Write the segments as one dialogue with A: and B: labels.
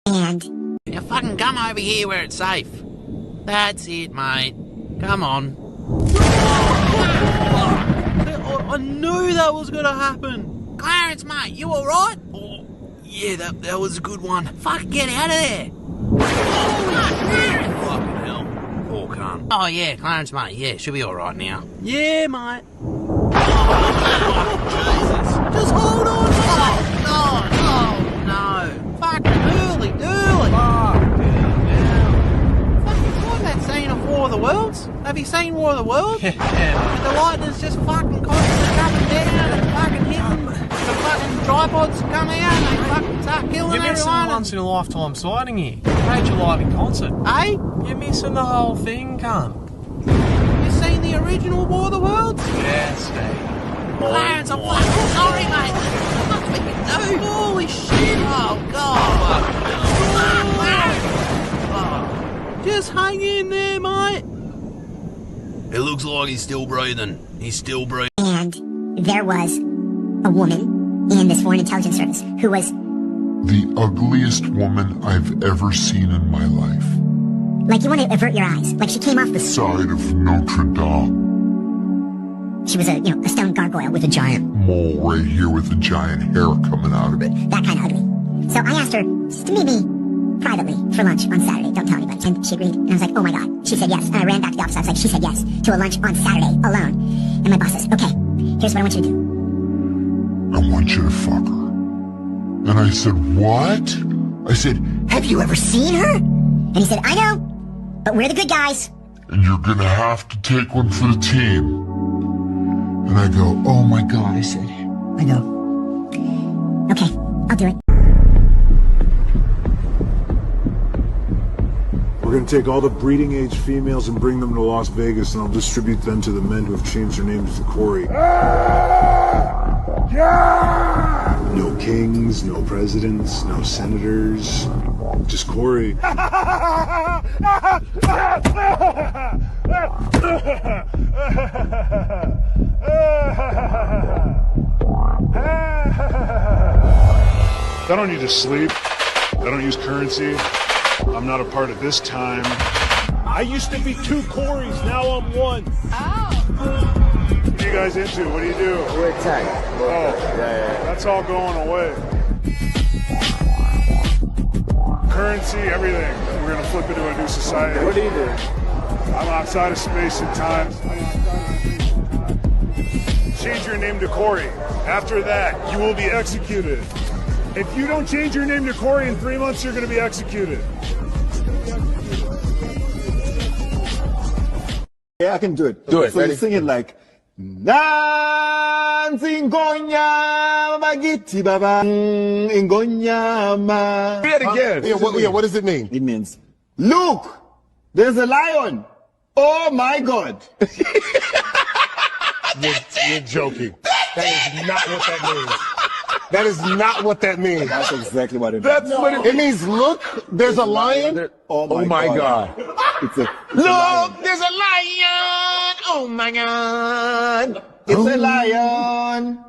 A: And now fucking come over here where it's safe. That's it, mate. Come on.
B: I knew that was gonna happen.
A: Clarence, mate, you alright?
B: Oh, yeah, that was a good one.
A: Fuck, get out of there.
B: Fucking hell. Poor cunt.
A: Oh, yeah, Clarence, mate, yeah, should be alright now.
B: Yeah, mate.
A: Jesus. Just hold on. Oh, no. Fucking early. Fucking that scene of War of the Worlds? Have you seen War of the Worlds?
B: Yeah.
A: And the lightning's just fucking constantly coming down and fucking hitting. The fucking tripods come out and they fucking start killing everyone.
B: You're missing a once-in-a-lifetime sighting here. Major live in concert.
A: Eh?
B: You're missing the whole thing, cunt.
A: You seen the original War of the Worlds?
B: Yes, mate.
A: Clarence, I'm fucking sorry, mate. I'm not thinking, no. Holy shit. Oh, God. Just hang in there, mate.
B: It looks like he's still breathing. He's still breathing.
C: And there was a woman in this foreign intelligence service who was
D: the ugliest woman I've ever seen in my life.
C: like, you want to avert your eyes. Like, she came off the
D: Side of Notre Dame.
C: She was a stone gargoyle with a giant
D: Mole right here with a giant hair coming out of it.
C: that kind of ugly. So I asked her just to meet me privately for lunch on Saturday. Don't tell anybody. And she agreed. And I was like, oh my God. She said yes. And I ran back to the office. I was like, she said yes to a lunch on Saturday alone. And my boss says, okay, here's what I want you to do.
D: I want you to fuck her. And I said, what? I said,
C: Have you ever seen her? And he said, I know, but we're the good guys.
D: and you're gonna have to take one for the team. And I go, oh my God. I said,
C: I go, okay, I'll do it.
E: We're going to take all the breeding age females and bring them to Las Vegas, and I'll distribute them to the men who have changed their names to Corey. No kings, no presidents, no senators, just Corey. I don't need to sleep. I don't use currency. I'm not a part of this time. I used to be two Corys, now I'm one.
F: Oh.
E: What are you guys into? What do you do?
G: We're tech.
E: Oh, that's all going away. Currency, everything. We're going to flip into a new society.
G: What do you do?
E: I'm outside of space and time. Change your name to Corey. After that, you will be executed. If you don't change your name to Corey in 3 months, you're going to be executed.
G: Yeah, I can do it.
H: Do it,
G: So
H: ready?
G: you sing it like,
F: Say it again. What does it mean?
G: It means, look, there's a lion. Oh my God.
F: You're joking. That is not what that means. That is not what that means.
G: That's exactly what it means.
F: That's what it means. Look, there's a lion. Oh my God.
G: It's a
F: Look, there's a lion. Oh my God.
G: It's a lion.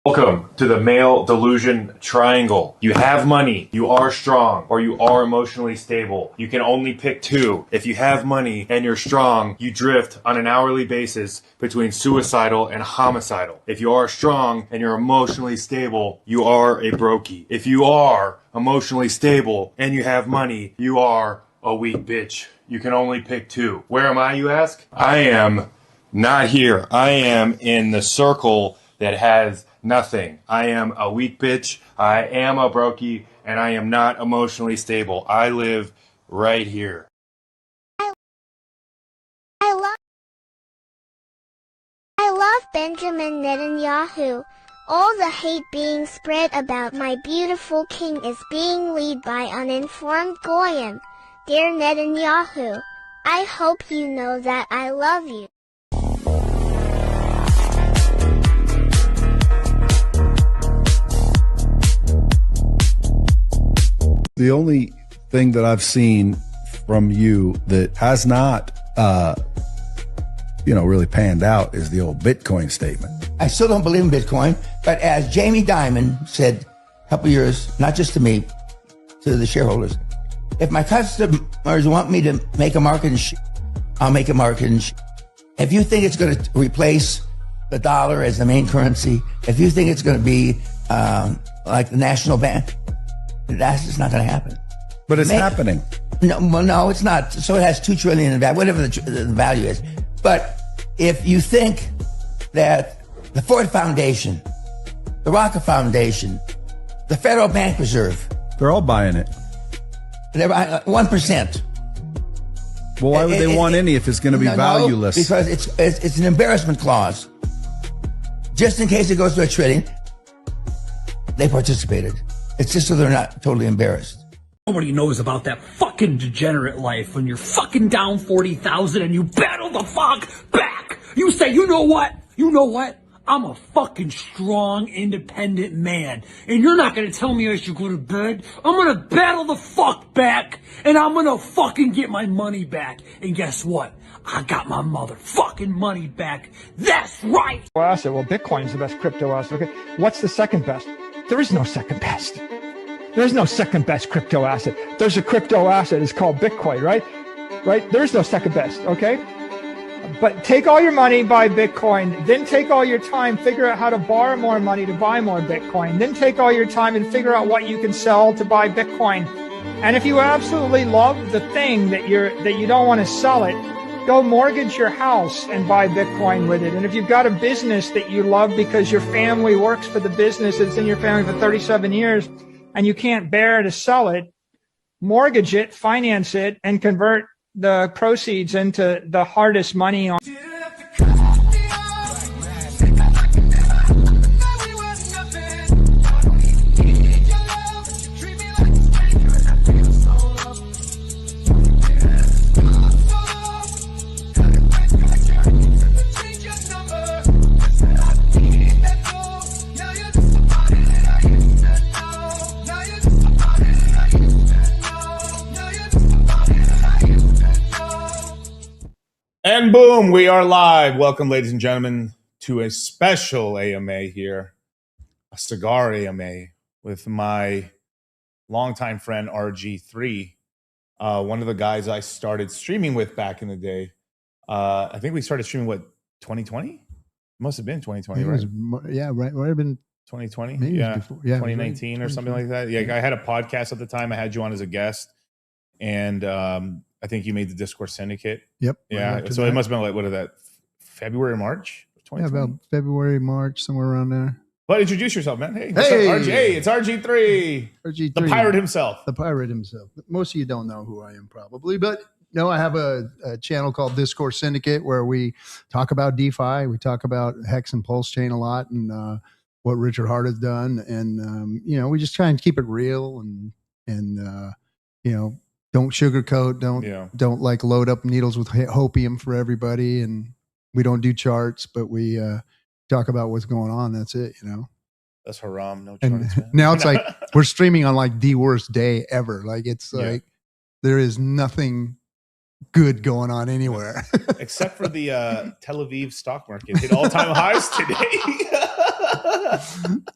H: Welcome to the male delusion triangle. You have money, you are strong, or you are emotionally stable. You can only pick two. If you have money and you're strong, you drift on an hourly basis between suicidal and homicidal. If you are strong and you're emotionally stable, you are a brokey. If you are emotionally stable and you have money, you are a weak bitch. You can only pick two. Where am I, you ask? I am not here. I am in the circle that has nothing. I am a weak bitch. I am a brokey, and I am not emotionally stable. I live right here.
I: I love Benjamin Netanyahu. All the hate being spread about my beautiful king is being led by uninformed goyim. Dear Netanyahu, I hope you know that I love you.
J: The only thing that I've seen from you that has not, really panned out is the old Bitcoin statement.
C: I still don't believe in Bitcoin, but as Jamie Dimon said a couple years, not just to me, to the shareholders, if my customers want me to make a market in I'll make a market in If you think it's going to replace the dollar as the main currency, if you think it's going to be like the national bank, that's just not going to happen.
J: But it's happening.
C: No, it's not. So it has $2 trillion in value, whatever the value is. But if you think that the Ford Foundation, the Rocket Foundation, the Federal Bank Reserve,
J: they're all buying it.
C: They're buying 1%.
J: Well, why would they want any if it's going to be valueless?
C: Because it's an embarrassment clause. Just in case it goes to $1 trillion, they participated. It's just so they're not totally embarrassed.
K: Nobody knows about that fucking degenerate life when you're fucking down 40,000 and you battle the fuck back. You say, you know what? I'm a fucking strong, independent man. And you're not gonna tell me I should go to bed. I'm gonna battle the fuck back. And I'm gonna fucking get my money back. And guess what? I got my motherfucking money back. That's right.
L: Asset. Well, Bitcoin's the best crypto asset. Okay. What's the second best? There is no second best. There's no second best crypto asset. There's a crypto asset. It's called Bitcoin, right? Right? There's no second best, okay? But take all your money, buy Bitcoin. Then take all your time, figure out how to borrow more money to buy more Bitcoin. Then take all your time and figure out what you can sell to buy Bitcoin. And if you absolutely love the thing that you don't want to sell it, go mortgage your house and buy Bitcoin with it. And if you've got a business that you love because your family works for the business, it's in your family for 37 years, and you can't bear to sell it, mortgage it, finance it, and convert the proceeds into the hardest money on.
M: And boom, we are live. Welcome, ladies and gentlemen, to a special AMA here, a Cigar AMA with my longtime friend RG3, one of the guys I started streaming with back in the day. I think we started streaming, 2020? Must have been 2020, right?
N: Right. Might have been
M: 2020.
N: Maybe
M: Yeah,
N: before. Yeah,
M: 2019 or something like that. Yeah, I had a podcast at the time. I had you on as a guest, and I think you made the Discourse Syndicate.
N: Yep.
M: Yeah. So it must have been what is that? February, March?
N: Yeah, about February, March, somewhere around there.
M: But introduce yourself, man. Hey,
N: hey,
M: it's RG3.
N: RG3.
M: The pirate himself.
N: The pirate himself. Most of you don't know who I am probably, but no, I have a channel called Discourse Syndicate where we talk about DeFi. We talk about Hex and PulseChain a lot, and what Richard Hart has done, and we just try and keep it real, and don't sugarcoat, don't like load up needles with hopium for everybody, and we don't do charts, but we talk about what's going on. That's it,
M: That's haram. No
N: and
M: charts, man.
N: now it's like we're streaming on like the worst day ever. Like it's like there is nothing good going on anywhere
M: except for the Tel Aviv stock market hit all-time highs today.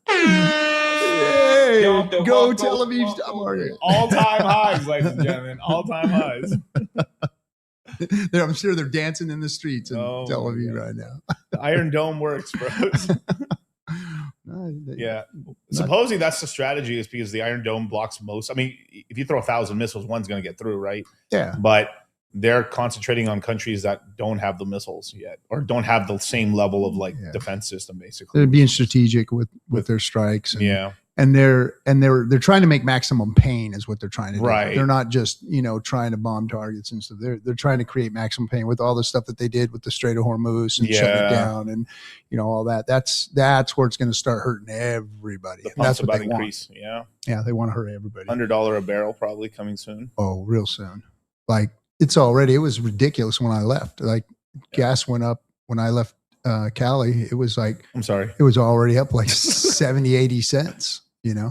N: Hey, go Tel Aviv stock market.
M: All-time highs, ladies and gentlemen. All-time highs.
N: I'm sure they're dancing in the streets in Tel Aviv right now.
M: The Iron Dome works, bros. Yeah. Supposedly that's the strategy, is because the Iron Dome blocks most. I mean, if you throw 1,000 missiles, one's going to get through, right?
N: Yeah.
M: But they're concentrating on countries that don't have the missiles yet, or don't have the same level of defense system, basically.
N: They're being strategic with their strikes. And, and they're trying to make maximum pain is what they're trying to do.
M: Right.
N: They're not just trying to bomb targets and stuff. They're trying to create maximum pain with all the stuff that they did with the Strait of Hormuz and shutting it down, and all that. That's where it's going to start hurting everybody.
M: The
N: That's
M: pumps
N: what
M: about
N: they
M: increase.
N: want. Yeah, they want to hurt everybody.
M: $100 a barrel probably coming soon.
N: Oh, real soon. Like it was ridiculous when I left. Like gas went up when I left Cali. It was like,
M: I'm sorry,
N: it was already up like 70, 80 cents.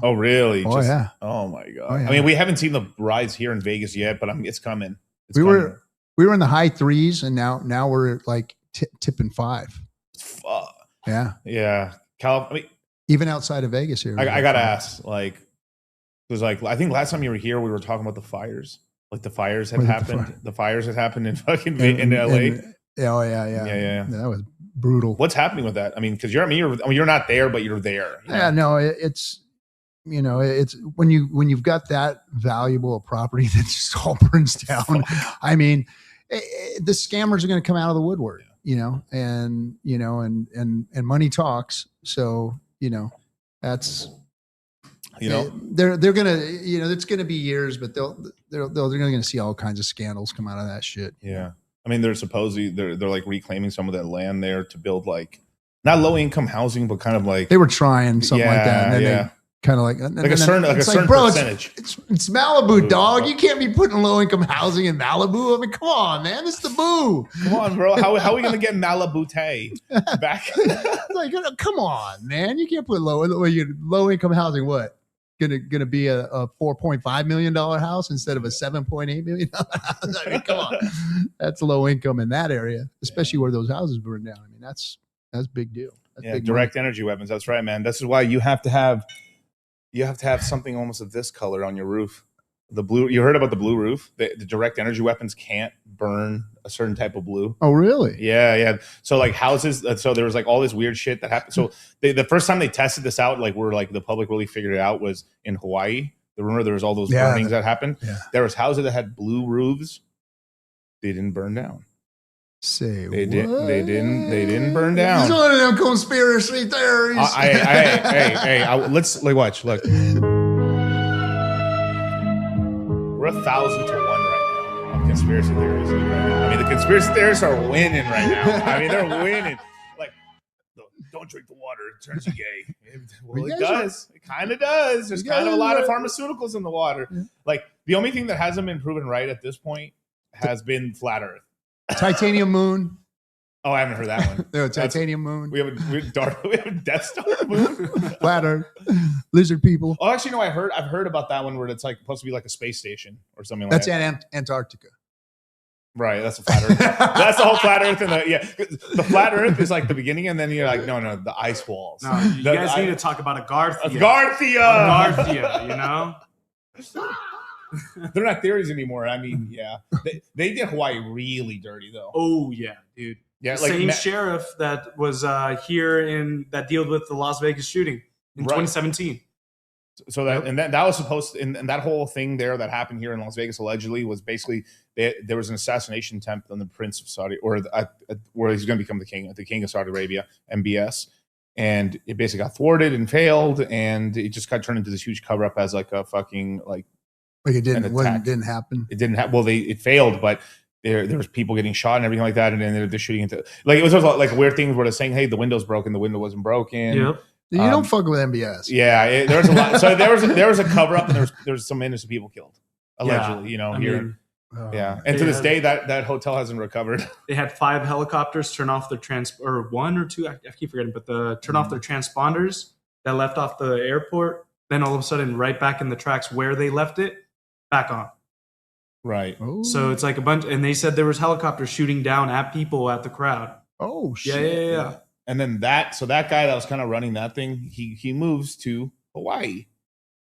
M: Oh, really?
N: Oh, yeah.
M: Oh my God.
N: Oh, yeah.
M: I mean, we haven't seen the rise here in Vegas yet, but it's coming.
N: We were in the high threes, and now we're like tipping 5.
M: Fuck.
N: Yeah.
M: Yeah. I mean,
N: even outside of Vegas here.
M: I gotta ask, like, because like I think last time you were here, we were talking about the fires. Like the fires had happened. The fires had happened in fucking in LA.
N: Yeah. That was brutal.
M: What's happening with that? I mean, because you're not there, but you're there.
N: Yeah. No, it's when you've got that valuable a property that just all burns down. I mean, the scammers are going to come out of the woodwork. And money talks. So that's. They're gonna it's gonna be years, but they're gonna see all kinds of scandals come out of that shit.
M: Yeah, I mean they're like reclaiming some of that land there to build like not low income housing, but kind of like
N: they were trying something like that, and then they kind of like
M: a certain percentage.
N: It's Malibu, dog. You can't be putting low income housing in Malibu. I mean, come on, man, it's the boo.
M: Come on, bro. How are we gonna get Malibu back?
N: Like, come on, man. You can't put low income housing. What? Gonna be a $4.5 million house instead of a $7.8 million house. I mean, come on, that's low income in that area, especially where those houses burn down. I mean, that's big deal. That's big
M: direct energy weapons. That's right, man. This is why you have to have something almost of this color on your roof. The blue. You heard about the blue roof? The direct energy weapons can't burn a certain type of blue.
N: Oh, really?
M: Yeah. So like houses. So there was like all this weird shit that happened. So the first time they tested this out, like where like the public really figured it out, was in Hawaii. Remember there was all those burnings that happened.
N: Yeah.
M: There was houses that had blue roofs. They didn't burn down. They didn't burn down.
N: It's one of them conspiracy theories.
M: Hey, let's watch. Look. We're 1,000 to 1 right now on conspiracy theories. Right now. I mean, the conspiracy theorists are winning right now. I mean, they're winning. Like, don't drink the water; it turns you gay. Well, it does. It kind of does. There's kind of a lot of pharmaceuticals in the water. Yeah. Like, the only thing that hasn't been proven right at this point has been flat Earth.
N: Titanium moon.
M: Oh, I haven't heard that one.
N: No, titanium moon.
M: We have a Death Star moon.
N: Flat Earth. Lizard people.
M: Oh, actually, no. I've heard about that one where it's like supposed to be like a space station or something like that.
N: That's Antarctica.
M: Right. That's a flat Earth. That's the whole flat Earth. The flat Earth is like the beginning, and then you're like, no, the ice walls.
O: No, you guys need to talk about Agarthia.
M: Agarthia. They're not theories anymore. I mean, yeah. They did Hawaii really dirty, though.
O: Oh, yeah, dude.
M: Yeah,
O: the same sheriff that was here that dealt with the Las Vegas shooting in 2017.
M: So that was supposed to, and that whole thing there that happened here in Las Vegas allegedly was basically there was an assassination attempt on the Prince of Saudi, where he's going to become the king of Saudi Arabia, MBS, and it basically got thwarted and failed, and it just got turned into this huge cover up as like a fucking like
N: Like it didn't happen.
M: It didn't happen. Well, it failed, but there was people getting shot and everything like that, and then they're shooting into like it was like weird things where they're saying, "Hey, the window's broken." The window wasn't broken.
O: Yep.
N: You don't fuck with MBS.
M: Yeah, there was a lot. So there was a cover up, and there was some innocent people killed allegedly.
O: Yeah,
M: here. And to this day, that hotel hasn't recovered.
O: They had 5 helicopters turn off their or 1 or 2. I keep forgetting, but turn off their transponders that left off the airport. Then all of a sudden, right back in the tracks where they left it, back on.
M: Right.
N: Ooh.
O: So it's like a bunch, and they said there was helicopters shooting down at people at the crowd.
N: Oh shit!
O: Yeah.
M: And then that guy that was kind of running that thing, he moves to Hawaii,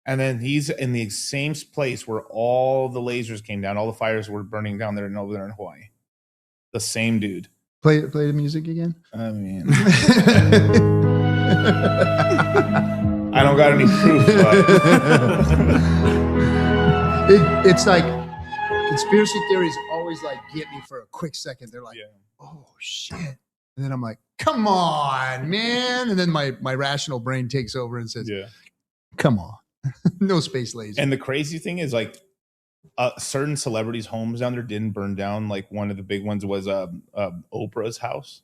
M: and then he's in the same place where all the lasers came down, all the fires were burning down there and over there in Hawaii. The same dude.
N: Play the music again.
M: I mean, I don't got any proof, but
N: it's like. Conspiracy theories always like get me for a quick second. They're like, oh shit. And then I'm like, come on, man. And then my rational brain takes over and says, come on. No space laser.
M: And the crazy thing is like certain celebrities' homes down there didn't burn down. Like one of the big ones was Oprah's house.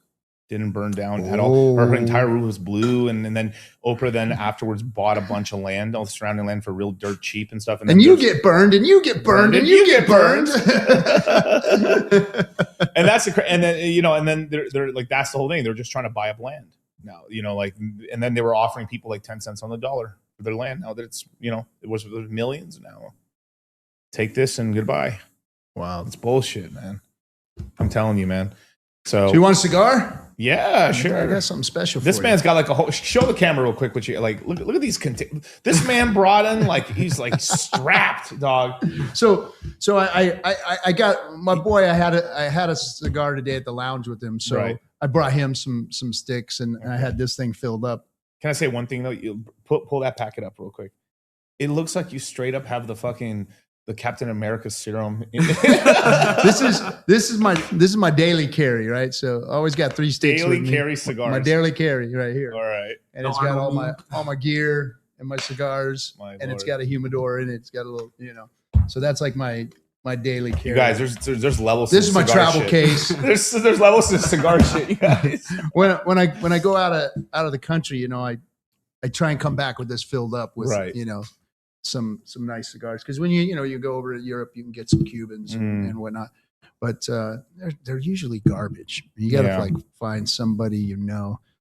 M: Didn't burn down at all. Her entire room was blue, and then Oprah then afterwards bought a bunch of land, all the surrounding land for real dirt cheap and stuff.
N: And you get burned, and you get burned, and you get burned.
M: And that's and then they're like that's the whole thing. They're just trying to buy up land now, and then they were offering people like 10 cents on the dollar for their land. Now that it's it was millions now. Take this and goodbye.
N: Wow,
M: it's bullshit, man. I'm telling you, man. So
N: you want a cigar?
M: Yeah, sure.
N: I got something special for
M: this
N: you.
M: man's got like a whole show the camera real quick with you. Like look at these this man brought in like he's like strapped, dog.
N: So I got my boy, I had a cigar today at the lounge with him. So I brought him some sticks and I had this thing filled up.
M: Can I say one thing though? You pull that packet up real quick. It looks like you straight up have the Captain America serum.
N: This is my daily carry, right? So I always got 3 sticks.
M: Daily carry cigars.
N: My daily carry right here.
M: All right.
N: And it's got all my gear and my cigars, and it's got a humidor in it. It's got a little, So that's like my daily carry.
M: You guys, there's levels.
N: This is my travel case.
M: there's levels to cigar shit, you guys.
N: When I go out of the country, I try and come back with this filled up with some nice cigars, because when you go over to Europe, you can get some Cubans and whatnot, but they're usually garbage. You got to find somebody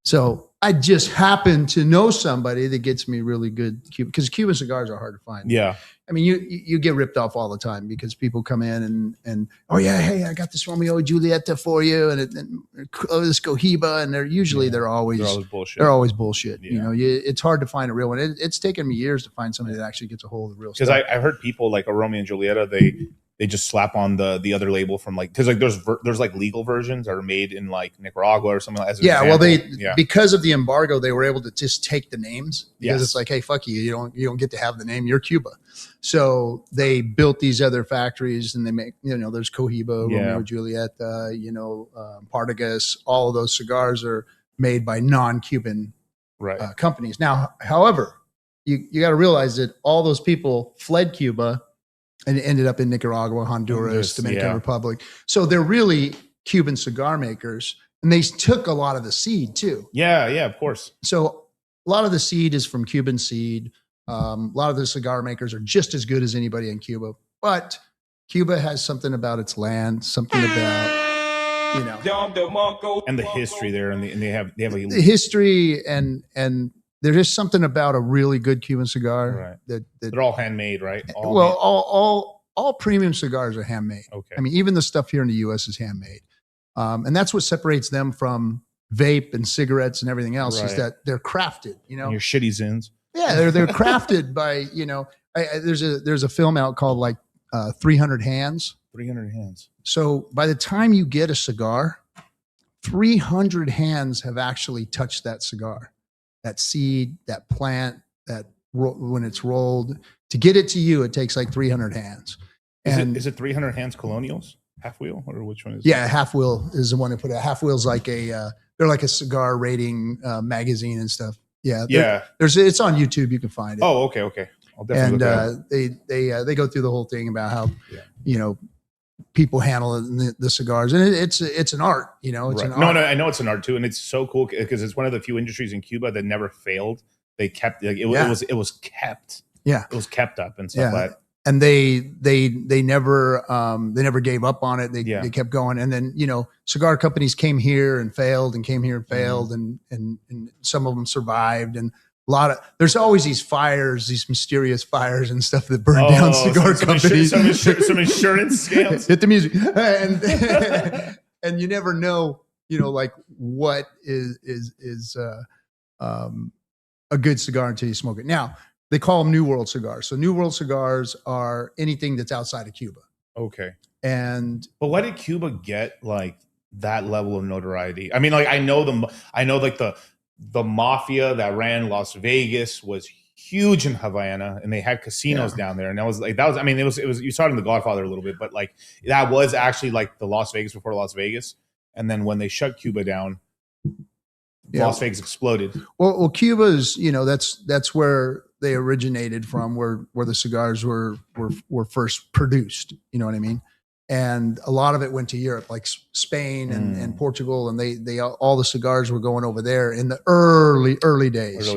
N: So I just happen to know somebody that gets me really good Cuban, because Cuban cigars are hard to find.
M: Yeah,
N: I mean you get ripped off all the time because people come in and oh yeah, hey, I got this Romeo and Julieta for you, and this Cohiba, and they're always bullshit. They're always bullshit.
M: Yeah.
N: It's hard to find a real one. It's taken me years to find somebody that actually gets a hold of the real stuff.
M: Because I heard people like a Romeo and Julieta, they just slap on the other label from because there's like legal versions that are made in like Nicaragua or something like that.
N: Well, because of the embargo, they were able to just take the names, because it's like, hey, fuck you, you don't get to have the name, you're Cuba. So they built these other factories, and they make there's Cohiba, Romeo and Julieta, Partagas. All of those cigars are made by non-Cuban companies. Now, however, you got to realize that all those people fled Cuba and ended up in Nicaragua, Honduras, Dominican Republic. So they're really Cuban cigar makers, and they took a lot of the seed too.
M: Yeah, of course.
N: So a lot of the seed is from Cuban seed. A lot of the cigar makers are just as good as anybody in Cuba, but Cuba has something about its land, something about
M: and the history there, and they have
N: the history and there's just something about a really good Cuban cigar that
M: they're all handmade, right?
N: All premium cigars are handmade.
M: Okay.
N: I mean, even the stuff here in the U.S. is handmade, and that's what separates them from vape and cigarettes and everything else is that they're crafted.
M: And your shitty Zins.
N: Yeah, they're crafted by there's a film out called like 300 Hands.
M: 300 Hands.
N: So by the time you get a cigar, 300 hands have actually touched that cigar. That seed, that plant, when it's rolled, to get it to you, it takes like 300 hands.
M: Is it 300 Hands Colonials? Half wheel, or which one is it?
N: Yeah, Half Wheel is the one to put it. Half Wheel's like they're like a cigar rating magazine and stuff. Yeah. It's on YouTube. You can find it.
M: Oh, okay. I'll definitely look it up.
N: they go through the whole thing about how people handle the cigars, and it's an art. It's an art.
M: No, I know it's an art too, and it's so cool because it's one of the few industries in Cuba that never failed. They kept it was kept.
N: Yeah,
M: it was kept up and stuff like that.
N: And they never gave up on it. They kept going. And then, cigar companies came here and failed and came here and failed. And some of them survived. And there's always these fires, these mysterious fires and stuff that burn down cigar companies.
M: Some insurance scams.
N: Hit the music. And you never know, like what is a good cigar until you smoke it. Now, they call them New World cigars. So New World cigars are anything that's outside of Cuba.
M: Okay.
N: But
M: why did Cuba get like that level of notoriety? I mean, like I know like the mafia that ran Las Vegas was huge in Havana, and they had casinos down there. And it was you saw it in The Godfather a little bit, but like that was actually like the Las Vegas before Las Vegas. And then when they shut Cuba down, Las Vegas exploded.
N: Well, Cuba's, that's where they originated from, where the cigars were first produced. You know what I mean? And a lot of it went to Europe, like Spain and Portugal, and they all the cigars were going over there in the early days.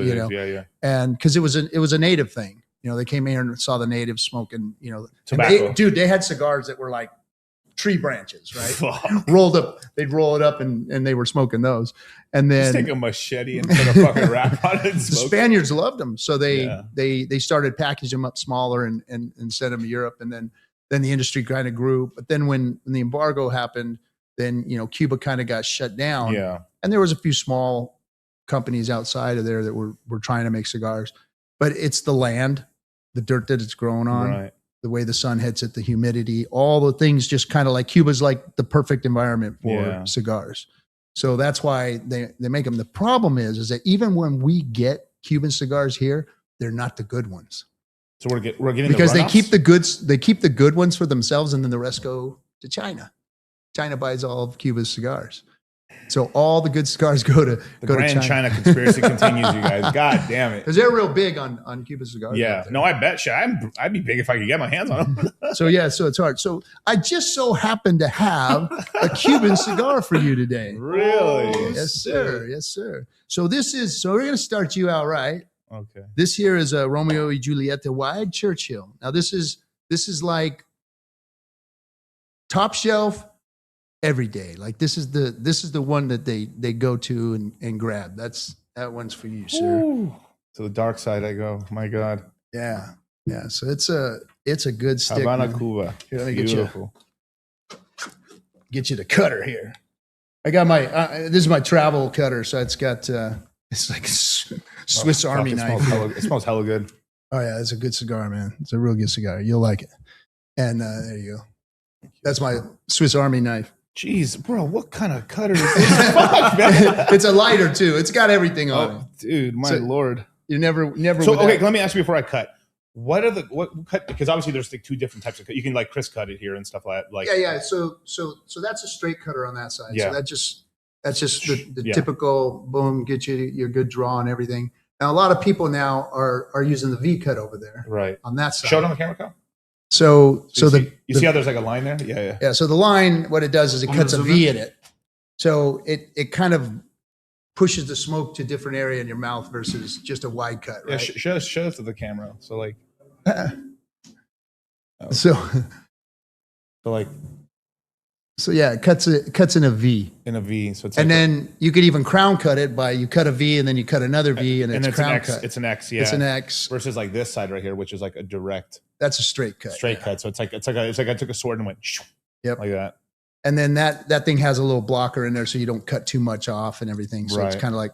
N: And because it was a native thing. They came here and saw the natives smoking.
M: Tobacco.
N: They had cigars that were like tree branches, right? Rolled up. They'd roll it up and they were smoking those. And then
M: just take a machete and put a fucking wrap on it.
N: The Spaniards loved them. So they started packaging them up smaller and sent them to Europe. And then the industry kind of grew. But then when the embargo happened, then, Cuba kind of got shut down.
M: Yeah.
N: And there was a few small companies outside of there that were trying to make cigars. But it's the land, the dirt that it's grown on.
M: Right.
N: The way the sun hits it, the humidity, all the things just kind of like Cuba's like the perfect environment for cigars. So that's why they make them. The problem is that even when we get Cuban cigars here, they're not the good ones.
M: So we're getting
N: because
M: the
N: they keep the goods. They keep the good ones for themselves, and then the rest go to China. China buys all of Cuba's cigars. So all the good cigars go to
M: Grand China conspiracy continues, you guys. God damn it!
N: Because they're real big on Cuban cigars.
M: Yeah, no, I bet you. I'd be big if I could get my hands on them.
N: So it's hard. So I just so happen to have a Cuban cigar for you today.
M: Really?
N: Yes, sir. Yes, sir. So we're gonna start you out right.
M: Okay.
N: This here is a Romeo y Julieta Wide Churchill. Now this is like top shelf. Every day, like this is the one that they go to and grab. That one's for you, sir.
M: Ooh. To the dark side I go. My God.
N: Yeah. So it's a good stick.
M: Havana,
N: man.
M: Cuba.
N: Here, let me
M: Beautiful.
N: get you the cutter here. I got my this is my travel cutter, so it's got it's like a Swiss Army knife.
M: It smells hella good.
N: Oh yeah, it's a good cigar, man. It's a real good cigar. You'll like it. And there you go. That's my Swiss Army knife.
M: Jeez, bro, what kind of cutter is this? Fuck, man.
N: It's a lighter too. It's got everything on it.
M: Dude, my Lord.
N: You never.
M: So okay, let me ask you before I cut. What cut? Because obviously there's like two different types of cut. You can like Chris cut it here and stuff like that. Like
N: yeah. So that's a straight cutter on that side.
M: Yeah.
N: So that's just the typical boom, get you your good draw and everything. Now a lot of people now are using the V cut over there.
M: Right.
N: On that side.
M: Show it on the camera, Kyle.
N: So
M: you see how there's like a line there? Yeah.
N: Yeah. So the line, what it does is it cuts a V in it. So it kind of pushes the smoke to a different area in your mouth versus just a wide cut, right?
M: Yeah, show it to the camera. So like,
N: So yeah, it cuts in a V.
M: In a V. So it's
N: and then you could even crown cut it by you cut a V and then you cut another V and it's crown
M: an X,
N: cut.
M: It's an X, yeah.
N: It's an X.
M: Versus like this side right here, which is like a direct.
N: That's a straight cut.
M: Straight cut. So it's like I took a sword and went
N: yep.
M: like that.
N: And then that thing has a little blocker in there so you don't cut too much off and everything. So it's kind of like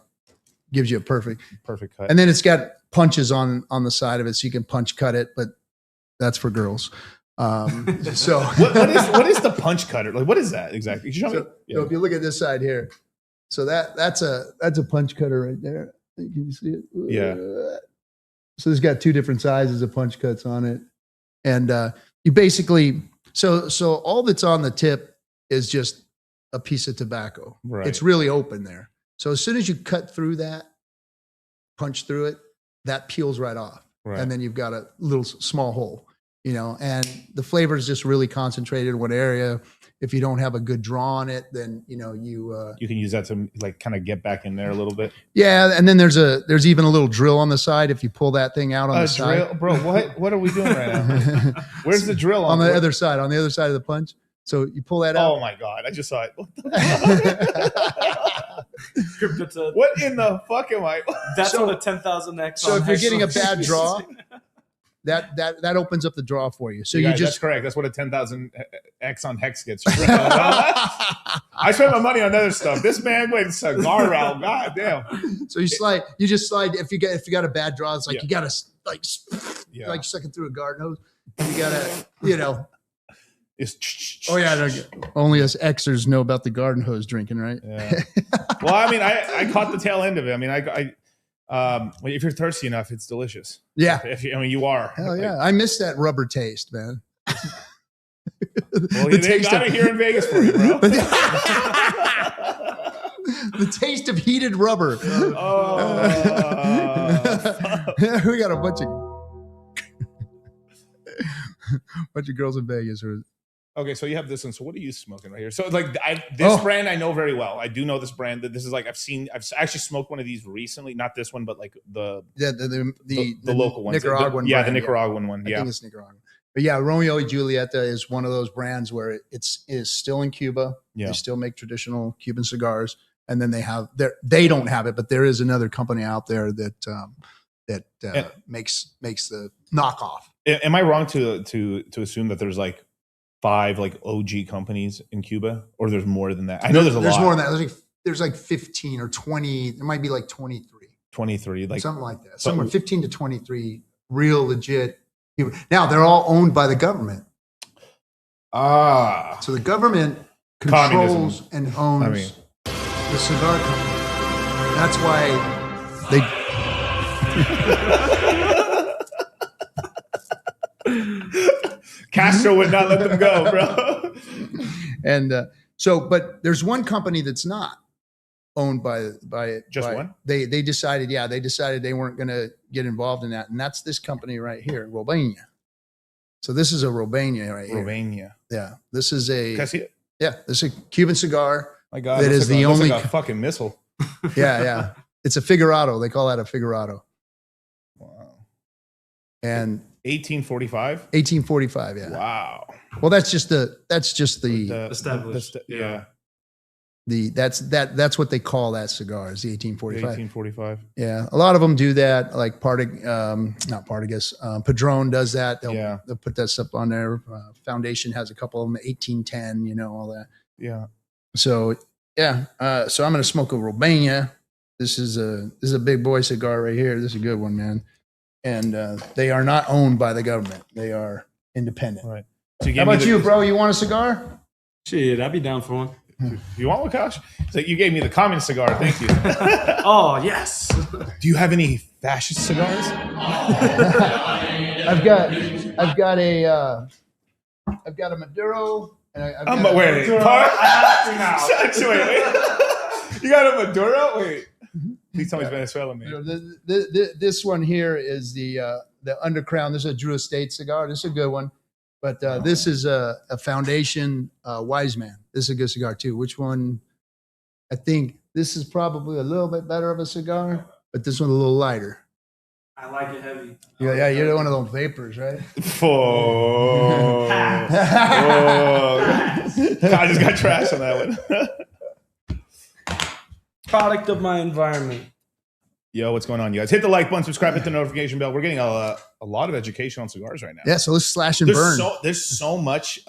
N: gives you a perfect
M: cut.
N: And then it's got punches on the side of it so you can punch cut it, but that's for girls. So
M: what is the punch cutter? Like what is that exactly? Can you show me?
N: So if you look at this side here, so that's a punch cutter right there. Can you see it?
M: Yeah.
N: So it's got two different sizes of punch cuts on it. And you basically so all that's on the tip is just a piece of tobacco.
M: Right.
N: It's really open there. So as soon as you cut through that, punch through it, that peels right off.
M: Right.
N: and then you've got a little small hole, and the flavor is just really concentrated in one area. If you don't have a good draw on it, then you
M: can use that to like kind of get back in there a little bit.
N: Yeah, and then there's even a little drill on the side. If you pull that thing out on the side,
M: bro, what are we doing right now? Where's the drill
N: on the other side of the punch? So you pull that out.
M: Oh my god, I just saw it. What in the fuck am I?
O: That's on the 10,000x.
N: So if you're getting a bad draw, that opens up the draw for you. So
M: that's correct. That's what a 10,000 X on hex gets. I spent my money on other stuff. This man went cigar round. God damn.
N: So you just slide. If you got a bad draw, it's like you gotta like sucking through a garden hose. You gotta oh yeah, only us Xers know about the garden hose drinking, right?
M: Yeah. Well, I mean, I caught the tail end of it. I mean, if you're thirsty enough, it's delicious.
N: Yeah.
M: You are.
N: Hell yeah. I miss that rubber taste, man.
M: Well, they got it here in Vegas for you, bro.
N: The taste of heated rubber. We got a bunch of girls in Vegas.
M: Okay, so you have this one. So what are you smoking right here? So like this brand I know very well. I do know this brand. That this is like I've actually smoked one of these recently. Not this one, but like the local one.
N: Nicaraguan.
M: The Nicaraguan one.
N: I think it's Nicaraguan. But yeah, Romeo y Julieta is one of those brands where it is still in Cuba.
M: Yeah.
N: They still make traditional Cuban cigars, and then they don't have it, but there is another company out there that makes the knockoff.
M: Am I wrong to assume that there's like 5 like OG companies in Cuba, or there's more than that? I know there's
N: lot. More than that. There's like 15 or 20. There might be like 23.
M: 23, like
N: something like that. Somewhere 15 to 23 real legit. Now they're all owned by the government. So the government controls and owns the cigar company. That's why they.
M: Castro would not let them go, bro.
N: And but there's one company that's not owned by
M: one.
N: They decided they weren't going to get involved in that, and that's this company right here, Robania. So this is a Robania right here.
M: Robania.
N: Yeah, this is a.
M: Can I see it?
N: Yeah, this is a Cuban cigar.
M: My God,
N: that is the only
M: like a fucking missile.
N: Yeah. It's a figurado. They call that a figurado.
M: Wow.
N: And
M: 1845.
N: 1845. Yeah.
M: Wow.
N: Well, that's just the
O: established.
M: Yeah.
N: That's what they call that cigar is the 1845.
M: 1845.
N: Yeah, a lot of them do that. Like not Partagas. Padron does that. They'll put that stuff on there. Foundation has a couple of them. 1810. All that.
M: Yeah.
N: So yeah. So I'm gonna smoke a Robania. This is a big boy cigar right here. This is a good one, man. And they are not owned by the government. They are independent.
M: Right.
N: So how about you, bro? You want a cigar?
O: Shit, I'd be down for one.
M: You want one, Kosh? So you gave me the common cigar. Thank you.
O: Oh, yes.
M: Do you have any fascist cigars?
N: I've got a Maduro. And I've got a
M: wait.
N: Maduro.
M: Wait. You got a Maduro? Wait. Please tell me it's Venezuelan, man.
N: This one here is the Undercrown. This is a Drew Estate cigar. This is a good one. But this is a Foundation Wise Man. This is a good cigar too. Which one? I think this is probably a little bit better of a cigar, but this one's a little lighter.
O: I like it heavy.
N: Yeah, you're one of those vapors, right?
M: I just got trash on that one.
O: Product of my environment.
M: Yo, what's going on, you guys? Hit the like button, subscribe, hit the notification bell. We're getting a lot of education on cigars right now.
N: Yeah, so let's slash and burn.
M: There's so much.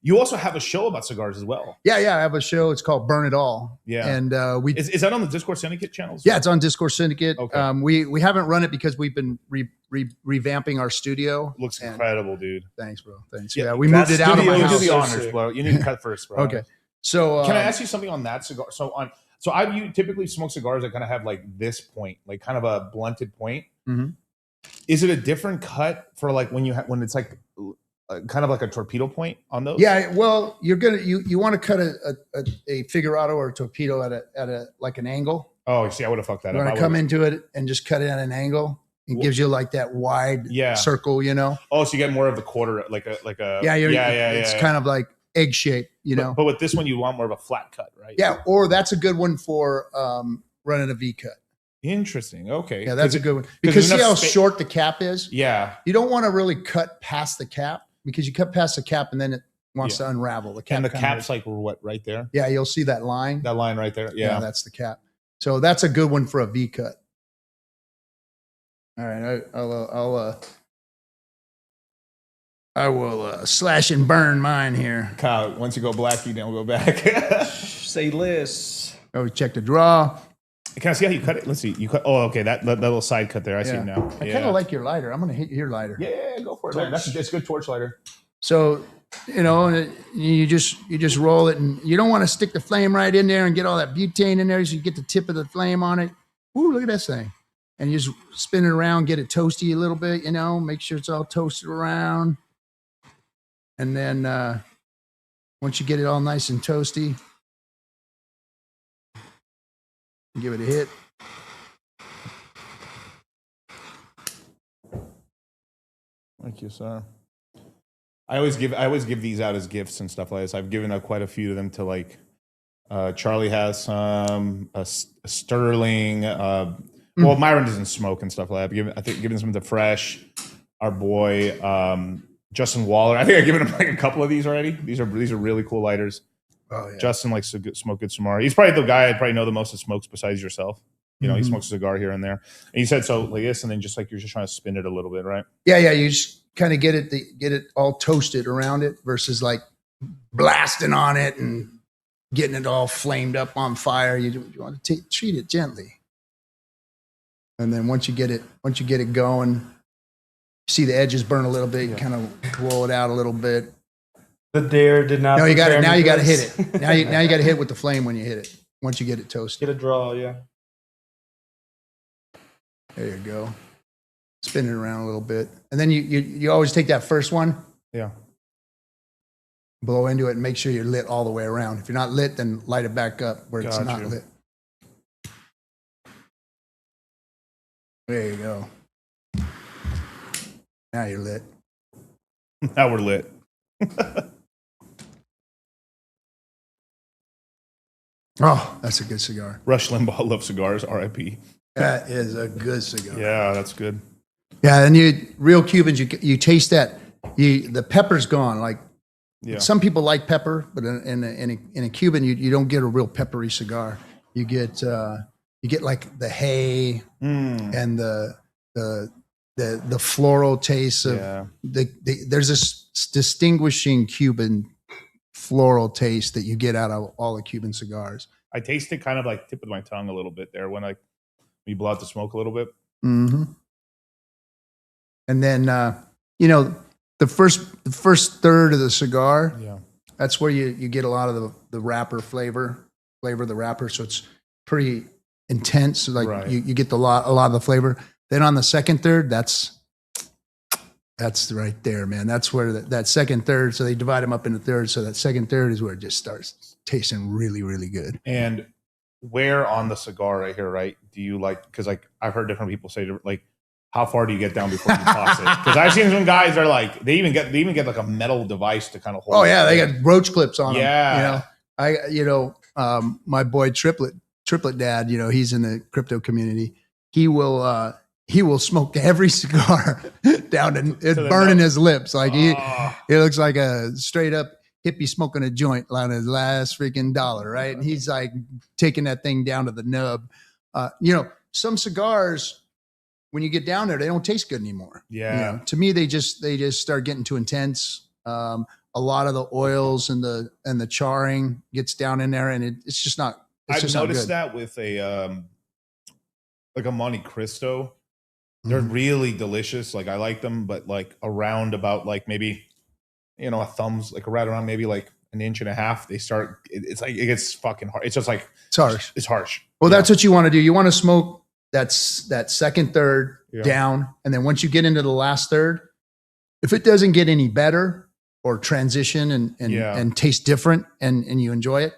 M: You also have a show about cigars as well.
N: Yeah, I have a show. It's called Burn It All.
M: Yeah,
N: and
M: is that on the Discord Syndicate channels?
N: Yeah, it's on Discord Syndicate.
M: Okay.
N: We haven't run it because we've been revamping our studio.
M: Looks incredible, dude.
N: Thanks, bro. Thanks. Yeah, we moved it out of my house.
M: You do the honors, bro. You need to cut first, bro.
N: Okay. So
M: can I ask you something on that cigar? So you typically smoke cigars that kind of have like this point, like kind of a blunted point.
N: Mm-hmm.
M: Is it a different cut for like when it's like kind of like a torpedo point on those?
N: Yeah, well, you want to cut a figurado or a torpedo at a like an angle.
M: Oh, see, I would have fucked that up.
N: You want to come into it and just cut it at an angle, It gives you like that wide circle, you know.
M: Oh, so you get more of the quarter, like a
N: It's kind of like egg shape, you know.
M: But with this one, you want more of a flat cut, right?
N: Yeah, or that's a good one for running a V cut.
M: Interesting. Okay.
N: Yeah, that's a good one because see how short the cap is.
M: Yeah.
N: You don't want to really cut past the cap because you cut past the cap and then it wants to unravel. The cap
M: and the cap's like what right there.
N: Yeah, you'll see that line.
M: That line right there. Yeah,
N: that's the cap. So that's a good one for a V cut. All right, I will slash and burn mine here.
M: Kyle, once you go black, you don't go back.
O: Say less.
N: Oh, check the draw.
M: Can I see how you cut it? Let's see. You cut. Oh, okay. That little side cut there. I see it now.
N: I kind of like your lighter. I'm gonna hit your lighter.
M: Yeah, go for it. Man. That's a good torch lighter.
N: So, you know, you just roll it, and you don't want to stick the flame right in there and get all that butane in there, so you get the tip of the flame on it. Ooh, look at this thing. And you just spin it around, get it toasty a little bit. You know, make sure it's all toasted around. And then once you get it all nice and toasty, give it a hit.
M: Thank you, sir. I always give these out as gifts and stuff like this. I've given out quite a few of them to like Charlie has some, a Sterling. Well, Myron doesn't smoke and stuff like that. I think giving some to Fresh, our boy Justin Waller. I think I've given him like a couple of these already. These are really cool lighters.
N: Oh, yeah.
M: Justin likes to smoke good cigar. He's probably the guy I probably know the most that smokes besides yourself. You know, he smokes a cigar here and there. And he said so like this, and then just like you're just trying to spin it a little bit, right?
N: Yeah. You just kind of get it all toasted around it versus like blasting on it and getting it all flamed up on fire. You want to treat it gently. And then once you get it going, see the edges burn a little bit, you kind of roll it out a little bit.
O: The dare did not.
N: No, you got it. Now you got to hit it. Now you got to hit with the flame when you hit it. Once you get it toasted.
O: Get a draw, yeah.
N: There you go. Spin it around a little bit, and then you always take that first one.
M: Yeah.
N: Blow into it and make sure you're lit all the way around. If you're not lit, then light it back up where it's not lit. There you go. Now you're lit.
M: Now we're lit.
N: Oh, that's a good cigar.
M: Rush Limbaugh loves cigars. R.I.P.
N: That is a good cigar.
M: Yeah, that's good.
N: Yeah, and real Cubans, you taste that. The pepper's gone. Like some people like pepper, but in a Cuban, you don't get a real peppery cigar. You get like the hay and the floral taste of there's this distinguishing Cuban floral taste that you get out of all the Cuban cigars.
M: I taste it kind of like tip of my tongue a little bit there when you blow out the smoke a little bit.
N: Mm-hmm. And then the first third of the cigar, that's where you get a lot of the wrapper flavor of the wrapper. So it's pretty intense. So like you get a lot of the flavor. Then on the second third, that's right there, man. That's where that second third. So they divide them up into thirds. So that second third is where it just starts tasting really, really good.
M: And where on the cigar right here, right? Do you like? Because like I've heard different people say like, how far do you get down before you toss it? Because I've seen some guys are like they even get like a metal device to kind of hold.
N: Oh yeah, they got roach clips on them.
M: Yeah,
N: my boy Triplet Dad. He's in the crypto community. He will smoke every cigar down and it's burning his lips. Like he looks like a straight up hippie smoking a joint on his last freaking dollar, right? And he's like taking that thing down to the nub. Some cigars, when you get down there, they don't taste good anymore.
M: Yeah.
N: To me, they just start getting too intense. A lot of the oils and the charring gets down in there, and it's just not.
M: I've noticed that with a like a Monte Cristo. They're really delicious. Like I like them, but like around about like maybe, a thumb's like right around maybe like an inch and a half. They start. It's like it gets fucking hard. It's just like
N: it's harsh.
M: It's harsh.
N: Well, that's what you want to do. You want to smoke that second third down, and then once you get into the last third, if it doesn't get any better or transition and taste different, and you enjoy it,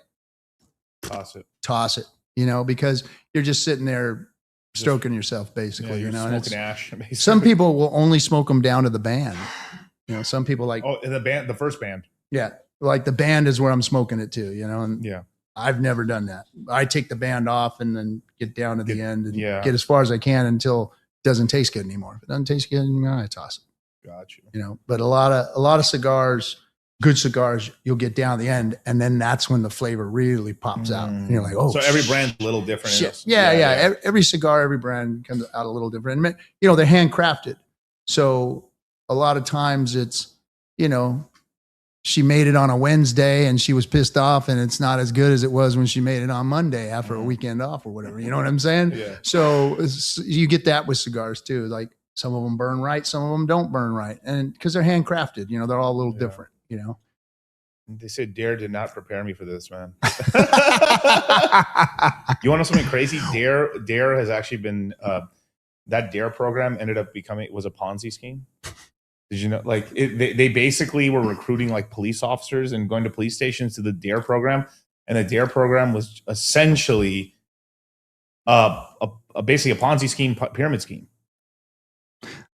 M: toss it.
N: Because you're just sitting there stroking yourself, basically.
M: you're
N: you know, and
M: smoking ash. Basically.
N: some people will only smoke them down to the band. You know, some people like
M: the first band.
N: Yeah, like the band is where I'm smoking it to. You know, and
M: yeah,
N: I've never done that. I take the band off and then get down to the end and
M: yeah.
N: get as far as I can until it doesn't taste good anymore. If it doesn't taste good anymore, I toss it.
M: Got you.
N: You know, but a lot of cigars, good cigars, you'll get down the end, and then that's when the flavor really pops out. And you're like, oh,
M: so every brand's a little different.
N: Shit. Yeah. Every cigar, every brand comes out a little different. And, you know, they're handcrafted, so a lot of times it's, you know, she made it on a Wednesday and she was pissed off, and it's not as good as it was when she made it on Monday after a weekend off or whatever. You know what I'm saying?
M: Yeah.
N: So you get that with cigars too. Like some of them burn right, some of them don't burn right, and because they're handcrafted, you know, they're all a little different. You know.
M: They said Dare did not prepare me for this, man. You want to know something crazy? Dare has actually been that Dare program ended up was a Ponzi scheme. Did you know? Like they basically were recruiting like police officers and going to police stations to the Dare program, and the Dare program was essentially basically a Ponzi scheme, pyramid scheme.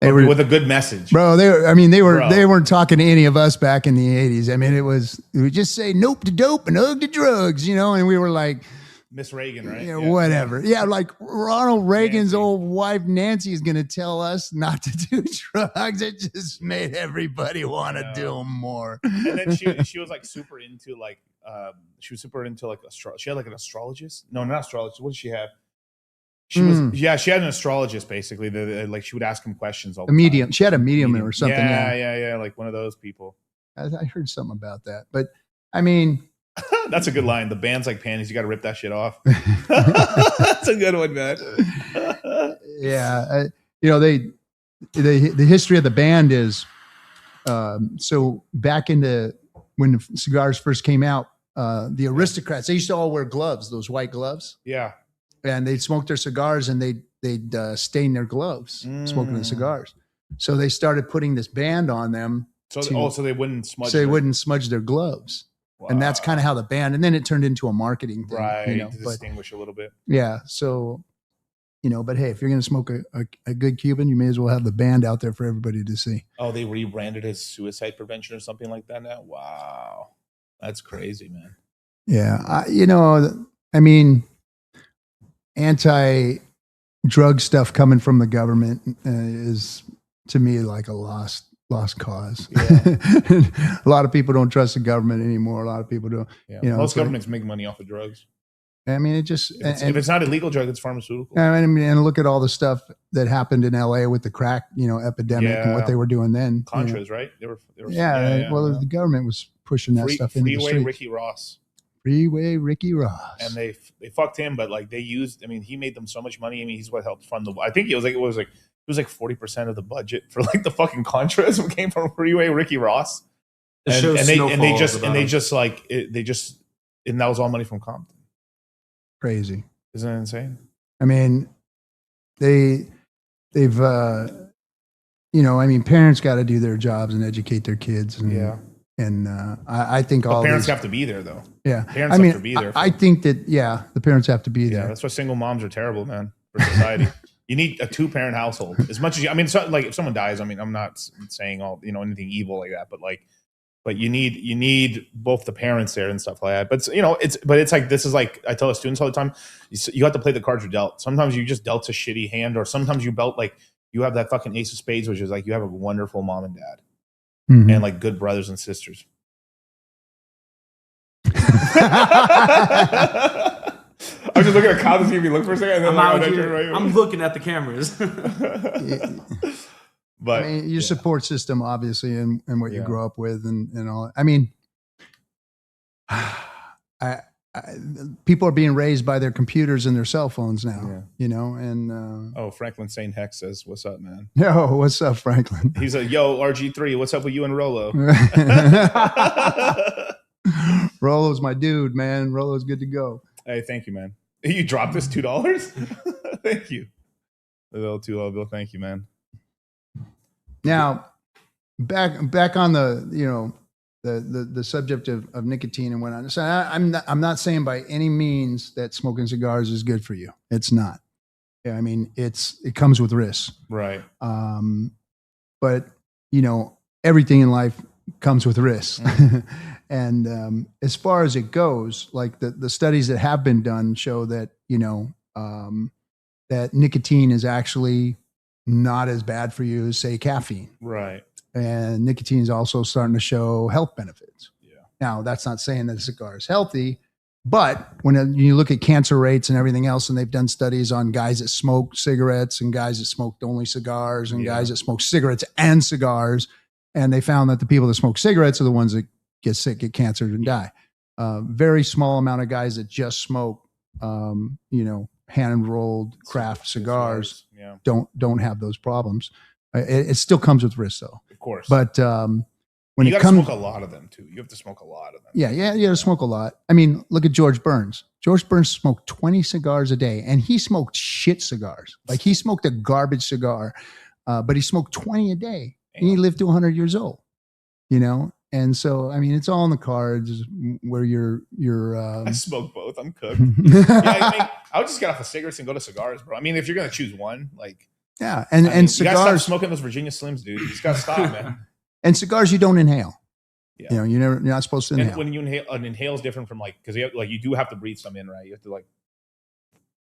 M: They were with a good message,
N: bro. They weren't talking to any of us back in the 80s. I mean, it would just say nope to dope and hug to drugs, you know, and we were like,
M: Miss Reagan, right?
N: You know, whatever. Yeah, like Ronald Reagan's old wife Nancy is going to tell us not to do drugs. It just made everybody want to do them more.
M: And then she was like super into like she had like an astrologist. No, not astrologist. What did she have? She had an astrologist basically. Like she would ask him questions all the
N: medium.
M: time.
N: She had a medium or something.
M: Yeah, like one of those people.
N: I heard something about that, but I mean.
M: That's a good line. The band's like panties. You got to rip that shit off. That's a good one, man.
N: Yeah. You know, the history of the band is, so back into when the cigars first came out, the aristocrats, they used to all wear gloves, those white gloves.
M: Yeah.
N: And they'd smoke their cigars and they'd stain their gloves smoking the cigars. So they started putting this band on them.
M: So they wouldn't smudge.
N: So they wouldn't smudge their gloves. Wow. And that's kind of how the band, and then it turned into a marketing thing,
M: right?
N: You know,
M: to distinguish a little bit.
N: Yeah. So, you know, but hey, if you're going to smoke a good Cuban, you may as well have the band out there for everybody to see.
M: Oh, they rebranded as suicide prevention or something like that now. Wow, that's crazy, man.
N: Yeah, you know, I mean, anti-drug stuff coming from the government is to me like a lost cause. Yeah. A lot of people don't trust the government anymore. A lot of people don't.
M: Yeah.
N: You know,
M: most governments make money off of drugs.
N: I mean, it just
M: if it's not a legal drug, it's pharmaceutical.
N: I mean, and look at all the stuff that happened in LA with the crack, you know, epidemic and what they were doing then.
M: Contras,
N: you know.
M: right? They were
N: well, the government was pushing that stuff into the streets.
M: Freeway Ricky Ross.
N: Freeway Ricky Ross.
M: And they fucked him, but like they used. I mean, he made them so much money. I mean, he's what helped fund the. I think it was like 40% of the budget for like the fucking Contras came from Freeway Ricky Ross. And that was all money from Compton.
N: Crazy.
M: Isn't that insane?
N: I mean, they've you know, I mean, parents got to do their jobs and educate their kids. And, and I think all
M: parents have to be there though.
N: Yeah.
M: Parents have to be there.
N: I think that, the parents have to be there.
M: Yeah, that's why single moms are terrible, man, for society. You need a 2-parent household as much as you. I mean, so, like if someone dies, I mean, I'm not saying anything evil like that, but you need both the parents there and stuff like that. But it's like this is like I tell the students all the time. You have to play the cards you're dealt. Sometimes you just dealt a shitty hand, or sometimes you you have that fucking ace of spades, which is like you have a wonderful mom and dad, and like good brothers and sisters. I'm just looking at Kyle to see if he looked for a second. And then
O: I'm looking at the cameras.
N: But I mean, your support system, obviously, and what you grow up with, and all. I mean, people are being raised by their computers and their cell phones now. You know, and
M: Franklin Saint Hex says, "What's up, man?"
N: Yo, what's up, Franklin?
M: He's like, "Yo, RG3, what's up with you and Rolo?"
N: Rolo's my dude, man. Rolo's good to go.
M: Hey, thank you, man. You dropped this $2? Thank you. The little $2 bill. Thank you, man.
N: Now, back on the the subject of nicotine and whatnot. So I'm not saying by any means that smoking cigars is good for you. It's not. Yeah, I mean, it comes with risks.
M: Right.
N: But everything in life comes with risks. And as far as it goes, like the studies that have been done show that, that nicotine is actually not as bad for you as, say, caffeine.
M: Right.
N: And nicotine is also starting to show health benefits. Yeah. Now, that's not saying that a cigar is healthy, but when you look at cancer rates and everything else, and they've done studies on guys that smoke cigarettes and guys that smoked only cigars and guys that smoke cigarettes and cigars, and they found that the people that smoke cigarettes are the ones that get sick, get cancer, and die. Very small amount of guys that just smoke, hand-rolled craft cigars don't have those problems. It still comes with risk, though.
M: Of course.
N: But when
M: you
N: it
M: got to
N: comes,
M: smoke a lot of them too. You have to smoke a lot of them.
N: yeah, you got to smoke a lot. I mean, look at George Burns. George Burns smoked 20 cigars a day, and he smoked shit cigars. Like, he smoked a garbage cigar, but he smoked 20 a day, and he lived to 100 years old. And so, I mean, it's all in the cards where you're.
M: I smoke both. I'm cooked. I would just get off of cigarettes and go to cigars, bro. I mean, if you're gonna choose one, like.
N: Yeah, and cigars.
M: You gotta stop smoking those Virginia Slims, dude. You just gotta stop, man.
N: And cigars, you don't inhale. Yeah. You're not supposed to inhale.
M: And when you inhale, an inhale is different from because you do have to breathe some in, right? You have to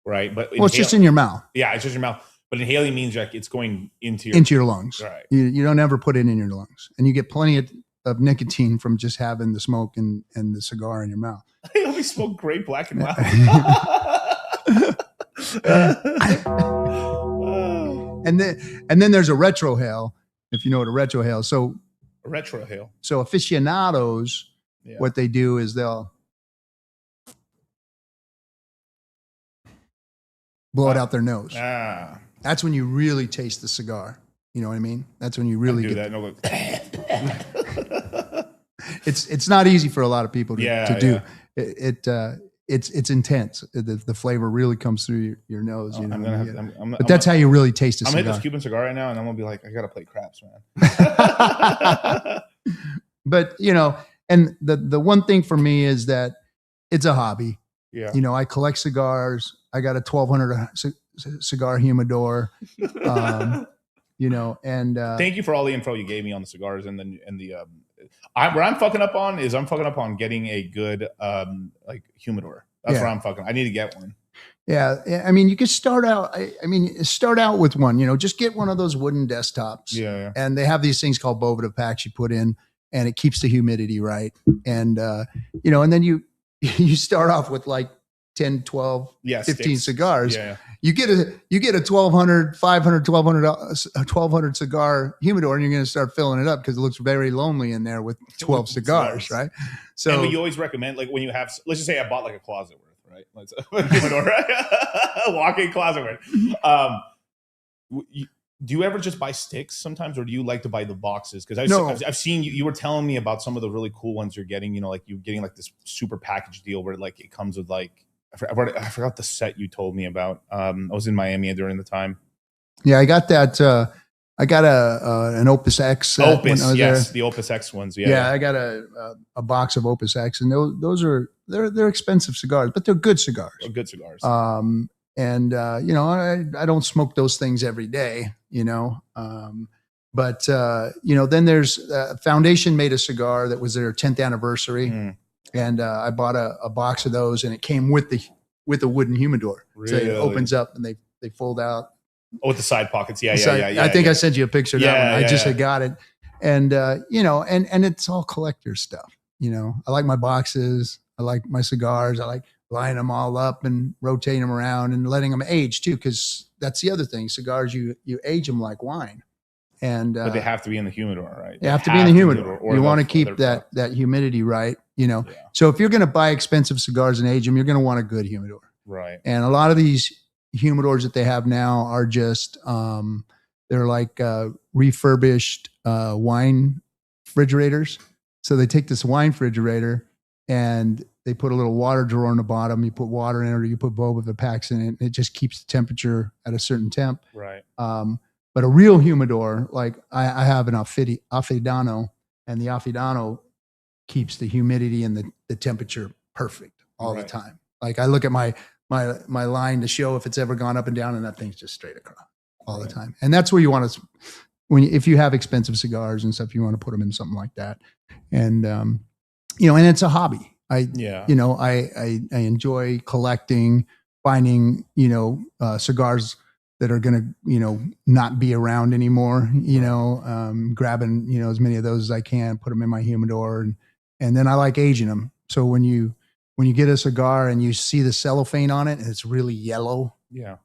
M: right. But
N: it's just in your mouth.
M: Yeah, it's just your mouth. But inhaling means it's going into
N: your lungs. Right. You don't ever put it in your lungs, and you get plenty of nicotine from just having the smoke and the cigar in your mouth.
M: I always smoke great black and white.
N: And then there's a retrohale, if you know what a retrohale is. So
M: a retrohale.
N: So aficionados, what they do is they'll blow it out their nose. That's when you really taste the cigar. You know what I mean? That's when you really
M: do that. No,
N: it's not easy for a lot of people to do. It's intense. The flavor really comes through your nose. But that's how you really taste a cigar.
M: I'm hitting this Cuban cigar right now, and I'm gonna be like, I gotta play craps, man.
N: But and the one thing for me is that it's a hobby.
M: Yeah.
N: I collect cigars. I got a 1200 cigar humidor. And
M: thank you for all the info you gave me on the cigars and where I'm fucking up on is I'm fucking up on getting a good humidor. That's where I'm fucking. I need to get one.
N: Yeah, I mean, you can start out. Start out with one. Just get one of those wooden desktops.
M: Yeah.
N: And they have these things called Boveda packs you put in, and it keeps the humidity right. And and then you start off with 10, 12, 15 cigars.
M: Yeah.
N: You get a 1200, 500, 1200 cigar humidor, and you're going to start filling it up because it looks very lonely in there with 12 cigars, right? So
M: and we always recommend, when you have, let's just say I bought a closet worth, right? Humidor, right? Walk-in closet worth. Do you ever just buy sticks sometimes, or do you like to buy the boxes? Because I've seen you were telling me about some of the really cool ones you're getting. You're getting this super package deal where it comes with I forgot the set you told me about. I was in Miami during the time.
N: Yeah, I got that. I got an Opus X.
M: Opus, yes, the Opus X ones.
N: Yeah, I got a box of Opus X, and those are they're expensive cigars, but they're good cigars.
M: They're good cigars.
N: I don't smoke those things every day. But then there's Foundation made a cigar that was their 10th anniversary. And I bought a box of those, and it came with a wooden humidor.
M: Really?
N: So it opens up and they fold out.
M: Oh, with the side pockets. Yeah.
N: I think I sent you a picture of that one. I just had got it. And, and it's all collector stuff. I like my boxes. I like my cigars. I like lining them all up and rotating them around and letting them age too, because that's the other thing. Cigars, you age them like wine.
M: But they have to be in the humidor, right?
N: They have to be in the humidor. You want to keep that humidity right, So if you're going to buy expensive cigars and age them, you're going to want a good humidor.
M: Right.
N: And a lot of these humidors that they have now are just, they're like refurbished wine refrigerators. So they take this wine refrigerator and they put a little water drawer on the bottom. You put water in it, or you put Boveda packs in it. And it just keeps the temperature at a certain temp.
M: Right.
N: But a real humidor, like I have an Affidano, and the Affidano keeps the humidity and the temperature perfect all the time. Like I look at my my line to show if it's ever gone up and down, and that thing's just straight across all the time. And that's where you want to, if you have expensive cigars and stuff, you want to put them in something like that. And you know, and it's a hobby. I enjoy collecting, finding, you know, cigars that are going to, you know, not be around anymore, you know, grabbing, you know, as many of those as I can, put them in my humidor. And then I like aging them. So when you get a cigar and you see the cellophane on it and it's really yellow,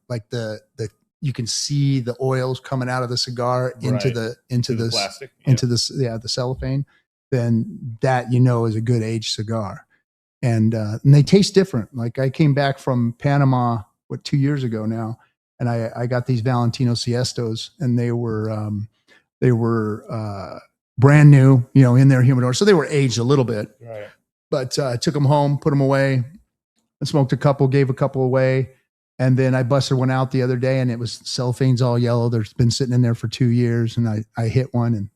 N: like you can see the oils coming out of the cigar into the
M: plastic,
N: the cellophane, then that, you know, is a good aged cigar. And they taste different. Like I came back from Panama, 2 years ago now, and I got these Valentino Siestos, and they were brand new, you know, in their humidor. So they were aged a little bit,
M: right?
N: But I took them home, put them away. I smoked a couple, gave a couple away, and then I busted one out the other day, and it was cellophane's all yellow. There's been sitting in there for 2 years, and I hit one, and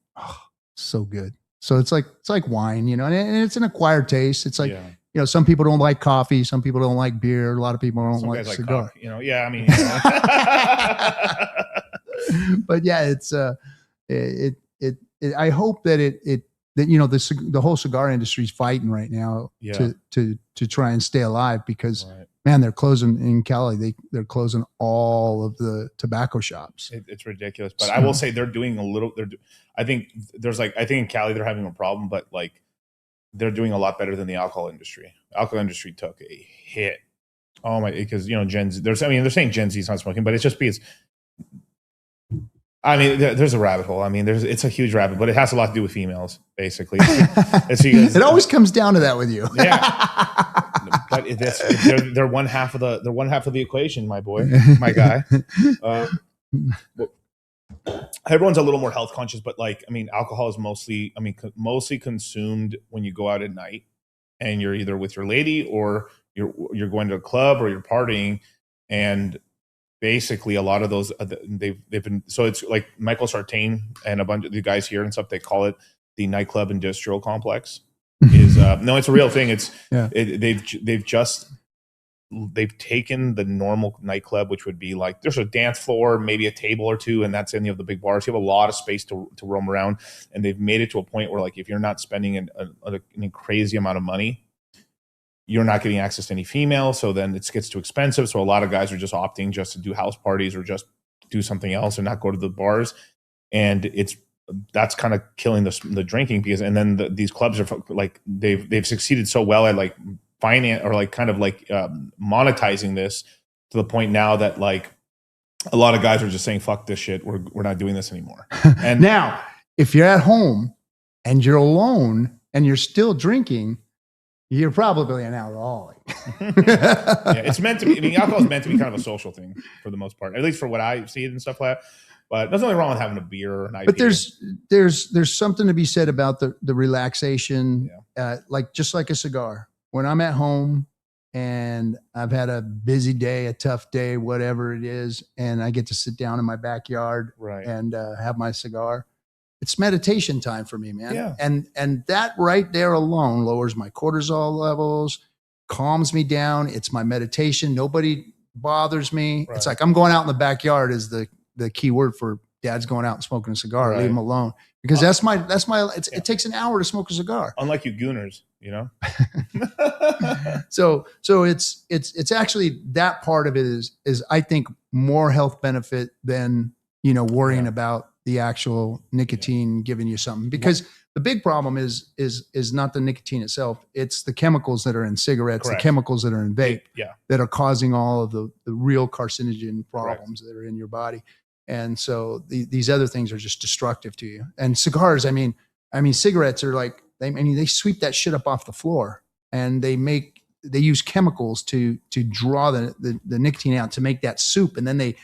N: so good. So it's like wine, you know, and it's an acquired taste. It's like. You know, some people don't like coffee. Some people don't like beer. A lot of people don't like cigar.
M: You know, I mean,
N: but yeah, it's I hope that that you know the whole cigar industry is fighting right now to try and stay alive because man, they're closing in Cali. They're closing all of the tobacco shops.
M: It's ridiculous. But I will say they're doing a little. I think in Cali they're having a problem, but like. They're doing a lot better than the alcohol industry. Alcohol industry took a hit. Oh my, because you know, they're saying Gen Z's not smoking, but it's just because. I mean, there's a rabbit hole. I mean, it's a huge rabbit, but it has a lot to do with females, basically.
N: It always comes down to that with you.
M: Yeah, but they're one half of the equation, my boy, my guy. Everyone's a little more health conscious, but like, I mean, alcohol is mostly consumed when you go out at night and you're either with your lady or you're going to a club or you're partying. And basically a lot of those, they've been, so it's like Michael Sartain and a bunch of the guys here and stuff, they call it the nightclub industrial complex is, no, it's a real thing. They've taken the normal nightclub, which would be like there's a dance floor, maybe a table or two, and that's any of the big bars. You have a lot of space to roam around, and they've made it to a point where like if you're not spending an crazy amount of money, you're not getting access to any female. So then it gets too expensive. So a lot of guys are just opting just to do house parties or just do something else and not go to the bars, and that's kind of killing the drinking because and then these clubs are like they've succeeded so well at like. Finance or like kind of like monetizing this to the point now that like a lot of guys are just saying fuck this shit, we're not doing this anymore. And
N: now if you're at home and you're alone and you're still drinking, you're probably an alcoholic.
M: It's meant to be. I mean, alcohol is meant to be kind of a social thing for the most part, at least for what I see and stuff like that. But there's nothing wrong with having a beer or an IPA.
N: But there's something to be said about the relaxation, like just like a cigar. When I'm at home and I've had a busy day, a tough day, whatever it is, and I get to sit down in my backyard and have my cigar, it's meditation time for me, man.
M: Yeah.
N: And that right there alone lowers my cortisol levels, calms me down. It's my meditation. Nobody bothers me. It's like I'm going out in the backyard is the key word for dad's going out and smoking a cigar. Leave him alone. Because it takes an hour to smoke a cigar.
M: Unlike you gooners, you know?
N: So it's actually that part of it is I think more health benefit than, you know, worrying about the actual nicotine giving you something. Because the big problem is not the nicotine itself. It's the chemicals that are in cigarettes, the chemicals that are in vape that are causing all of the real carcinogen problems that are in your body. And so these other things are just destructive to you. And cigars, I mean, cigarettes are like, they sweep that shit up off the floor and they use chemicals to draw the nicotine out to make that soup. And then they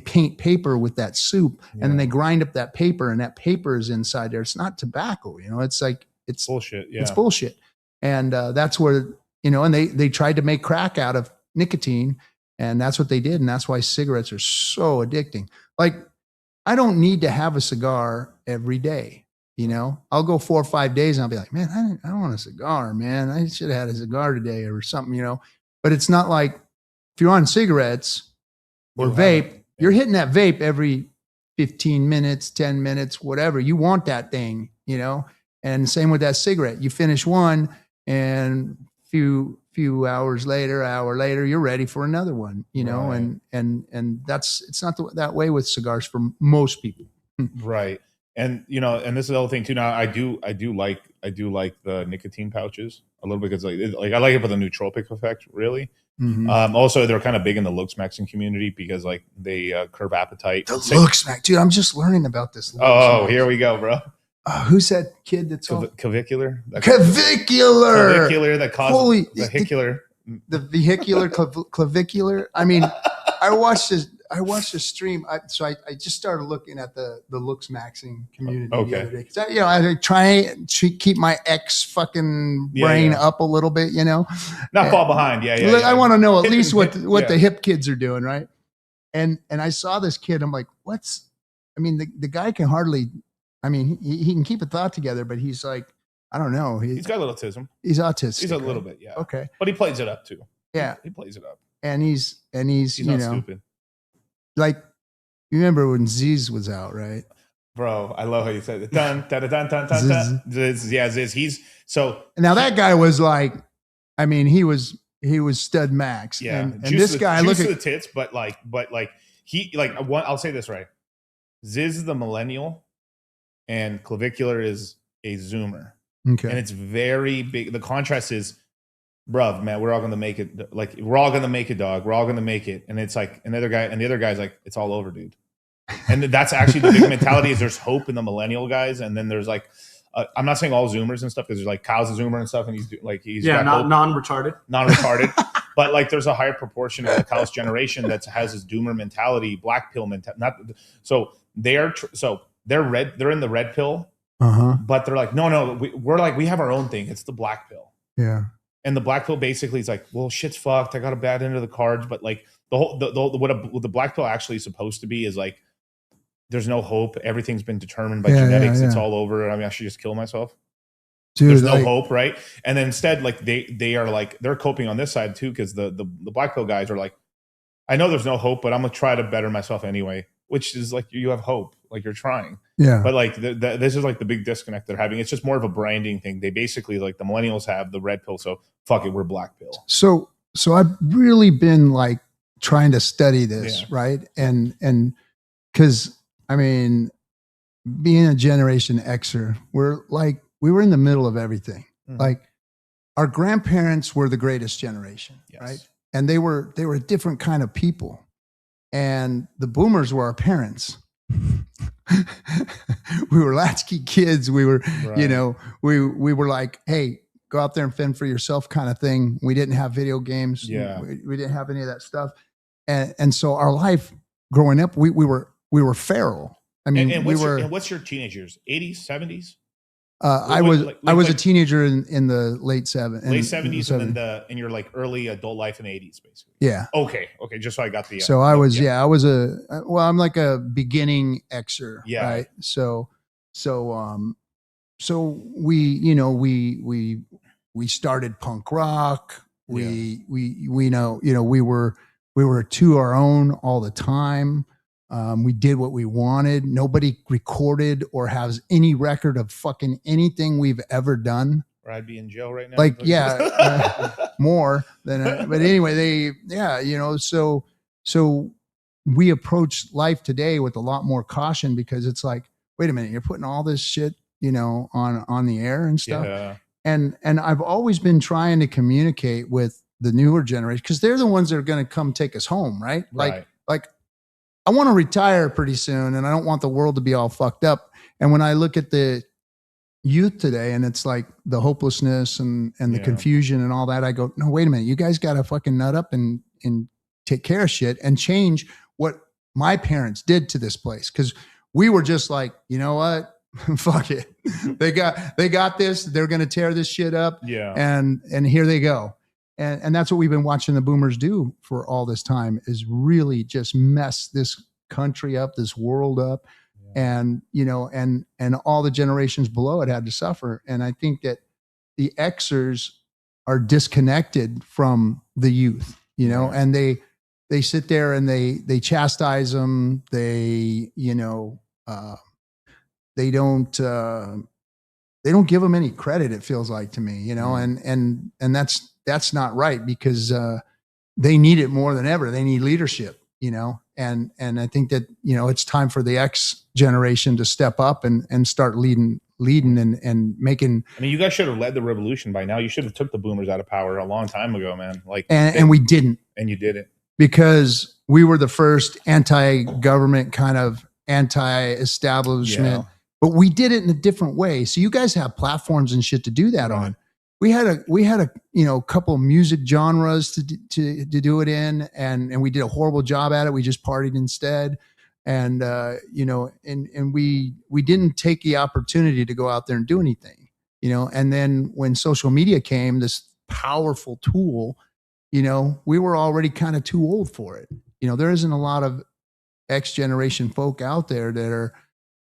N: paint paper with that soup and then they grind up that paper and that paper is inside there. It's not tobacco, you know, it's like, it's
M: bullshit. Yeah.
N: It's bullshit. And that's where, you know, and they tried to make crack out of nicotine and that's what they did. And that's why cigarettes are so addicting. Like, I don't need to have a cigar every day. You know, I'll go 4 or 5 days and I'll be like, man, I don't want a cigar, man. I should have had a cigar today or something, you know, but it's not like if you're on cigarettes or vape, you're hitting that vape every 15 minutes, 10 minutes, whatever. You want that thing, you know? And same with that cigarette. You finish one and few hours later, hour later, you're ready for another one, you know?
M: Right.
N: And it's not that way with cigars for most people.
M: Right. And you know, and this is the other thing too. Now I do like the nicotine pouches a little bit because like I like it for the nootropic effect, really.
N: Mhm.
M: Also, they're kind of big in the looks maxing community because like they curb appetite.
N: The looks, Mac, dude. I'm just learning about this.
M: Oh, here we go, bro.
N: Who's that kid that's
M: Clavicular?
N: Clavicular
M: that causes vehicular.
N: The vehicular clavicular. I mean, I watched a stream. So I just started looking at the looks maxing community the other day. 'Cause I try to keep my fucking brain up a little bit, you know.
M: Not fall behind. Yeah.
N: I want to know at least what the hip kids are doing, right? And I saw this kid. I'm like, the guy can hardly. I mean, he can keep a thought together, but he's like, I don't know.
M: He's got a little autism.
N: He's autistic.
M: He's a little bit, yeah.
N: Okay.
M: But he plays it up too.
N: Yeah.
M: He plays it up.
N: And he's
M: not stupid.
N: Like, you remember when Ziz was out, right?
M: Bro, I love how you said it. Dun, dun, dun, dun, dun, dun. Ziz, yeah, Ziz. He's so.
N: Now that guy was like, I mean, he was stud max.
M: Yeah.
N: And this guy, look at
M: the tits, but he I'll say this right. Ziz is the millennial, and Clavicular is a Zoomer.
N: Okay.
M: And it's very big. The contrast is, bruv, man, we're all gonna make it. Like, we're all gonna make it, dog. We're all gonna make it. And it's like the other guy's like, it's all over, dude. And that's actually the big mentality is there's hope in the millennial guys, and then there's like, I'm not saying all Zoomers and stuff because there's like Kyle's a Zoomer and stuff, and he's
O: not non-retarded,
M: but like there's a higher proportion of the Kyle's generation that has this Doomer mentality, black pill mentality. So they're in the red pill. But they're like, no, we have our own thing. It's the black pill.
N: Yeah.
M: And the black pill basically is like, well, shit's fucked. I got a bad end of the cards. But like what the black pill actually is supposed to be is like, there's no hope. Everything's been determined by genetics. It's all over. I mean, I should just kill myself.
N: Dude,
M: there's no hope, right? And then instead, like they are like, they're coping on this side too, because the black pill guys are like, I know there's no hope, but I'm gonna try to better myself anyway. Which is like, you have hope, like you're trying.
N: Yeah.
M: But like this is like the big disconnect they're having. It's just more of a branding thing. They basically, like, the millennials have the red pill, so fuck it, we're black pill.
N: So I've really been like trying to study this, right? And because I mean, being a Generation Xer, we were in the middle of everything. Like, our grandparents were the greatest generation, right? And they were a different kind of people. And the boomers were our parents. We were latchkey kids. We were, we were like, hey, go out there and fend for yourself kind of thing. We didn't have video games.
M: Yeah.
N: We didn't have any of that stuff. And so our life growing up, we were feral. I mean,
M: and what's your teenage years? 80s, 70s?
N: I was a teenager in the late 70s.
M: Late 70s, and then in your like early adult life in the 80s, basically.
N: Yeah.
M: Okay. Just so I got the.
N: So I was I'm like a beginning Xer.
M: Yeah.
N: Right. So we started punk rock. We were to our own all the time. We did what we wanted. Nobody recorded or has any record of fucking anything we've ever done.
M: Or I'd be in jail right now.
N: Like, more than, but anyway, so we approach life today with a lot more caution because it's like, wait a minute, you're putting all this shit, on the air and stuff.
M: Yeah.
N: And I've always been trying to communicate with the newer generation because they're the ones that are going to come take us home. Right. Like, I want to retire pretty soon and I don't want the world to be all fucked up. And when I look at the youth today and it's like the hopelessness and the confusion and all that, I go, no, wait a minute. You guys got to fucking nut up and take care of shit and change what my parents did to this place. Cause we were just like, you know what? Fuck it. They got this. They're going to tear this shit up.
M: Yeah.
N: And here they go. And that's what we've been watching the boomers do for all this time is really just mess this country up, this world up. And, and all the generations below it had to suffer. And I think that the Xers are disconnected from the youth. you know, and they sit there and they chastise them. They, you know, they don't give them any credit. It feels like to me, you know, and that's not right, because they need it more than ever. They need leadership, you know, and I think that, you know, it's time for the X generation to step up and start leading and making.
M: I mean, you guys should have led the revolution by now. You should have took the boomers out of power a long time ago, man. Like,
N: and we didn't.
M: And you didn't.
N: Because we were the first anti-government, kind of anti-establishment, but we did it in a different way. So you guys have platforms and shit to do that on. We had a you know, couple of music genres to do it in, and we did a horrible job at it. We just partied instead. And you know, and we didn't take the opportunity to go out there and do anything, you know. And then when social media came, this powerful tool, you know, we were already kind of too old for it. You know, there isn't a lot of X generation folk out there that are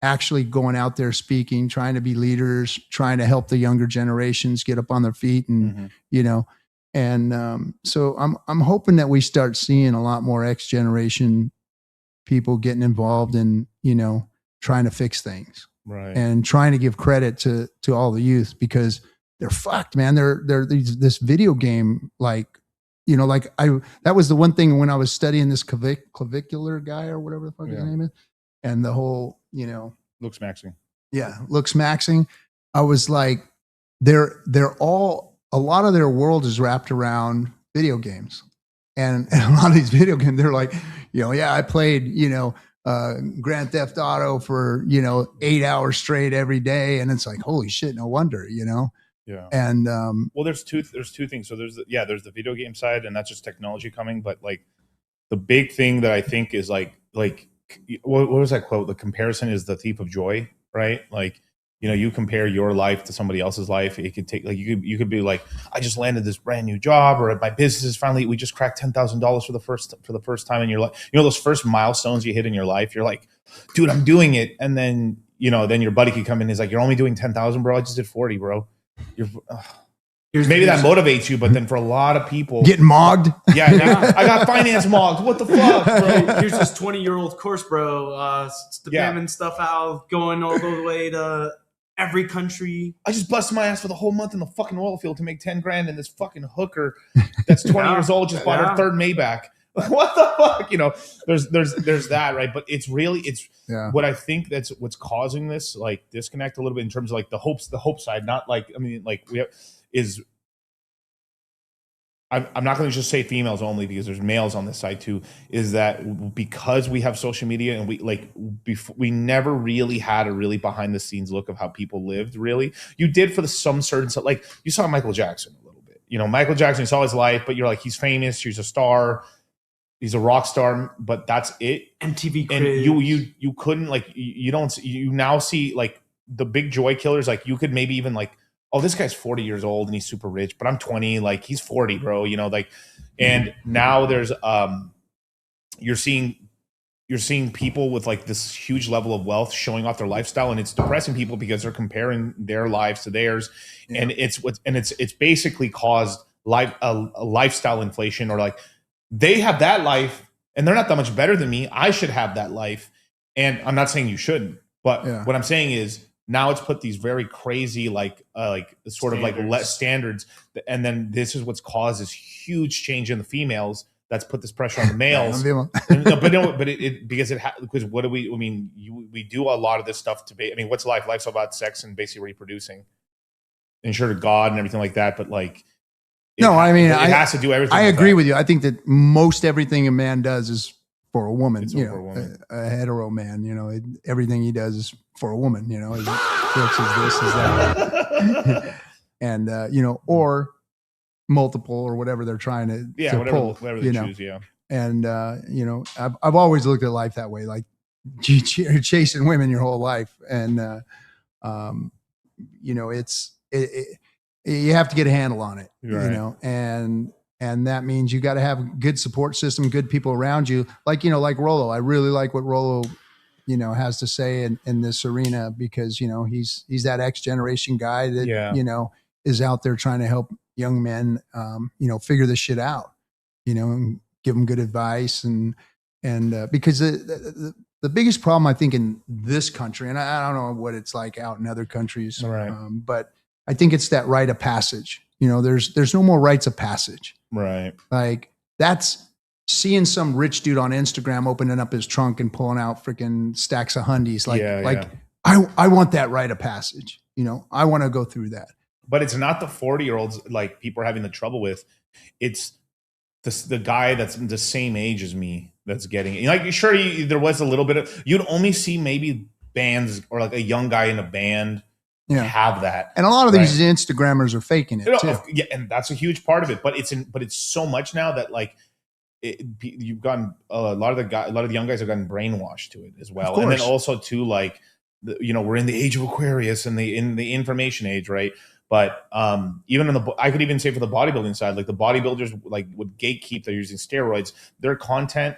N: actually going out there speaking, trying to be leaders, trying to help the younger generations get up on their feet, and you know, and so I'm hoping that we start seeing a lot more X generation people getting involved in, you know, trying to fix things,
M: right,
N: and trying to give credit to all the youth, because they're fucked, man. They're this video game, like, you know, like that was the one thing when I was studying this clavicular guy or whatever the fuck his name is, and the whole, you know,
M: looks maxing.
N: Yeah, looks maxing. I was like, they're all, a lot of their world is wrapped around video games, and a lot of these video games, they're like, you know, yeah, I played, you know, Grand Theft Auto for, you know, 8 hours straight every day, and it's like, holy shit, no wonder, you know.
M: Yeah.
N: And
M: well, there's two things. So there's the video game side, and that's just technology coming. But like the big thing that I think is like what was that quote? The comparison is the thief of joy, right? Like, you know, you compare your life to somebody else's life. It could take, like, you could be like, I just landed this brand new job, or my business is finally, we just cracked $10,000 for the first time in your life. You know, those first milestones you hit in your life, you're like, dude, I'm doing it. And then, you know, then your buddy could come in and he's like, you're only doing 10,000, bro. I just did 40, bro. Maybe that motivates you, but then for a lot of people,
N: getting mogged.
M: Yeah, I got finance mogged. What the fuck, bro?
O: Here's this 20-year-old course, bro. Spamming stuff out, going all the way to every country.
M: I just busted my ass for the whole month in the fucking oil field to make 10 grand, and this fucking hooker that's 20 years old just bought her third Maybach. What the fuck? You know, there's that, right? But it's what I think that's what's causing this like disconnect a little bit in terms of like the hope side, not like, I mean, like I'm not going to just say females only, because there's males on this side too, is that because we have social media and we never really had a really behind the scenes look of how people lived. Really, you did for some certain stuff. Like you saw Michael Jackson a little bit, you know, Michael Jackson, you saw his life, but you're like, he's famous, he's a star, he's a rock star, but that's it.
O: MTV
M: and
O: Cribs.
M: you couldn't, like, you now see like the big joy killers. Like you could maybe even like, oh, this guy's 40 years old and he's super rich, but I'm 20, like he's 40, bro, you know, like, and now there's, you're seeing people with like this huge level of wealth showing off their lifestyle, and it's depressing people because they're comparing their lives to theirs. Yeah. And it's basically caused a lifestyle inflation, or like they have that life and they're not that much better than me. I should have that life. And I'm not saying you shouldn't, but what I'm saying is, now it's put these very crazy, like sort of like less standards. And then this is what's caused this huge change in the females. That's put this pressure on the males. Because what do we, I mean, we do a lot of this stuff I mean, what's life? Life's about sex and basically reproducing and sure to God and everything like that. But like, it has to do everything.
N: I agree with you. I think that most everything a man does is for a woman. It's, you know, for a woman. A hetero man, you know, everything he does is for a woman, you know, is this, is that. And, you know, or multiple or whatever they're trying to pull,
M: whatever they choose, yeah.
N: And, you know, I've always looked at life that way. Like you're chasing women your whole life. And, you know, you have to get a handle on it, you know, and that means you got to have a good support system, good people around you. Like, you know, like Rollo. I really like what Rollo, you know, has to say in this arena, because, you know, he's that X generation guy that, you know, is out there trying to help young men, you know, figure this shit out. and give them good advice. And because the biggest problem, I think, in this country, and I don't know what it's like out in other countries,
M: right.
N: But I think it's that rite of passage. There's no more rites of passage.
M: Right.
N: Like that's seeing some rich dude on Instagram opening up his trunk and pulling out freaking stacks of hundies. I want that rite of passage. I want to go through that.
M: But it's not the 40-year-olds like people are having the trouble with. It's the guy that's the same age as me that's getting it. Like, sure, there was a little bit of, you'd only see maybe bands or like a young guy in a band have that.
N: And a lot of these Instagrammers are faking it too.
M: Yeah, and that's a huge part of it. But it's so much now that like you've gotten a lot of the young guys have gotten brainwashed to it as well. And then also too, like we're in the age of Aquarius and in the information age, right? But even I could even say for the bodybuilding side, like the bodybuilders like would gatekeep, they're using steroids. Their content,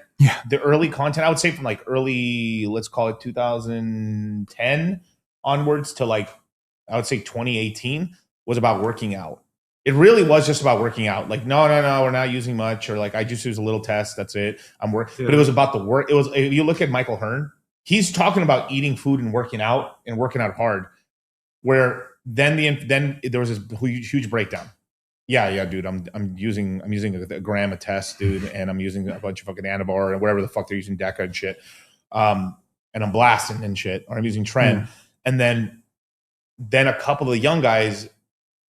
M: the early content, I would say from like early, let's call it 2010 onwards to like, I would say 2018 was about working out. It really was just about working out. Like, no, we're not using much, or like I just use a little test. That's it. I'm working, but it was about the work. It was. If you look at Michael Hearn, he's talking about eating food and working out hard. Where then there was this huge breakdown. Yeah, dude. I'm using a gram of test, dude, and I'm using a bunch of fucking Anabar and whatever the fuck they're using, Deca and shit. And I'm blasting and shit, or I'm using Tren, and then a couple of the young guys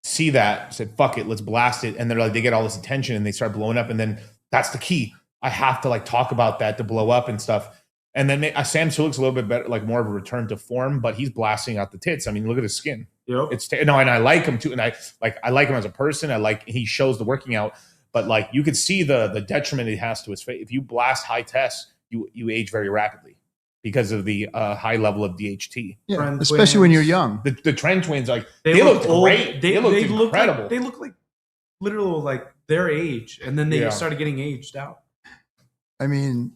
M: see that, said, fuck it, let's blast it. And they're like, they get all this attention and they start blowing up. And then that's the key. I have to like talk about that to blow up and stuff. And then Sam Sulik's a little bit better, like more of a return to form, but he's blasting out the tits. I mean, look at his skin.
O: Yep.
M: And I like him too. And I like him as a person. He shows the working out, but like you could see the detriment it has to his face. If you blast high tests, you age very rapidly because of the high level of DHT.
N: Yeah, especially when you're young.
M: The Tren twins, like they look great. They look incredible.
O: They look like literal like their age, and then they started getting aged out.
N: I mean,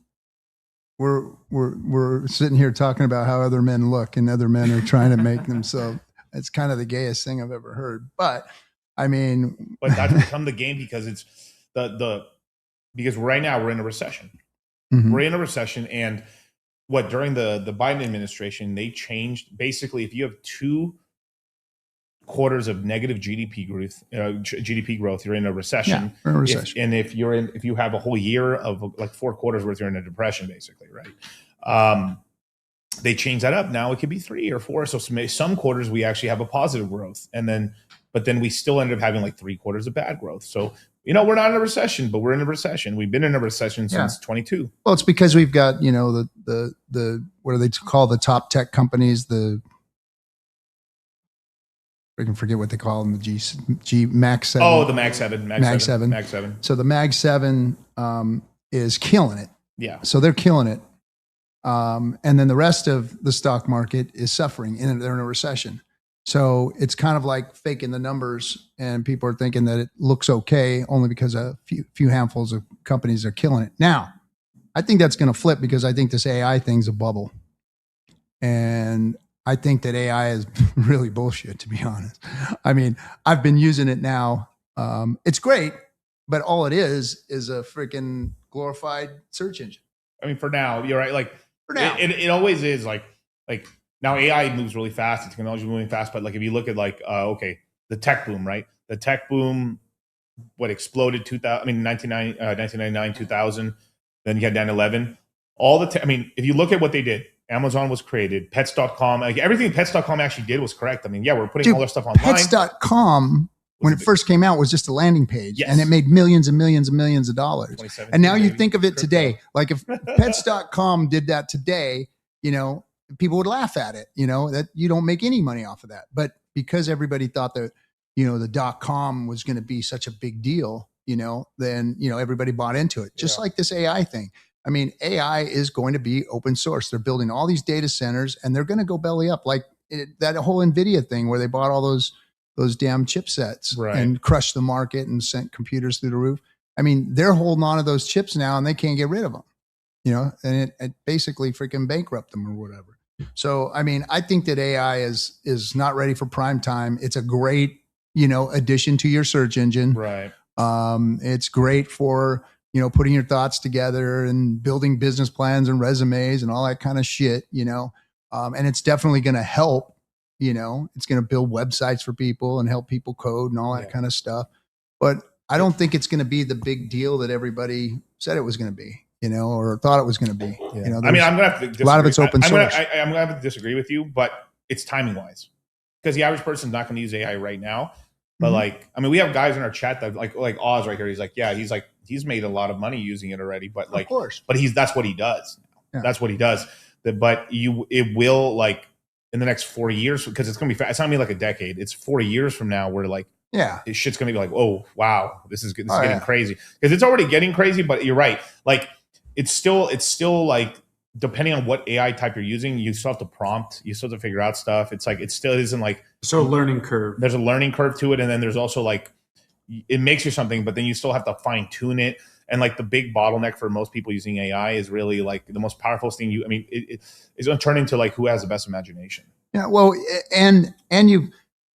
N: we're sitting here talking about how other men look, and other men are trying to make themselves. It's kind of the gayest thing I've ever heard. But I mean,
M: but that's become the game because it's because right now we're in a recession.
N: Mm-hmm.
M: We're in a recession, and during the Biden administration, they changed basically if you have 2 quarters of negative GDP growth, you're in a recession.
N: Yeah, we're in a recession.
M: If you have a whole year of like 4 quarters worth, you're in a depression, basically, right? They changed that up. Now it could be 3 or 4. So some quarters we actually have a positive growth, but then we still ended up having like 3 quarters of bad growth. So we're not in a recession, but we're in a recession. We've been in a recession since 22.
N: Well, it's because we've got, the what do they call the top tech companies? I can forget what they call them, the Mag 7.
M: Oh, the Mag 7.
N: Mag 7. So the Mag 7 is killing it.
M: Yeah.
N: So they're killing it. And then the rest of the stock market is suffering, and they're in a recession. So it's kind of like faking the numbers, and people are thinking that it looks okay only because a few handfuls of companies are killing it. Now, I think that's going to flip because I think this AI thing's a bubble. And I think that AI is really bullshit, to be honest. I mean, I've been using it now. It's great, but all it is a freaking glorified search engine.
M: I mean, for now, you're right. Like
N: for now,
M: it always is like now AI moves really fast. The technology is moving fast. But like if you look at the tech boom, right? The tech boom, exploded 1999, 2000. Then you had 9/11. If you look at what they did, Amazon was created, Pets.com, like everything Pets.com actually did was correct. I mean, we're putting all their stuff online.
N: Pets.com, when it first came out, was just a landing page, and it made millions and millions and millions of dollars. And now you think of it today, like if Pets.com did that today, people would laugh at it, that you don't make any money off of that. But because everybody thought that, the .com was going to be such a big deal, then, everybody bought into it. Just like this AI thing. I mean, AI is going to be open source. They're building all these data centers, and they're going to go belly up, like that whole NVIDIA thing where they bought all those damn chipsets and crushed the market and sent computers through the roof. I mean, they're holding on to those chips now, and they can't get rid of them, and it basically freaking bankrupt them or whatever. So, I mean, I think that AI is not ready for prime time. It's a great, addition to your search engine.
M: Right.
N: It's great for, you know, putting your thoughts together and building business plans and resumes and all that kind of shit, you know. And it's definitely going to help, you know, it's going to build websites for people and help people code and all that kind of stuff. But I don't think it's going to be the big deal that everybody said it was going to be, you know, or thought it was going to be.
M: Yeah.
N: You know,
M: I mean, I'm going to have to disagree.
N: a lot of it's open source.
M: I'm going to have to disagree with you, but it's timing wise, because the average person's not going to use AI right now. But like, I mean, we have guys in our chat that like Oz right here. He's like, yeah, he's made a lot of money using it already, but like,
N: of course,
M: but that's what he does.
N: Yeah.
M: That's what he does. But it will, like, in the next 4 years, because it's going to be, it's not gonna be like a decade. It's 4 years from now where like,
N: yeah,
M: this shit's going to be like, oh, wow, this is getting crazy, because it's already getting crazy. But you're right. Like, it's still like, depending on what AI type you're using, you still have to prompt, you still have to figure out stuff. It's like, it still isn't like,
O: so learning curve.
M: There's a learning curve to it. And then there's also like, it makes you something, but then you still have to fine tune it. And like the big bottleneck for most people using AI is really like the most powerful thing it's going to turn into like who has the best imagination.
N: Yeah. Well,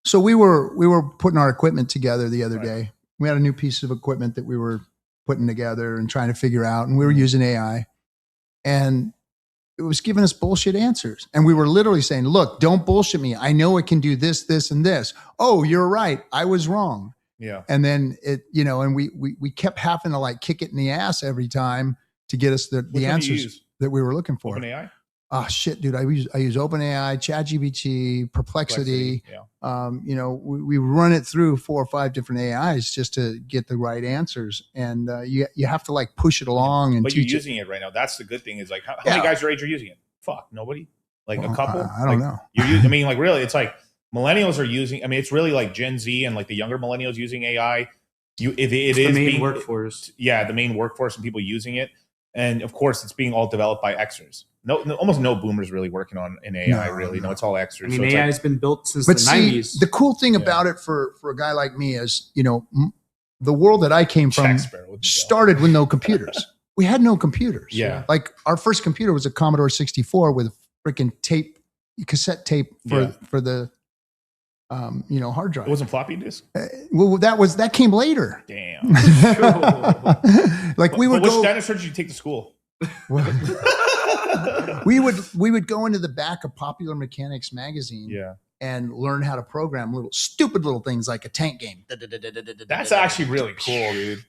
N: so we were putting our equipment together the other day. We had a new piece of equipment that we were putting together and trying to figure out, and we were using AI, and it was giving us bullshit answers. And we were literally saying, look, don't bullshit me. I know it can do this, this, and this. Oh, you're right. I was wrong.
M: Yeah.
N: And then it, you know, and we kept having to like kick it in the ass every time to get us the answers that we were looking for.
M: OpenAI?
N: Oh shit, dude. I use OpenAI, ChatGPT, Perplexity.
M: Yeah.
N: You know, we run it through 4 or 5 different AIs just to get the right answers. And you have to like push it along and
M: but you're
N: teach
M: using it right now. That's the good thing is like, how many guys your age are using it? Fuck, nobody. Like a couple.
N: I don't know.
M: I mean, like really, it's like millennials are using. I mean, it's really like Gen Z and like the younger millennials using AI. It is
O: the main
M: being,
O: workforce.
M: Yeah, the main workforce and people using it. And of course, it's being all developed by Xers. Almost no boomers really working on an AI. No, it's all Xers.
O: I mean, AI has been built since the 90s.
N: The cool thing about it for a guy like me is, you know, the world that I came from started with no computers. We had no computers.
M: Yeah.
N: Like our first computer was a Commodore 64 with freaking cassette tape for the you know, hard drive.
M: It wasn't floppy disk.
N: Well, that came later.
M: Damn.
N: Like we would
M: which
N: go.
M: dinosaur did you take to school?
N: we would go into the back of Popular Mechanics magazine.
M: Yeah.
N: And learn how to program stupid little things like a tank game.
M: That's actually really cool, dude.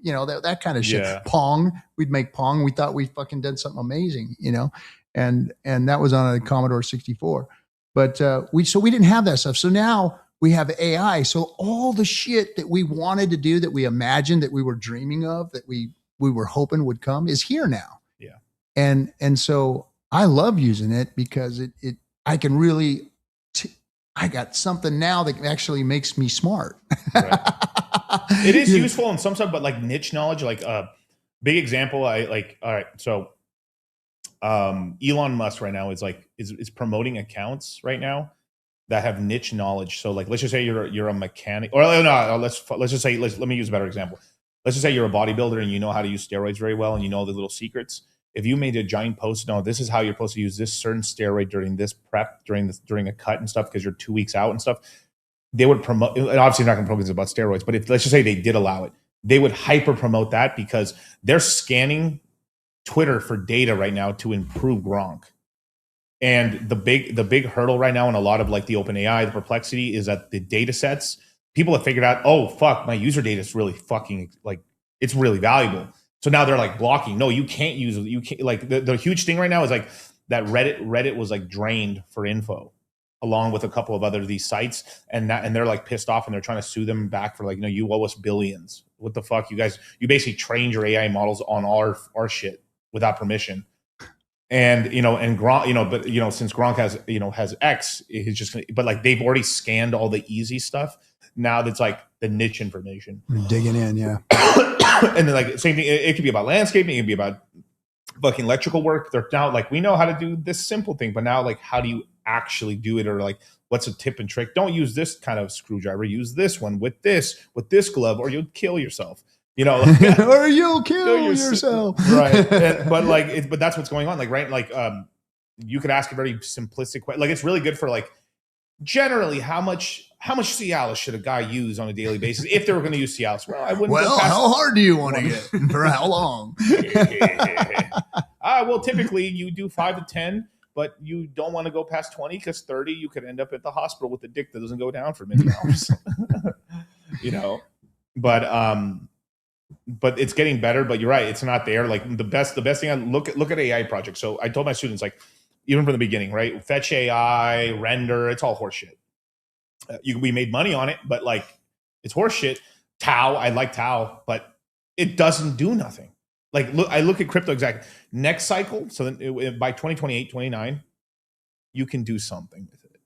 N: You know, that kind of shit.
M: Yeah.
N: Pong. We'd make Pong. We thought we fucking did something amazing, you know, and that was on a Commodore 64. But we didn't have that stuff. So now we have AI. So all the shit that we wanted to do, that we imagined, that we were dreaming of, that we were hoping would come, is here now.
M: Yeah.
N: And so I love using it because I can really I got something now that actually makes me smart.
M: Right. It is useful in some stuff, but like niche knowledge, like big example, all right, so Elon Musk right now is promoting accounts right now that have niche knowledge. So like, let's just say you're a mechanic, or no, let's just say, let me use a better example. Let's just say you're a bodybuilder and you know how to use steroids very well and you know the little secrets. If you made a giant post, no, this is how you're supposed to use this certain steroid during this prep, during a cut and stuff, because you're 2 weeks out and stuff, they would promote. And obviously, not going to promote this about steroids, but if let's just say they did allow it, they would hyper promote that because they're scanning Twitter for data right now to improve Gronk. And the big hurdle right now in a lot of like the OpenAI, the Perplexity, is that the data sets, people have figured out, oh fuck, my user data is really fucking like, it's really valuable. So now they're like blocking. No, you can't use it. You can't, like the huge thing right now is like that Reddit was like drained for info, along with a couple of other these sites, and they're like pissed off and they're trying to sue them back for like, you know, you owe us billions. What the fuck, you guys? You basically trained your AI models on our shit without permission. And you know, and Gronk, you know, but you know, since Gronk has X, he's just gonna, but like they've already scanned all the easy stuff. Now that's like the niche information.
N: We're digging in, yeah.
M: And then like same thing, it could be about landscaping, it could be about fucking electrical work. They're now like, we know how to do this simple thing, but now like, how do you actually do it? Or like, what's a tip and trick? Don't use this kind of screwdriver. Use this one with this glove, or you'll kill yourself. You know, like,
N: or you'll kill yourself.
M: Right. But that's what's going on. Like, right. Like, you could ask a very simplistic question. Like, it's really good for like generally, how much Cialis should a guy use on a daily basis if they were going to use Cialis? Well, I wouldn't.
N: Well,
M: go past
N: how hard do you want to get? For how long?
M: Well, typically you do 5 to 10, but you don't want to go past 20 because 30 you could end up at the hospital with a dick that doesn't go down for many hours. You know, but it's getting better. But you're right, it's not there. Like the best thing. I look at AI projects. So I told my students, like, even from the beginning, right? Fetch AI, render, it's all horseshit. We made money on it, but like it's horseshit. Tau, I like Tau, but it doesn't do nothing. Like I look at crypto exactly next cycle. So then by 2028, 29, you can do something with it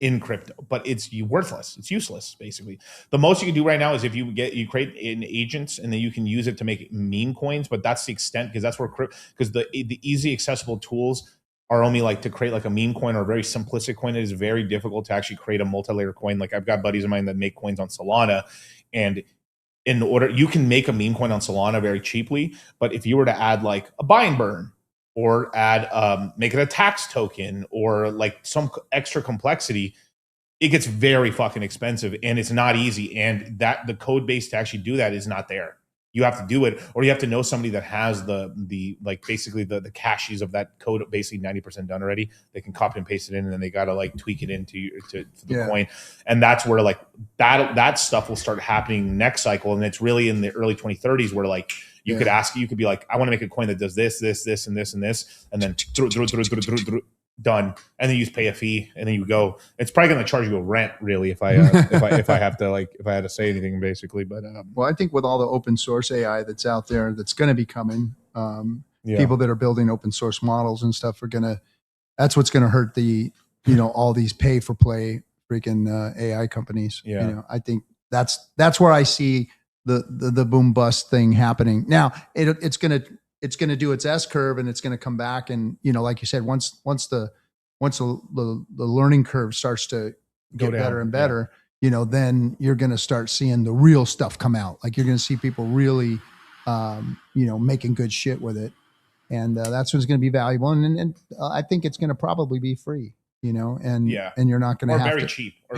M: in crypto, but it's worthless. It's useless, basically. The most you can do right now is if you create an agent and then you can use it to make meme coins, but that's the extent, because that's where because the easy accessible tools are only like to create like a meme coin or a very simplistic coin. It is very difficult to actually create a multi-layer coin. Like I've got buddies of mine that make coins on Solana, and in order, you can make a meme coin on Solana very cheaply, but if you were to add like a buy and burn or add make it a tax token or like some extra complexity, it gets very fucking expensive and it's not easy. And that the code base to actually do that is not there. You have to do it, or you have to know somebody that has the like basically the caches of that code basically 90% done already. They can copy and paste it in, and then they got to like tweak it into to the coin. And that's where like that stuff will start happening next cycle. And it's really in the early 2030s where like you could be like, I want to make a coin that does this, this, this, and this, and this, and then done, and then you just pay a fee, and then you go. It's probably going to charge you a rent, really, if I if I have to if I had to say anything, basically. But
N: well, I think with all the open source AI that's out there, that's going to be coming, people that are building open source models and stuff are gonna. That's what's going to hurt the all these pay for play freaking AI companies.
M: Yeah.
N: I think that's where I see the boom bust thing happening. Now it's going to do its S curve, and it's going to come back. And, like you said, once the learning curve starts to get better and better, then you're going to start seeing the real stuff come out. Like you're going to see people really, making good shit with it. And that's what's going to be valuable. And I think it's going to probably be free, and you're not going to have
M: very
N: to
M: cheap
N: or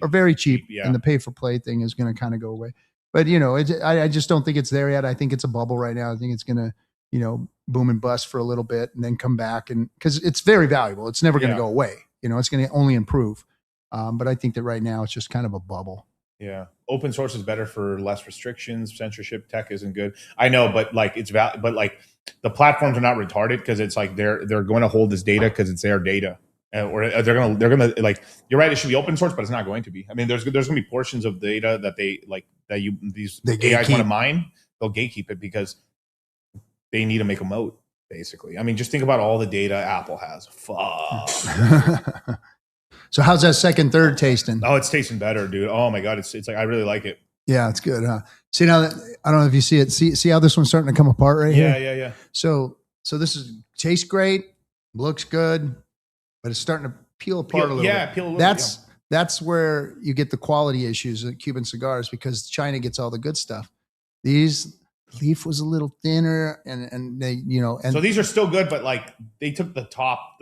N: very cheap.
M: Yeah.
N: And the pay for play thing is going to kind of go away. But, I just don't think it's there yet. I think it's a bubble right now. I think it's going to, boom and bust for a little bit and then come back, and because it's very valuable. It's never going to go away. It's going to only improve. But I think that right now it's just kind of a bubble.
M: Yeah. Open source is better for less restrictions. Censorship tech isn't good. I know, but like but like the platforms are not retarded, because it's like they're going to hold this data because it's their data. Or they're gonna like, you're right, it should be open source, but it's not going to be. I mean, there's gonna be portions of data that these AIs want to mine. They'll gatekeep it because they need to make a moat, basically. I mean, just think about all the data Apple has. Fuck.
N: So how's that second, third tasting?
M: Oh, it's tasting better, dude. Oh my God. It's like, I really like it.
N: Yeah, it's good, huh? See, now that, I don't know if you see it. See how this one's starting to come apart right here?
M: Yeah.
N: So this tastes great, looks good, but it's starting to peel apart a little bit.
M: Peel a little bit.
N: That's where you get the quality issues at Cuban cigars, because China gets all the good stuff. These leaf was a little thinner, and they, and
M: so these are still good, but like they took the top.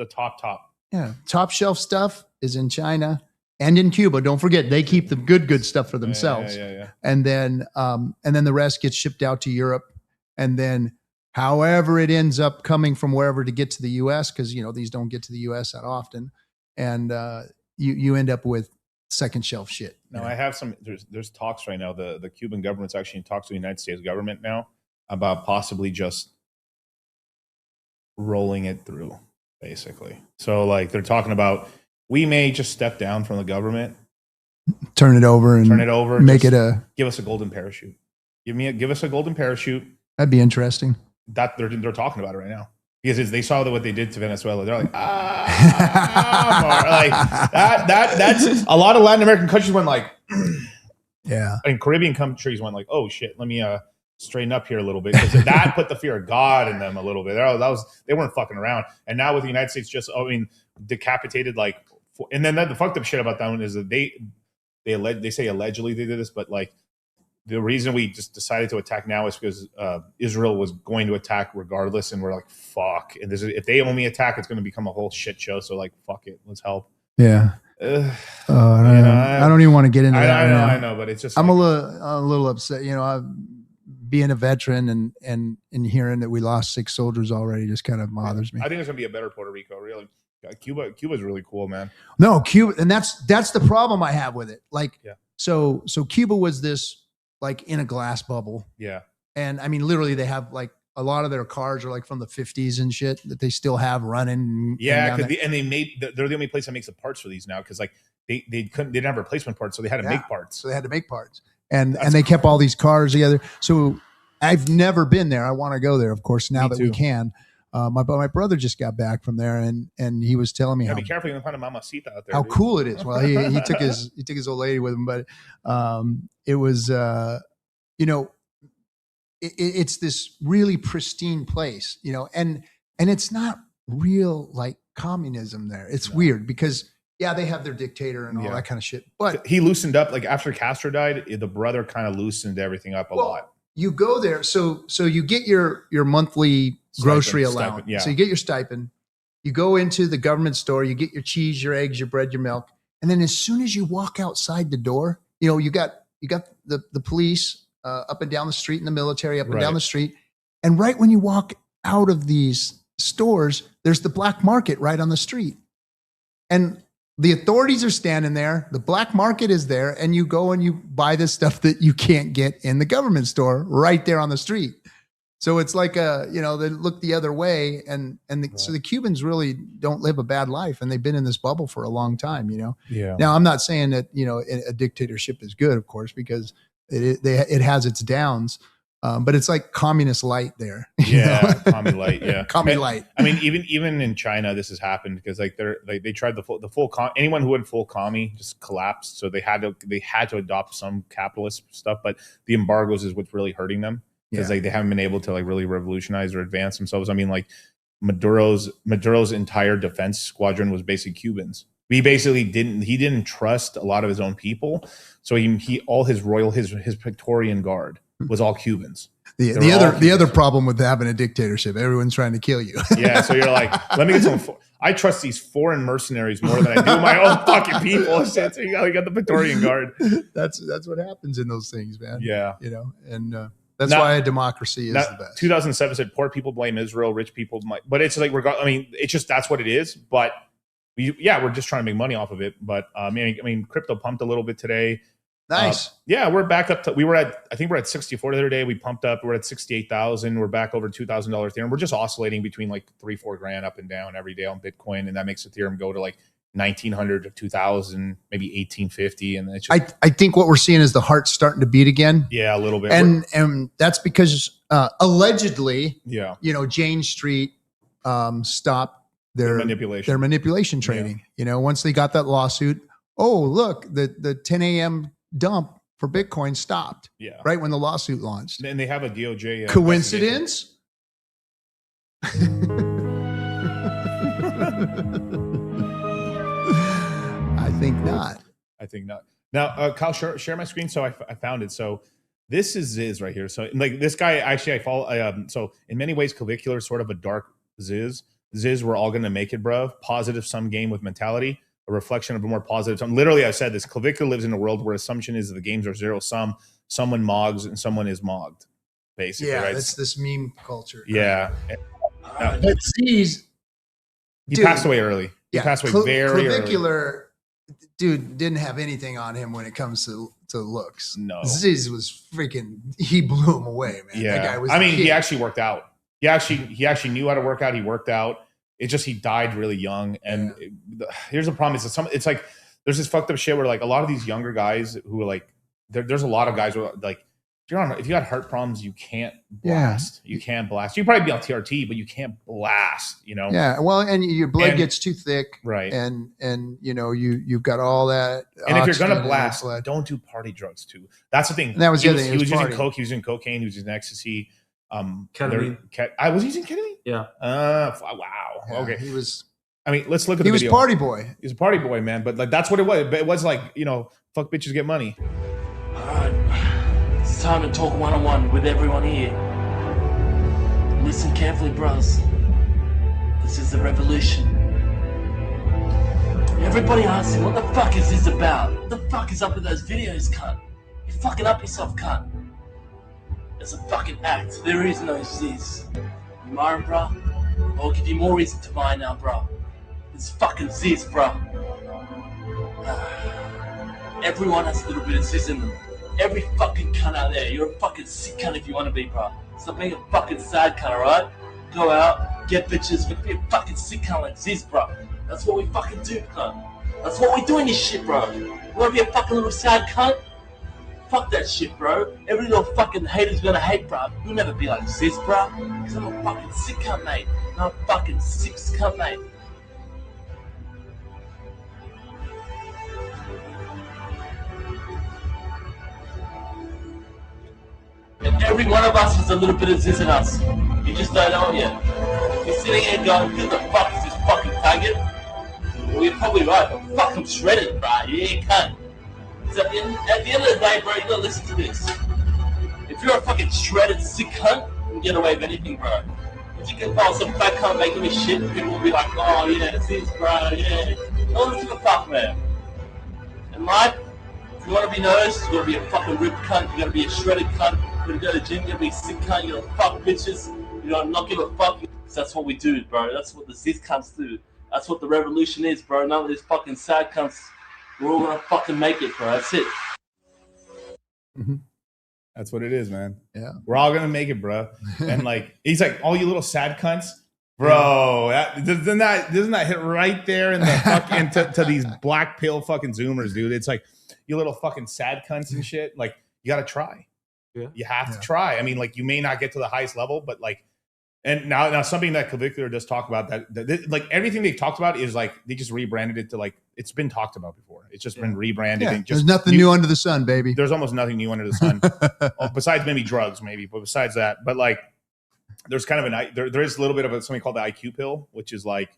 N: Yeah, top shelf stuff is in China and in Cuba. Don't forget, they keep the good stuff for themselves.
M: Yeah.
N: And then the rest gets shipped out to Europe, and then however it ends up coming from wherever to get to the U.S., because these don't get to the U.S. that often, and you end up with second shelf shit.
M: No, I have some. There's talks right now. The Cuban government's actually in talks with the United States government now about possibly just rolling it through, basically. So like they're talking about, we may just step down from the government,
N: turn it over, make it
M: give us a golden parachute. Give us a golden parachute.
N: That'd be interesting.
M: That they're talking about it right now, because they saw what they did to Venezuela. They're like, like that's a lot of Latin American countries went like,
N: yeah,
M: and Caribbean countries went like, oh shit, let me straighten up here a little bit, because that put the fear of God in them a little bit. They weren't fucking around. And now with the United States decapitated and then the fucked up shit about that one is that they say allegedly they did this, but like the reason we just decided to attack now is because Israel was going to attack regardless, and we're like, fuck. And if they only attack, it's going to become a whole shit show. So like, fuck it, let's help.
N: Yeah. I don't even want to get into that.
M: I know, but it's just
N: I'm a little upset. You know, being a veteran and hearing that we lost 6 soldiers already just kind of bothers me.
M: I think there's gonna be a better Puerto Rico. Really, Cuba's really cool, man.
N: No, Cuba, and that's the problem I have with it. Like, so Cuba was this like in a glass bubble.
M: Yeah,
N: and I mean, literally, they have like a lot of their cars are like from the 50s and shit that they still have running.
M: Yeah, they're the only place that makes the parts for these now because like they didn't have replacement parts, so they had to make parts.
N: So they had to make parts. And they kept all these cars together. So I've never been there. I want to go there, of course, now that we can. My brother just got back from there, and he was telling me how
M: be careful, you can find a mamacita out there.
N: How cool it is. Well, he took his old lady with him, but it was you know, it's this really pristine place, you know, and it's not real like communism there. It's weird because they have their dictator and all that kind of shit. But
M: he loosened up like after Castro died, the brother kind of loosened everything up a lot.
N: You go there, so you get your monthly grocery allowance. So you get your stipend. You go into the government store, you get your cheese, your eggs, your bread, your milk, and then as soon as you walk outside the door, you know, you got the police up and down the street and the military up and down the street. And right when you walk out of these stores, there's the black market right on the street. And the authorities are standing there. The black market is there. And you go and you buy this stuff that you can't get in the government store right there on the street. So it's like they look the other way. So the Cubans really don't live a bad life. And they've been in this bubble for a long time, you know?
M: Yeah.
N: Now, I'm not saying that, you know, a dictatorship is good, of course, because it has its downs. But it's like communist light there.
M: Yeah, commie light. Yeah,
N: commie light.
M: I mean, even in China, this has happened because like they tried the full anyone who went full commie just collapsed. So they had to adopt some capitalist stuff, but the embargoes is what's really hurting them because like they haven't been able to like really revolutionize or advance themselves. I mean, like Maduro's entire defense squadron was basically Cubans. He basically didn't trust a lot of his own people, so he all his Praetorian Guard was all Cubans.
N: The other problem with having a dictatorship, everyone's trying to kill you.
M: Yeah, so you're like, let me get some. I trust these foreign mercenaries more than I do my own fucking people. So you got the Praetorian Guard.
N: That's what happens in those things, man.
M: Yeah,
N: you know, and that's why a democracy is the best.
M: 2007 said poor people blame Israel, rich people might, but it's like I mean, it's just that's what it is. But we're just trying to make money off of it. But I mean, crypto pumped a little bit today.
N: Nice.
M: We're back up to, I think we're at 64 the other day. We pumped up, we're at 68,000. We're back over $2,000 Ethereum. We're just oscillating between like 3-4 grand up and down every day on Bitcoin. And that makes Ethereum go to like 1,900 to 2,000, maybe 1,850. And it's just,
N: I think what we're seeing is the heart's starting to beat again.
M: Yeah, a little bit.
N: And that's because allegedly,
M: you
N: know, Jane Street stopped their manipulation trading.
M: Yeah.
N: You know, once they got that lawsuit, oh, look, the 10 a.m. dump for Bitcoin stopped.
M: Yeah.
N: Right when the lawsuit launched.
M: And they have a DOJ.
N: Coincidence? I think not.
M: I think not. Now, Kyle, share my screen. So I found it. So this is Ziz right here. So like this guy, actually, I follow. So in many ways, Clavicular is sort of a dark Ziz. Ziz, we're all going to make it, bro. Positive sum game with mentality. A reflection of a more positive sum. Literally, I've said this. Clavicular lives in a world where assumption is that the games are zero sum. Someone mogs and someone is mogged. Basically,
N: yeah,
M: right?
N: That's this meme culture.
M: Yeah.
N: But Z's,
M: he passed away early. He passed away very
N: Clavicular, dude, didn't have anything on him when it comes to looks.
M: No.
N: Ziz was freaking, he blew him away, man.
M: Yeah.
N: That guy was
M: he actually worked out. He actually knew how to work out. He worked out. It's just he died really young, and here's the problem: is that it's like there's this fucked up shit where like a lot of these younger guys who are like there's a lot of guys who are like if you got heart problems, you can't blast. You can't blast. You probably be on TRT, but you can't blast. You know.
N: Yeah. Well, and your blood gets too thick,
M: right?
N: And you know you've got all that.
M: And if you're gonna blast, don't do party drugs too. That's the thing.
N: And that was
M: he
N: the
M: was,
N: other thing.
M: He was using coke. He was using cocaine. He was using ecstasy.
O: Ketamine.
M: I was using ketamine.
O: Yeah.
M: Wow.
N: Yeah,
M: okay.
N: He was.
M: I mean, let's look at the video.
N: He was party boy.
M: He was a party boy, man. But like that's what it was. But it was like, you know, fuck bitches get money.
P: All right. It's time to talk one-on-one with everyone here. Listen carefully, bros. This is the revolution. Everybody asks him, what the fuck is this about? What the fuck is up with those videos, cunt? You fucking up yourself, cunt. It's a fucking act. There is no Ziz. You mind, bro? I'll give you more reason to mind now, bro. It's fucking Ziz, bro. Everyone has a little bit of Ziz in them. Every fucking cunt out there. You're a fucking sick cunt if you want to be, bro. Stop being a fucking sad cunt, alright? Go out, get bitches, but be a fucking sick cunt like Ziz, bro. That's what we fucking do, cunt. That's what we do in this shit, bro. You wanna be a fucking little sad cunt? Fuck that shit, bro. Every little fucking hater's gonna hate, bro. You'll never be like Ziz, bro. Cause I'm a fucking sick cunt, mate. I'm a fucking sick cunt, mate. And every one of us has a little bit of Ziz in us. You just don't know it yet. You're sitting here going, who the fuck is this fucking faggot? Well, you're probably right, but fuck, I'm shredded, bro. Yeah, you can't. So at the end of the day, bro, you gotta listen to this. If you're a fucking shredded sick cunt, you can get away with anything, bro. If you can call some fat cunt making me shit, people will be like, oh yeah, it's this, bro, yeah. No one gives a fuck, man. In life, if you wanna be noticed, you gotta be a fucking ripped cunt, you gotta be a shredded cunt, you gotta go to the gym, you gotta be a sick cunt, you gotta fuck bitches, you gotta not give a fuck. So that's what we do, bro. That's what the Ziz cunts do. That's what the revolution is, bro. None of these fucking sad cunts. We're all gonna fucking make it, bro. That's it.
M: Mm-hmm. That's what it is, man.
N: Yeah.
M: We're all gonna make it, bro. And like, he's like, all you little sad cunts, bro. Doesn't that hit right there in the fucking to these black pill fucking Zoomers, dude? It's like, you little fucking sad cunts and shit. Like, you gotta try.
O: Yeah.
M: You have to try. I mean, like, you may not get to the highest level, but like. And now something that Clavicular does talk about that like everything they've talked about is like they just rebranded it to like it's been talked about before. It's just been rebranded.
N: Yeah,
M: and just
N: there's nothing new under the sun, baby.
M: There's almost nothing new under the sun, besides maybe drugs, maybe. But besides that, but like there's kind of there is a little bit of something called the IQ pill, which is like,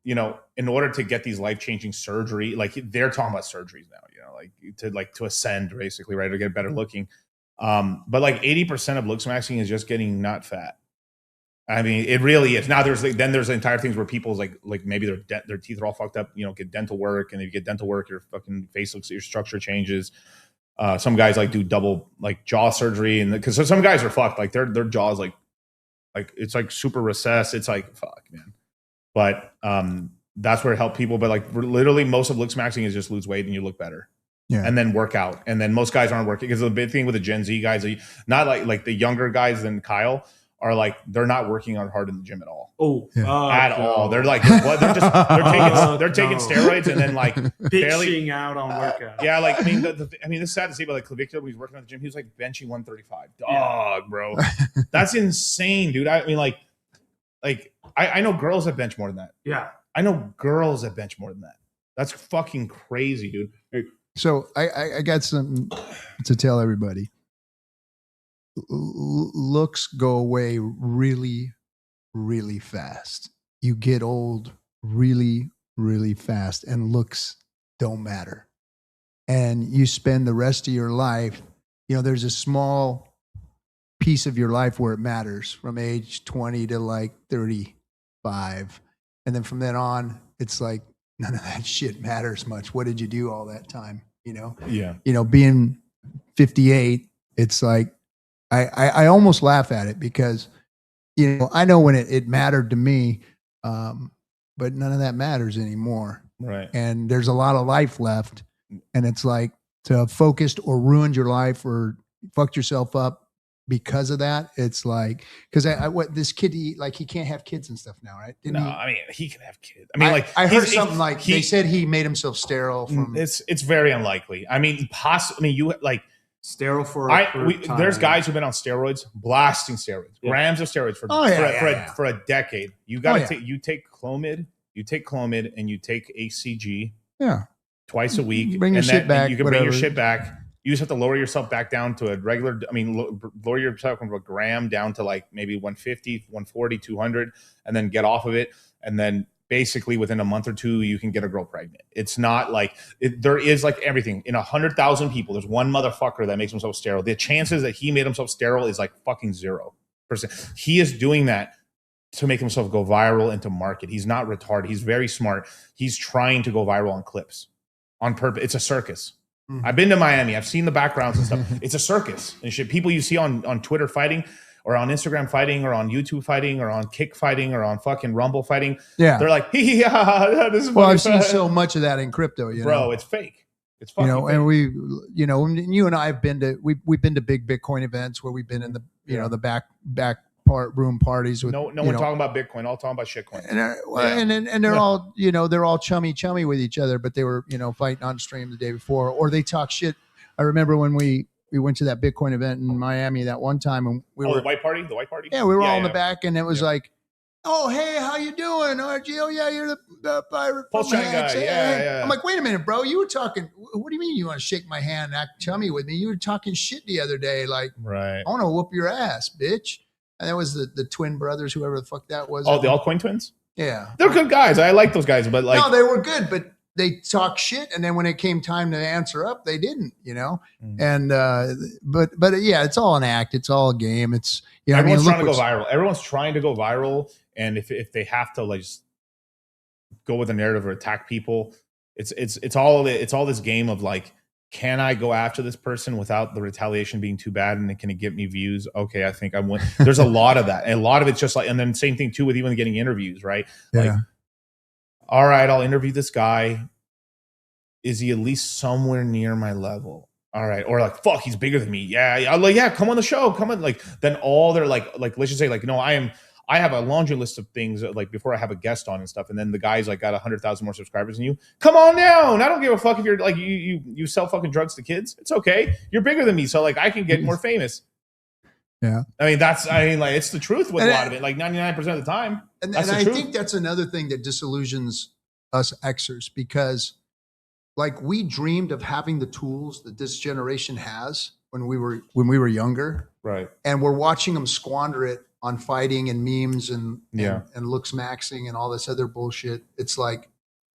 M: you know, in order to get these life-changing surgery, like they're talking about surgeries now, you know, like to ascend basically, right, or get better looking. But like 80% of looks maxing is just getting not fat. I mean, it really is. Now there's entire things where people's like maybe their teeth are all fucked up, you know, get dental work, and if you get dental work, your fucking face looks, your structure changes. Some guys like do double like jaw surgery, and because some guys are fucked, like their jaws like it's like super recessed. It's like fuck, man. But that's where it helped people. But like literally, most of looks maxing is just lose weight and you look better.
N: Yeah.
M: And then work out, and then most guys aren't working because the big thing with the Gen Z guys, not like the younger guys than Kyle. Are like they're not working on hard in the gym at all.
O: Oh,
M: at all. They're like they're taking steroids and then like
O: bitching out on workout.
M: Yeah, like I mean, it's sad to see, but like Clavicular when he's working on the gym, he was like benching 135. Dog, bro, that's insane, dude. I mean, like I know girls that bench more than that.
O: Yeah,
M: I know girls that bench more than that. That's fucking crazy, dude.
N: So I got something to tell everybody. Looks go away really, really fast. You get old really, really fast, and looks don't matter. And you spend the rest of your life, you know, there's a small piece of your life where it matters from age 20 to like 35. And then from then on, it's like none of that shit matters much. What did you do all that time? You know?
M: Yeah.
N: You know, being 58, it's like, I almost laugh at it because, you know, I know when it mattered to me, but none of that matters anymore.
M: Right.
N: And there's a lot of life left. And it's like to have focused or ruined your life or fucked yourself up because of that. It's like, because what this kid, like he can't have kids and stuff now, right?
M: I mean, he can have kids. I mean,
N: I heard something like they said he made himself sterile from.
M: It's very unlikely. I mean, you like.
O: Sterile for
M: there's guys who've been on steroids, blasting steroids, grams of steroids for a decade. You got to take Clomid, and you take HCG twice a week.
N: Bring your shit back.
M: You can bring your shit back. You just have to lower yourself back down to a regular, lower yourself from a gram down to like maybe 150, 140, 200, and then get off of it. And then basically within a month or two, you can get a girl pregnant. It's not like there is like everything in 100,000 people. There's one motherfucker that makes himself sterile. The chances that he made himself sterile is like fucking 0%. He is doing that to make himself go viral and to market. He's not retarded. He's very smart. He's trying to go viral on clips on purpose. It's a circus. I've been to Miami. I've seen the backgrounds and stuff. It's a circus and shit. People you see on Twitter fighting or on Instagram fighting or on YouTube fighting or on Kick fighting or on fucking Rumble fighting.
N: Yeah.
M: They're like, yeah, this is
N: well, I've seen so much of that in crypto,
M: bro, it's fake. It's fucking fake.
N: And you and I have been to, we've been to big Bitcoin events where we've been in the, the back room parties with
M: no one talking about Bitcoin, all talking about shitcoin.
N: And they're all, they're all chummy with each other, but they were, fighting on stream the day before, or they talk shit. I remember when we went to that Bitcoin event in Miami that one time, and we were
M: the white party.
N: Yeah, we were all in the back, and it was like, oh, hey, how you doing? RG, oh yeah, you're the pirate
M: PULSECHAIN guy. Yeah.
N: I'm like, wait a minute, bro. You were talking. What do you mean you want to shake my hand and act chummy with me? You were talking shit the other day. Like,
M: right.
N: I want to whoop your ass, bitch. And that was the twin brothers, whoever the fuck that was.
M: Oh, the altcoin twins?
N: Yeah.
M: They're good guys. I like those guys, but like.
N: No, they were good, but they talk shit. And then when it came time to answer up, they didn't, And, but yeah, it's all an act. It's all a game. It's,
M: everyone's trying to go viral. Everyone's trying to go viral. And if they have to like just go with a narrative or attack people, it's all this game of like, can I go after this person without the retaliation being too bad? And can it get me views? Okay, I think I win. There's a lot of that. And a lot of it's just like, and then same thing too with even getting interviews, right?
N: Yeah.
M: Like, all right, I'll interview this guy. Is he at least somewhere near my level? All right. Or like, fuck, he's bigger than me. Yeah. I'm like, yeah, come on the show. Come on. Like, then all they're like, let's just say like, I have a laundry list of things like before I have a guest on and stuff. And then the guy's like got 100,000 more subscribers than you. Come on down. I don't give a fuck if you're like, you sell fucking drugs to kids. It's okay. You're bigger than me. So like I can get more famous.
N: Yeah.
M: Like it's the truth with a lot of it, like 99% of the time.
N: And I think that's another thing that disillusions us Xers, because like we dreamed of having the tools that this generation has when we were younger.
M: Right.
N: And we're watching them squander it on fighting and memes and looks maxing and all this other bullshit. It's like,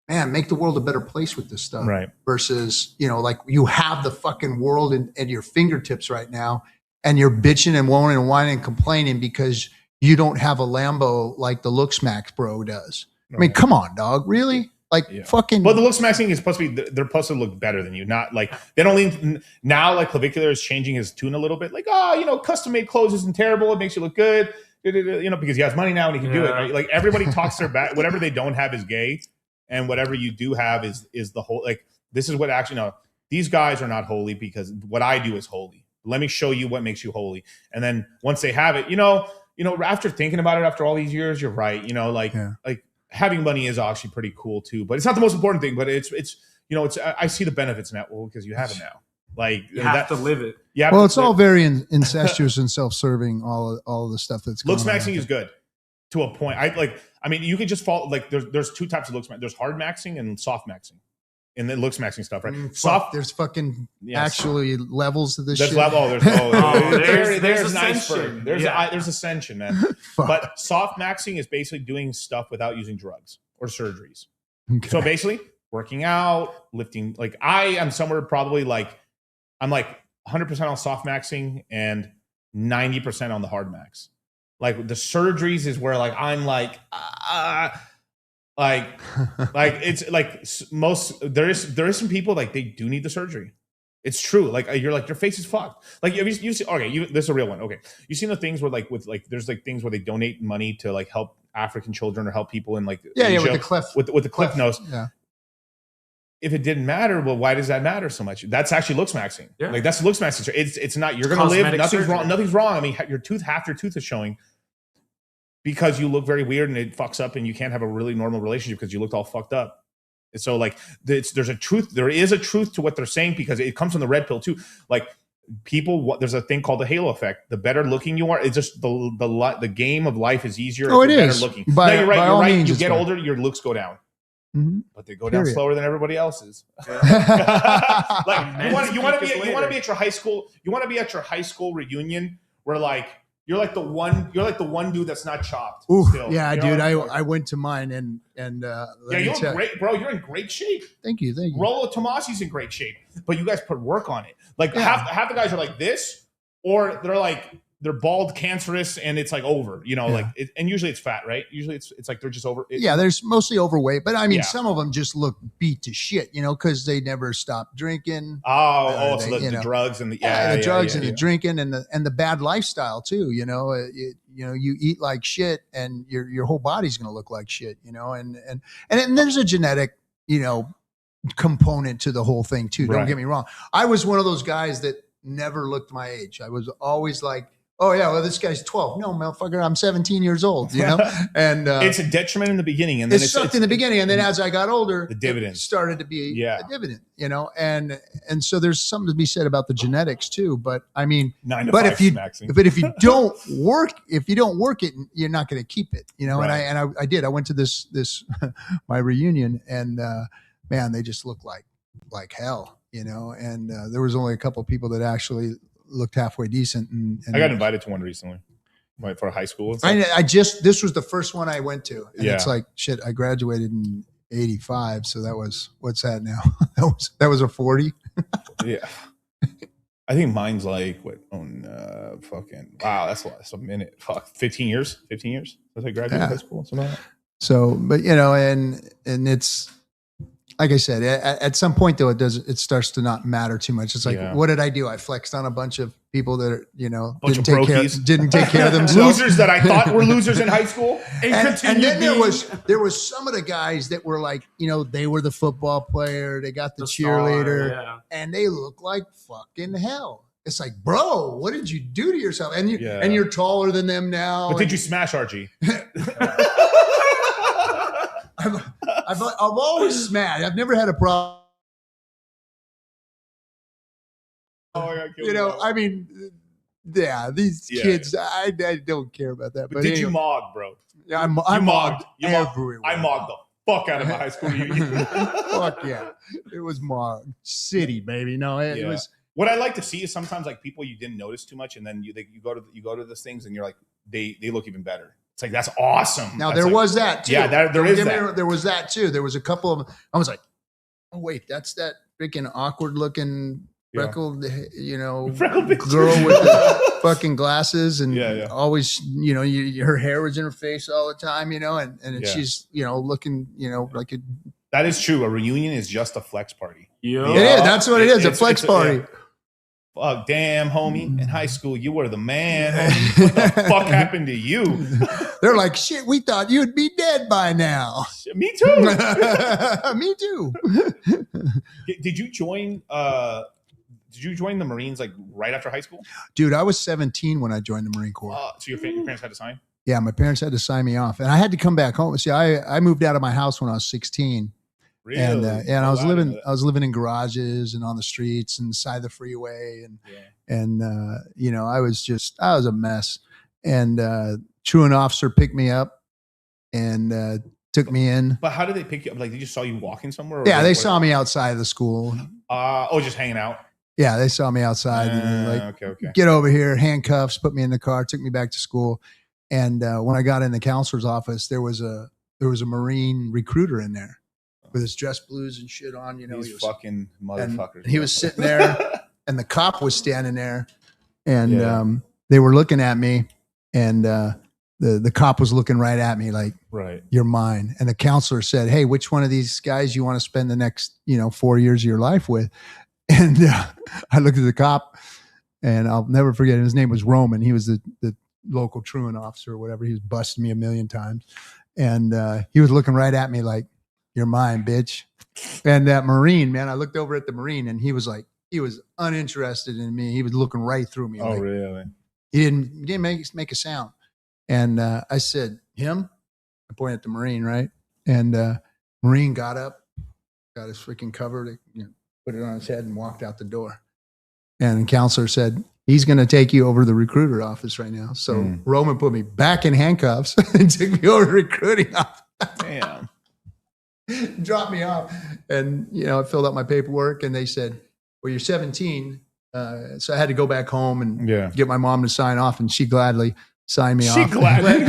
N: man, make the world a better place with this stuff.
M: Right.
N: Versus, like you have the fucking world at your fingertips right now, and you're bitching and moaning and whining and complaining because you don't have a Lambo like the looks max bro does. Right. I mean, come on, dog. Really? Like fucking.
M: But the looks maxing is supposed to be, they're supposed to look better than you. Not like, they don't lean, now like Clavicular is changing his tune a little bit. Like, custom made clothes isn't terrible. It makes you look good. Because he has money now and he can do it. Right? Like everybody talks their back. Whatever they don't have is gay. And whatever you do have is the whole, like, this is what actually, no, these guys are not holy because what I do is holy. Let me show you what makes you holy. And then once they have it, after thinking about it after all these years, you're right. Like having money is actually pretty cool too, but it's not the most important thing, but it's I see the benefits now because you have it now. Like
O: you have to live it.
M: Yeah.
N: Well, it's all very incestuous and self-serving. All of the stuff that's
M: looks maxing is good to a point. You could just fall like there's two types of looks. There's hard maxing and soft maxing, and then looks maxing stuff, right? Soft.
N: There's fucking actually levels to this.
M: There's
N: shit.
M: Level. There's an iceberg. There's ascension, man. But soft maxing is basically doing stuff without using drugs or surgeries. Okay. So basically, working out, lifting. Like I am somewhere probably like. I'm like 100% on soft maxing and 90% on the hard max. Like the surgeries is where like I'm like it's like there is some people like they do need the surgery. It's true. Like you're like your face is fucked. Like you see, okay, this is a real one. Okay, you seen the things where like with like there's like things where they donate money to like help African children or help people in like Asia,
N: with the cliff
M: with the cliff nose.
N: Yeah.
M: If it didn't matter, well, why does that matter so much? That's actually looks maxing. Yeah. Like that's looks maxing. It's not. You're going to live. Nothing's surgery. Wrong. Nothing's wrong. I mean, half your tooth is showing because you look very weird and it fucks up, and you can't have a really normal relationship because you looked all fucked up. And so, like, there's a truth. There is a truth to what they're saying because it comes from the red pill too. Like there's a thing called the halo effect. The better looking you are, it's just the game of life is easier.
N: Oh,
M: if you're
N: it is.
M: Better looking.
N: By,
M: no, you're right.
N: By
M: You're right.
N: Means,
M: you get older, your looks go down.
N: Mm-hmm.
M: But they go down slower than everybody else's. Like you want to be at your high school. You want to be at your high school reunion where like you're like the one dude that's not chopped.
N: Ooh,
M: still.
N: Yeah, dude. I went to mine and
M: you're in great, bro. You're in great shape.
N: Thank you.
M: Rollo Tomasi's in great shape, but you guys put work on it. Like half the guys are like this, or they're like they're bald, cancerous, and it's like over, you know, like, and usually it's fat, right? Usually it's like they're just over.
N: There's mostly overweight, but I mean,
M: Yeah.
N: some of them just look beat to shit, you know, because they never stopped drinking.
M: So
N: They,
M: the drugs and the
N: the drugs and the drinking and the bad lifestyle too. You know, you eat like shit, and your whole body's going to look like shit. You know, and there's a genetic, you know, component to the whole thing too. Don't
M: Right.
N: get me wrong. I was one of those guys that never looked my age. I was always like, oh yeah, well this guy's 12. No, motherfucker, I'm 17 years old. You know, and
M: it's a detriment in the beginning, and then
N: it sucked in the beginning, and then as I got older,
M: the dividends
N: started to be a dividend. You know, and so there's something to be said about the genetics too. But I mean,
M: 9 to
N: but
M: 5
N: if you
M: smacking.
N: but if you don't work it, you're not going to keep it. You know,
M: Right.
N: and I did. I went to this my reunion, and man, they just look like hell. You know, and there was only a couple of people that actually looked halfway decent. And
M: I got invited to one recently, like for high school. And stuff.
N: This was the first one I went to, and
M: Yeah.
N: it's like shit. I graduated in '85, so that was, what's that now? that was a 40.
M: Yeah, I think mine's like fucking wow. That's a minute. Fuck, 15 years. 15 years since I graduated high school. Something like that.
N: So, but you know, and it's like I said, at some point though, it starts to not matter too much. It's like, what did I do? I flexed on a bunch of people that are, you know, didn't take care of themselves.
M: Losers that I thought were losers in high school.
N: And then there was some of the guys that were like, you know, they were the football player, they got the cheerleader, and they look like fucking hell. It's like, bro, what did you do to yourself? And you're taller than them now.
M: But did you smash RG?
N: I've always smashed. I've never had a problem. You know, I mean, yeah, these kids, I don't care about that.
M: But did you mog, bro?
N: Yeah, I mogged
M: everywhere. I mogged the fuck out of my high school reunion.
N: Fuck yeah. It was Mog City, baby. No, it was.
M: What I like to see is sometimes like people you didn't notice too much, and then you go to those things, and you're like, they look even better. It's like, that's awesome.
N: Now there was that too.
M: Yeah, there is that.
N: There was that too. There was a couple of them. I was like, oh wait, that's that freaking awkward looking freckled, you know, girl with the fucking glasses and always, you know, her hair was in her face all the time, you know, and she's, you know, looking, you know, like a.
M: That is true. A reunion is just a flex party.
N: Yeah, it is. That's what it is. A flex party.
M: Fuck, damn, homie. In high school, you were the man, homie. What the fuck happened to you?
N: They're like, shit, we thought you'd be dead by now.
M: Me too.
N: Me too.
M: Did you join the Marines like right after high school?
N: Dude, I was 17 when I joined the Marine Corps.
M: So your parents had to sign?
N: Yeah, my parents had to sign me off. And I had to come back home. See, I moved out of my house when I was 16.
M: Really?
N: And I was living in garages and on the streets and the side of the freeway and you know, I was a mess. And truant officer picked me up and took me in.
M: But how did they pick you up? Like, they just saw you walking somewhere?
N: Yeah, they saw me outside of the school.
M: Just hanging out.
N: Yeah, they saw me outside and like, get over here, handcuffs, put me in the car, took me back to school. And when I got in the counselor's office, there was a Marine recruiter in there with his dress blues and shit on, you know.
M: These fucking motherfuckers.
N: He was sitting there and the cop was standing there and they were looking at me and the cop was looking right at me like, you're mine. And the counselor said, hey, which one of these guys you want to spend the next, 4 years of your life with? And I looked at the cop and I'll never forget, his name was Roman. He was the local truant officer or whatever. He was busting me a million times. And he was looking right at me like, you're mine, bitch. And that Marine, man, I looked over at the Marine and he was uninterested in me. He was looking right through me.
M: Oh,
N: like,
M: really?
N: He didn't make a sound. And I said, him? I pointed at the Marine, right? And Marine got up, got his freaking cover, put it on his head and walked out the door. And the counselor said, he's going to take you over to the recruiter office right now. So Roman put me back in handcuffs and took me over to recruiting office.
M: Damn.
N: Dropped me off. And, I filled out my paperwork and they said, well, you're 17. So I had to go back home and get my mom to sign off. And she gladly signed me off.
M: She gladly.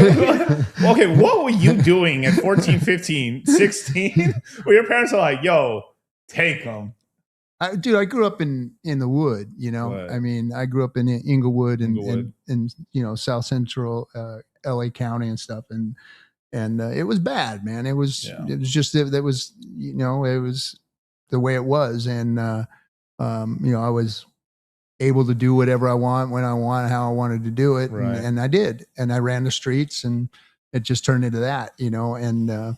M: Okay, what were you doing at 14, 15, 16? Where your parents are like, yo, take them.
N: Dude, I grew up in the wood, you know.
M: What?
N: I mean, I grew up in Inglewood and
M: Inglewood.
N: and you know, South Central LA County and stuff, and it was bad, man. It was just that was, you know, it was the way it was, and you know, I was able to do whatever I want, when I want, how I wanted to do it,
M: Right.
N: and I did, and I ran the streets, and it just turned into that, you know, and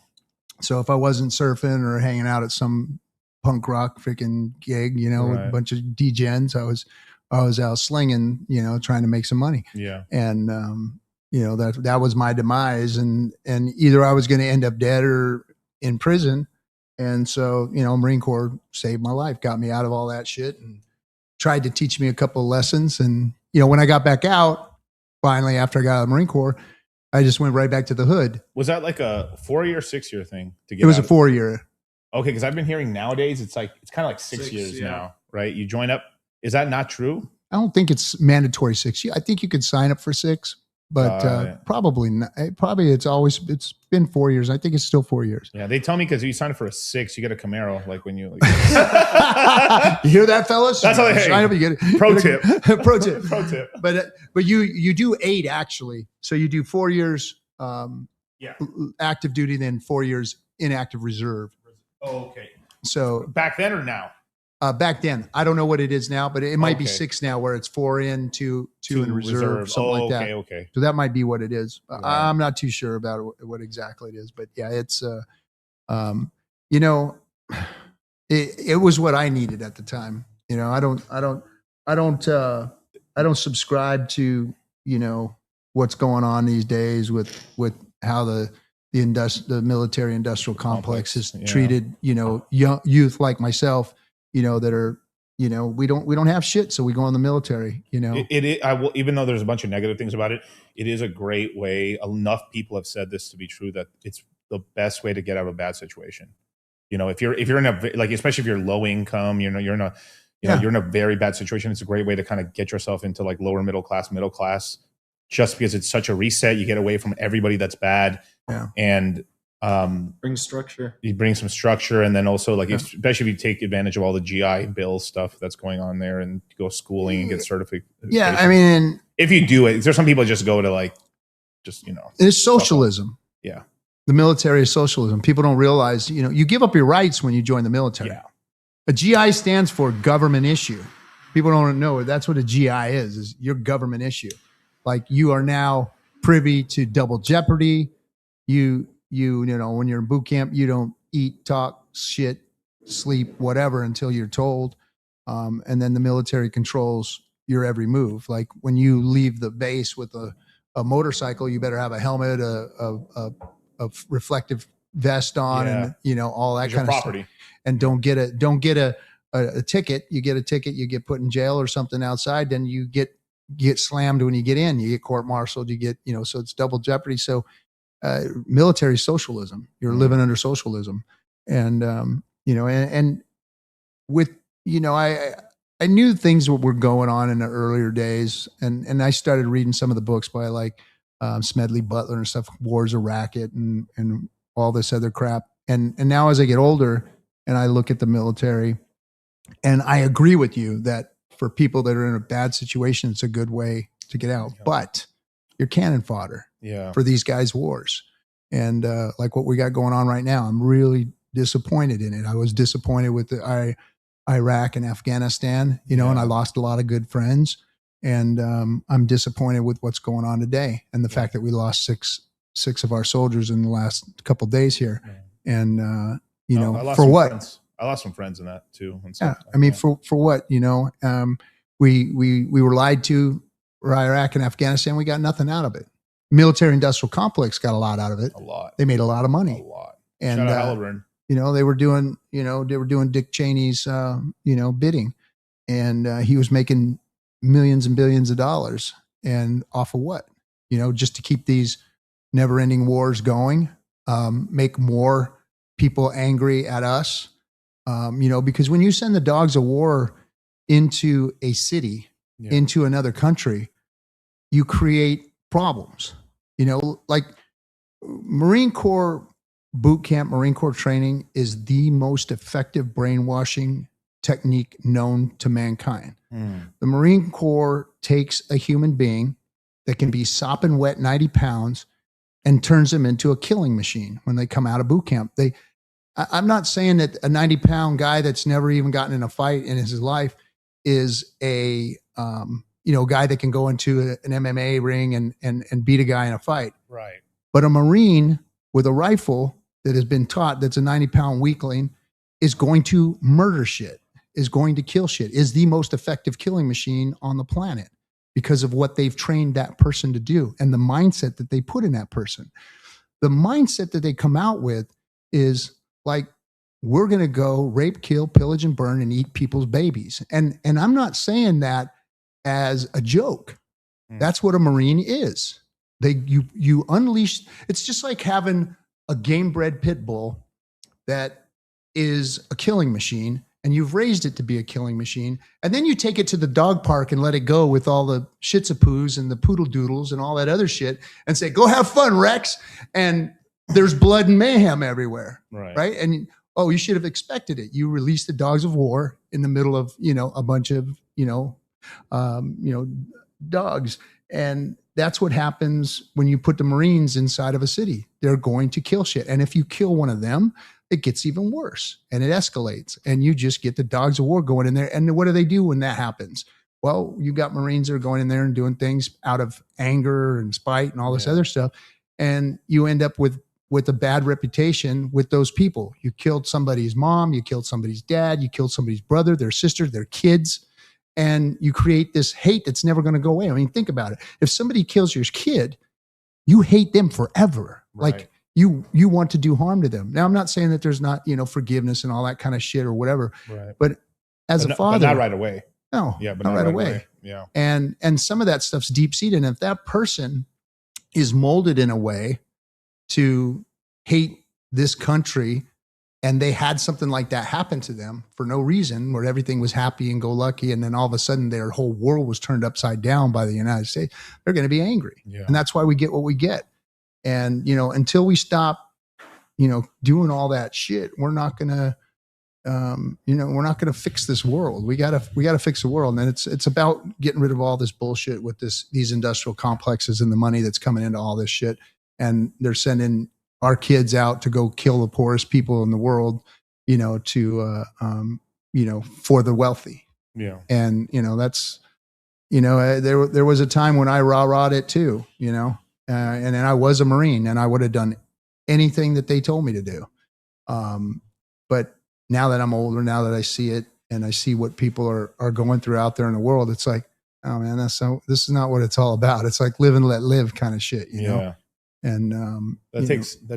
N: so if I wasn't surfing or hanging out at some punk rock freaking gig, you know, with a
M: Right.
N: bunch of degens, I was out slinging, you know, trying to make some money.
M: Yeah.
N: And, you know, that was my demise, and either I was going to end up dead or in prison. And so, you know, Marine Corps saved my life, got me out of all that shit, and tried to teach me a couple of lessons. And, you know, when I got back out, finally, after I got out of the Marine Corps, I just went right back to the hood.
M: Was that like a 4-year, 6-year thing to get?
N: It was a
M: out?
N: 4-year.
M: Okay, because I've been hearing nowadays it's kind of like 6 years now, right? You join up. Is that not true?
N: I don't think it's mandatory 6. I think you could sign up for 6, but probably not. Probably it's been 4 years. I think it's still 4 years.
M: Yeah, they tell me because you sign up for a 6, you get a Camaro. Like when you,
N: You hear that, fellas?
M: That's how they
N: sign up. You get it.
M: Pro tip.
N: Pro tip.
M: Pro tip.
N: But you do 8 actually. So you do 4 years active duty, then 4 years inactive reserve.
M: Oh, okay.
N: So
M: back then or now?
N: Back then, I don't know what it is now, but it might be
M: Okay.
N: 6 now, where it's 4 in, 2 in reserve, something like that.
M: Okay.
N: So that might be what it is. I'm not too sure about what exactly it is, but yeah, it's you know, it was what I needed at the time. You know, I don't subscribe to, you know, what's going on these days with how the military industrial complex is treated, you know, young youth like myself, you know, that are, you know, we don't have shit, so we go in the military, you know.
M: I will, even though there's a bunch of negative things about it, it is a great way. Enough people have said this to be true that it's the best way to get out of a bad situation. You know, if you're in a, like, especially if you're low income, you know, you're in a very bad situation. It's a great way to kind of get yourself into like lower middle class, just because it's such a reset. You get away from everybody that's bad, and
O: bring structure.
M: You bring some structure, and then also like especially if you take advantage of all the GI Bill stuff that's going on there, and go schooling and get certification.
N: Yeah, I mean,
M: if you do it, there's some people just go to like, just, you know,
N: it's socialism.
M: Yeah.
N: The military is socialism. People don't realize, you know, you give up your rights when you join the military.
M: Yeah.
N: A GI stands for government issue. People don't know that's what a GI is your government issue. Like, you are now privy to double jeopardy. You know, when you're in boot camp, you don't eat, talk, shit, sleep, whatever until you're told. And then the military controls your every move. Like, when you leave the base with a motorcycle, you better have a helmet, a reflective vest on, and, you know, all that kind of stuff. And don't get a ticket. You get a ticket, you get put in jail or something outside, then you get slammed when you get in. You get court-martialed, you get, you know, so it's double jeopardy. So military socialism, you're living under socialism. And you know, and with, you know, I knew things were going on in the earlier days, and I started reading some of the books by like Smedley Butler and stuff, War's a Racket, and all this other crap. And now as I get older and I look at the military, and I agree with you that for people that are in a bad situation, it's a good way to get out. But you're cannon fodder for these guys' wars. And like what we got going on right now, I'm really disappointed in it. I was disappointed with the Iraq and Afghanistan, you know, and I lost a lot of good friends. And I'm disappointed with what's going on today, and the fact that we lost six of our soldiers in the last couple of days here. And you know, for what?
M: Friends. I lost some friends in that too. And
N: yeah, I mean, for what? You know, we were lied to. Iraq and Afghanistan, we got nothing out of it. Military industrial complex got a lot out of it.
M: A lot.
N: They made a lot of money.
M: A lot.
N: And
M: shout out Halliburton.
N: You know, they were doing Dick Cheney's bidding, and he was making millions and billions of dollars. And off of what? You know, just to keep these never-ending wars going, make more people angry at us. You know, because when you send the dogs of war into a city, into another country, you create problems. You know, like Marine Corps boot camp, Marine Corps training is the most effective brainwashing technique known to mankind. The Marine Corps takes a human being that can be sopping wet 90 pounds and turns them into a killing machine when they come out of boot camp. I'm not saying that a 90-pound guy that's never even gotten in a fight in his life is a guy that can go into an MMA ring and beat a guy in a fight.
M: Right.
N: But a Marine with a rifle that has been taught that's a 90-pound weakling is going to murder shit, is going to kill shit, is the most effective killing machine on the planet because of what they've trained that person to do and the mindset that they put in that person. The mindset that they come out with is like, we're going to go rape, kill, pillage, and burn and eat people's babies. And I'm not saying that as a joke. That's what a Marine is. You unleash, it's just like having a game bred pit bull that is a killing machine, and you've raised it to be a killing machine, and then you take it to the dog park and let it go with all the shih tzus and the poodle doodles and all that other shit and say, go have fun, Rex. And there's blood and mayhem everywhere. Right. And you should have expected it. You release the dogs of war in the middle of, a bunch of, dogs. And that's what happens when you put the Marines inside of a city. They're going to kill shit. And if you kill one of them, it gets even worse and it escalates, and you just get the dogs of war going in there. And what do they do when that happens? Well, you got Marines that are going in there and doing things out of anger and spite and all this other stuff. And you end up with a bad reputation with those people. You killed somebody's mom, you killed somebody's dad, you killed somebody's brother, their sister, their kids. And you create this hate that's never going to go away. I mean, think about it. If somebody kills your kid, you hate them forever.
M: Right.
N: Like you want to do harm to them. Now, I'm not saying that there's not, forgiveness and all that kind of shit or whatever.
M: Right.
N: But as a father,
M: but not right away.
N: No,
M: yeah, but
N: not right away.
M: Yeah. And
N: some of that stuff's deep seated. And if that person is molded in a way to hate this country, and they had something like that happen to them for no reason, where everything was happy and go lucky, and then all of a sudden their whole world was turned upside down by the United States, they're going to be angry.
M: Yeah.
N: And that's why we get what we get. And, until we stop, doing all that shit, we're not going to, we're not going to fix this world. We gotta fix the world. And it's about getting rid of all this bullshit with these industrial complexes and the money that's coming into all this shit. And they're sending our kids out to go kill the poorest people in the world, for the wealthy.
M: Yeah.
N: And, that's, there was a time when I rah-rahed it too, and then I was a Marine and I would have done anything that they told me to do. But now that I'm older, now that I see it and I see what people are going through out there in the world, it's like, oh man, this is not what it's all about. It's like live and let live kind of shit, you know? And
M: that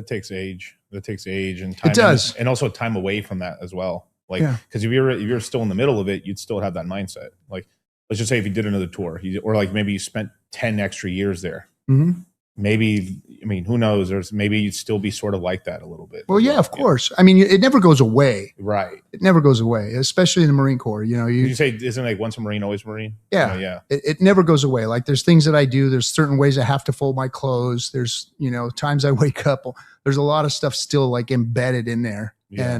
M: takes age. That takes age and time.
N: It does,
M: and also time away from that as well. Like, because if you're still in the middle of it, you'd still have that mindset. Like, let's just say if you did another tour, or like maybe you spent 10 extra years there.
N: Mm-hmm.
M: Maybe, I mean, who knows? Maybe you'd still be sort of like that a little bit.
N: Well, yeah, of course. I mean, it never goes away.
M: Right.
N: It never goes away, especially in the Marine Corps.
M: Did you say, isn't like once a Marine, always Marine?
N: Yeah.
M: Yeah.
N: It never goes away. Like there's things that I do. There's certain ways I have to fold my clothes. There's, times I wake up. There's a lot of stuff still like embedded in there.
M: Yeah.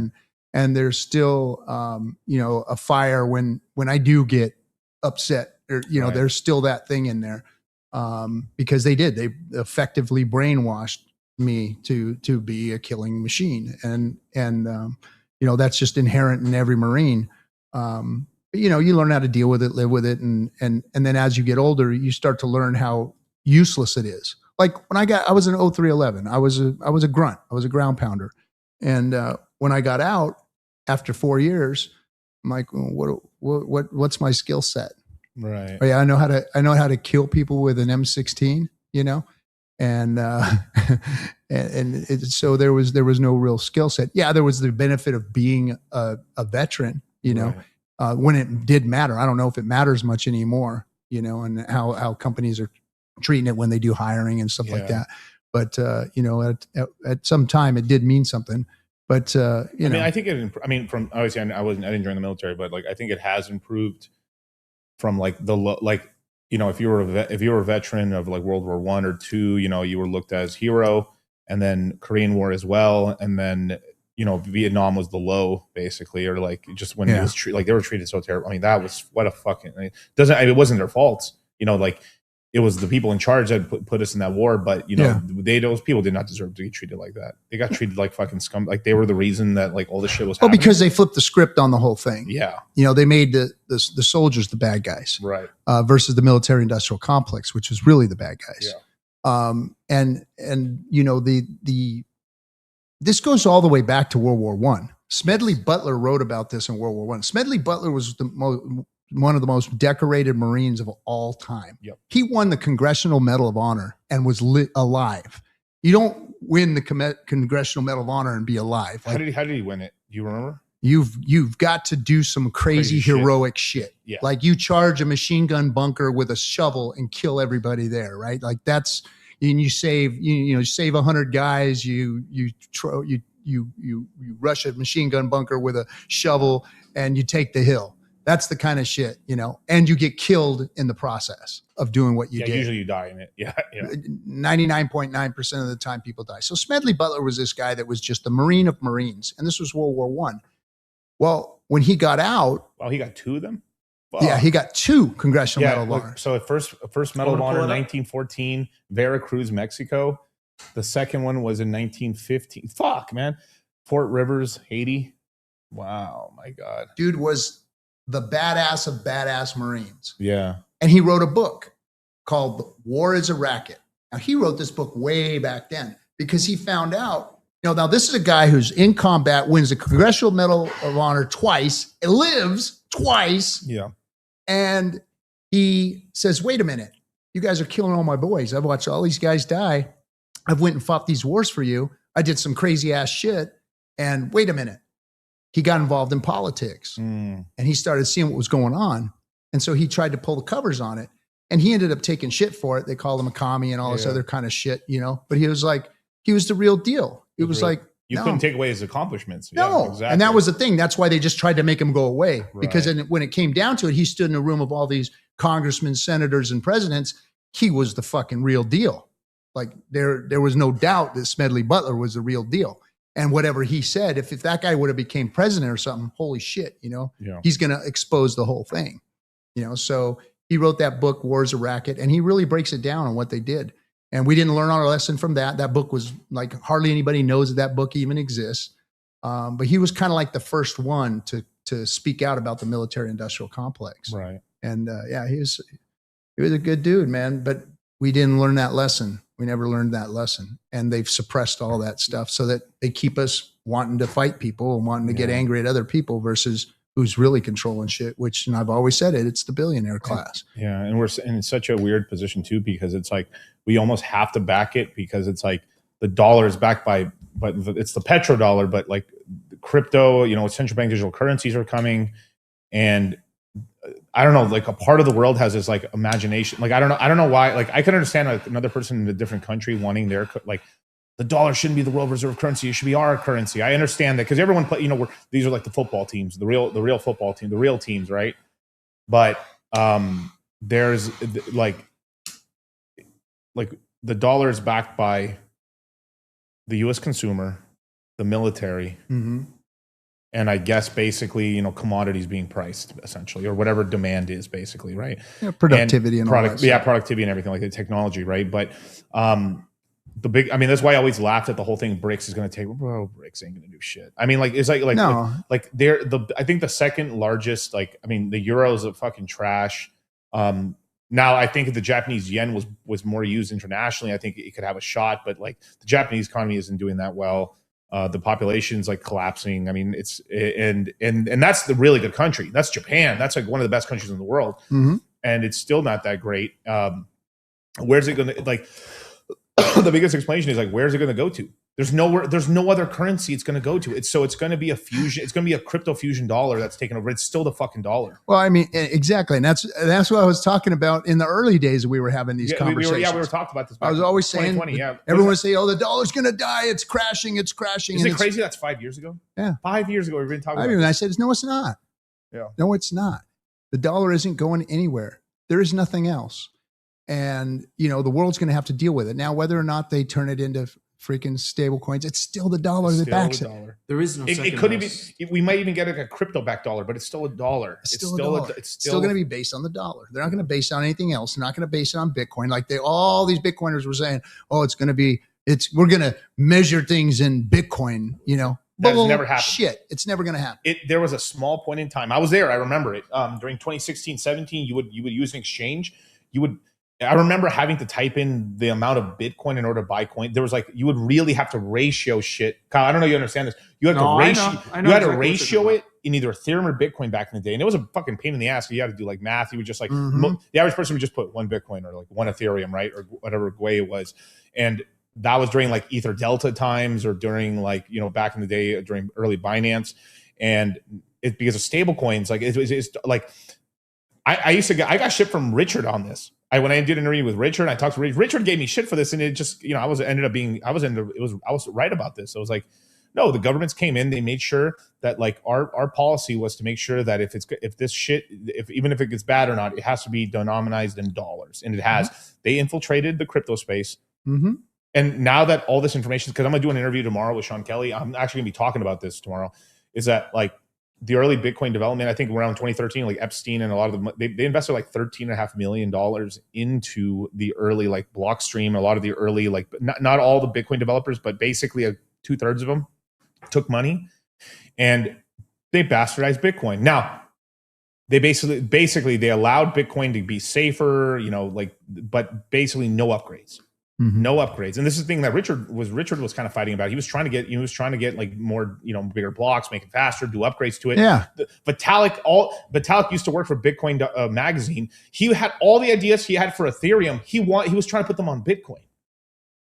N: And there's still, a fire when I do get upset or,
M: Right.
N: there's still that thing in there. Because they effectively brainwashed me to be a killing machine. And that's just inherent in every Marine. But, you learn how to deal with it, live with it. And then as you get older, you start to learn how useless it is. Like when I was an 0311, I was a grunt. I was a ground pounder. And, when I got out after 4 years, I'm like, what's my skill set?
M: Right.
N: Oh, yeah, I know how to kill people with an M16, and so there was no real skill set. Yeah, there was the benefit of being a veteran,
M: Right.
N: When it did matter. I don't know if it matters much anymore, and how companies are treating it when they do hiring and stuff like that. But at some time it did mean something. But
M: I mean, I think from obviously I didn't join the military, but like I think it has improved. From like if you were a veteran of like World War I or II, you were looked at as hero, and then Korean War as well, and then Vietnam was the low, basically, or like just when it was they were treated so terrible. I mean, that was what a fucking it wasn't their fault. Like it was the people in charge that put us in that war. But those people did not deserve to be treated like that. They got treated like fucking scum. Like they were the reason that like all this shit was happening.
N: Well, because they flipped the script on the whole thing.
M: Yeah,
N: they made the soldiers the bad guys,
M: right?
N: Versus the military-industrial complex, which was really the bad guys.
M: Yeah.
N: This goes all the way back to World War I. Smedley Butler wrote about this in World War I. Smedley Butler was one of the most decorated Marines of all time.
M: Yep.
N: He won the Congressional Medal of Honor and was alive. You don't win the Congressional Medal of Honor and be alive.
M: How did he win it? Do you remember?
N: You've got to do some crazy heroic shit.
M: Yeah.
N: Like you charge a machine gun bunker with a shovel and kill everybody there, right? Like that's. And you save 100 guys. You rush a machine gun bunker with a shovel and you take the hill. That's the kind of shit, and you get killed in the process of doing what you did.
M: Usually you die in it. Yeah.
N: 99.9% of the time people die. So Smedley Butler was this guy that was just the Marine of Marines. And this was World War I. Well, when he got out.
M: Well, he got 2 of them?
N: Wow. Yeah, he got 2 Congressional Medal of Honor.
M: So first Medal of Honor in 1914, Veracruz, Mexico. The second one was in 1915. Fuck, man. Fort Rivers, Haiti. Wow, my God.
N: Dude was the badass of badass Marines.
M: Yeah.
N: And he wrote a book called War is a Racket. Now, he wrote this book way back then because he found out, now this is a guy who's in combat, wins the Congressional Medal of Honor twice, lives twice.
M: Yeah.
N: And he says, wait a minute, you guys are killing all my boys. I've watched all these guys die. I've went and fought these wars for you. I did some crazy ass shit. And wait a minute. He got involved in politics and he started seeing what was going on. And so he tried to pull the covers on it and he ended up taking shit for it. They called him a commie and all this other kind of shit, but he was like, he was the real deal. It was like,
M: you couldn't take away his accomplishments.
N: No.
M: Yeah, exactly.
N: And that was the thing. That's why they just tried to make him go away because when it came down to it, he stood in a room of all these congressmen, senators, and presidents. He was the fucking real deal. Like there was no doubt that Smedley Butler was the real deal. And whatever he said, if that guy would have became president or something, holy shit, he's going to expose the whole thing, So he wrote that book, War is a Racket, and he really breaks it down on what they did. And we didn't learn our lesson from that. That book was like hardly anybody knows that book even exists. But he was kind of like the first one to speak out about the military-industrial complex.
M: Right.
N: And he was a good dude, man. But we didn't learn that lesson. We never learned that lesson. And they've suppressed all that stuff so that they keep us wanting to fight people and wanting to get angry at other people versus who's really controlling shit, which, and I've always said it's the billionaire class.
M: Yeah. And we're in such a weird position too, because it's like, we almost have to back it because it's like the dollar is backed by, but it's the petrodollar, but like the crypto, central bank digital currencies are coming. And I don't know, like a part of the world has this like imagination. Like, I don't know why, like I can understand like another person in a different country wanting their, like the dollar shouldn't be the world reserve currency. It should be our currency. I understand that because everyone play, these are like the football teams, the real football team, the real teams. Right. But there's like the dollar is backed by the U.S. consumer, the military, and I guess basically, commodities being priced essentially, or whatever demand is basically, right?
N: Yeah, productivity and all that stuff.
M: Productivity and everything like the technology, right? But that's why I always laughed at the whole thing. BRICS is going to take, bro, BRICS ain't going to do shit. I mean, like it's like
N: no.
M: like they're I think the second largest, the euro is a fucking trash. Now I think if the Japanese yen was more used internationally, I think it could have a shot. But like the Japanese economy isn't doing that well. The population's like collapsing. I mean, and that's the really good country. That's Japan. That's like one of the best countries in the world, and it's still not that great. Where's it going to like? The biggest explanation is like, where's it going to go to? There's no other currency it's going to go to. It's going to be a fusion. It's going to be a crypto fusion dollar that's taken over. It's still the fucking dollar.
N: Well, I mean, exactly. And that's what I was talking about in the early days. We were having these conversations.
M: We were talking about this.
N: I was always saying, everyone would say, oh, the dollar's going to die. It's crashing. It's crashing.
M: Isn't it crazy? That's 5 years ago.
N: Yeah.
M: 5 years ago, we've been talking about this.
N: And I said, no, it's not.
M: Yeah.
N: No, it's not. The dollar isn't going anywhere. There is nothing else. And, the world's going to have to deal with it. Now, whether or not they turn it into freaking stable coins. It's still the dollar that backs it.
O: There is no.
M: It could even. We might even get like a crypto backed dollar, but it's still a dollar.
N: It's still a dollar. It's still going to be based on the dollar. They're not going to base it on anything else. They're not going to base it on Bitcoin. Like all these Bitcoiners were saying, oh, we're going to measure things in Bitcoin, you know.
M: That's never happened.
N: Shit, it's never going to happen.
M: There was a small point in time. I was there. I remember it. During 2016, 17, you would use an exchange. I remember having to type in the amount of Bitcoin in order to buy coin. There was like, you would really have to ratio shit. Kyle, I don't know if you understand this. You had to ratio. You had to ratio it in either Ethereum or Bitcoin back in the day, and it was a fucking pain in the ass. You had to do like math. You would just like the average person would just put one Bitcoin or like one Ethereum, right, or whatever way it was, and that was during like Ether Delta times or during like, you know, back in the day during early Binance, and it's because of stable coins. Like it's like I got shit from Richard on this. When I did an interview with Richard, I talked to Richard. Richard gave me shit for this, and it just, you know, I was right about this. I was like, no, the governments came in, they made sure that like our policy was to make sure that if even if it gets bad or not, it has to be denominated in dollars, and it has. They infiltrated the crypto space, and now that all this information, because I'm gonna do an interview tomorrow with Sean Kelly, I'm actually gonna be talking about this tomorrow. Is that like the early Bitcoin development, I think around 2013, like Epstein and a lot of them, they invested like $13.5 million into the early like Blockstream. A lot of the early, like not all the Bitcoin developers, but basically 2/3 of them took money and they bastardized Bitcoin. Now, they basically they allowed Bitcoin to be safer, you know, like, but basically no upgrades. No upgrades. And this is the thing that Richard was kind of fighting about. He was trying to get like more, you know, bigger blocks, make it faster, do upgrades to it.
N: Yeah.
M: Vitalik used to work for Bitcoin magazine. He had all the ideas he had for Ethereum. He was trying to put them on Bitcoin.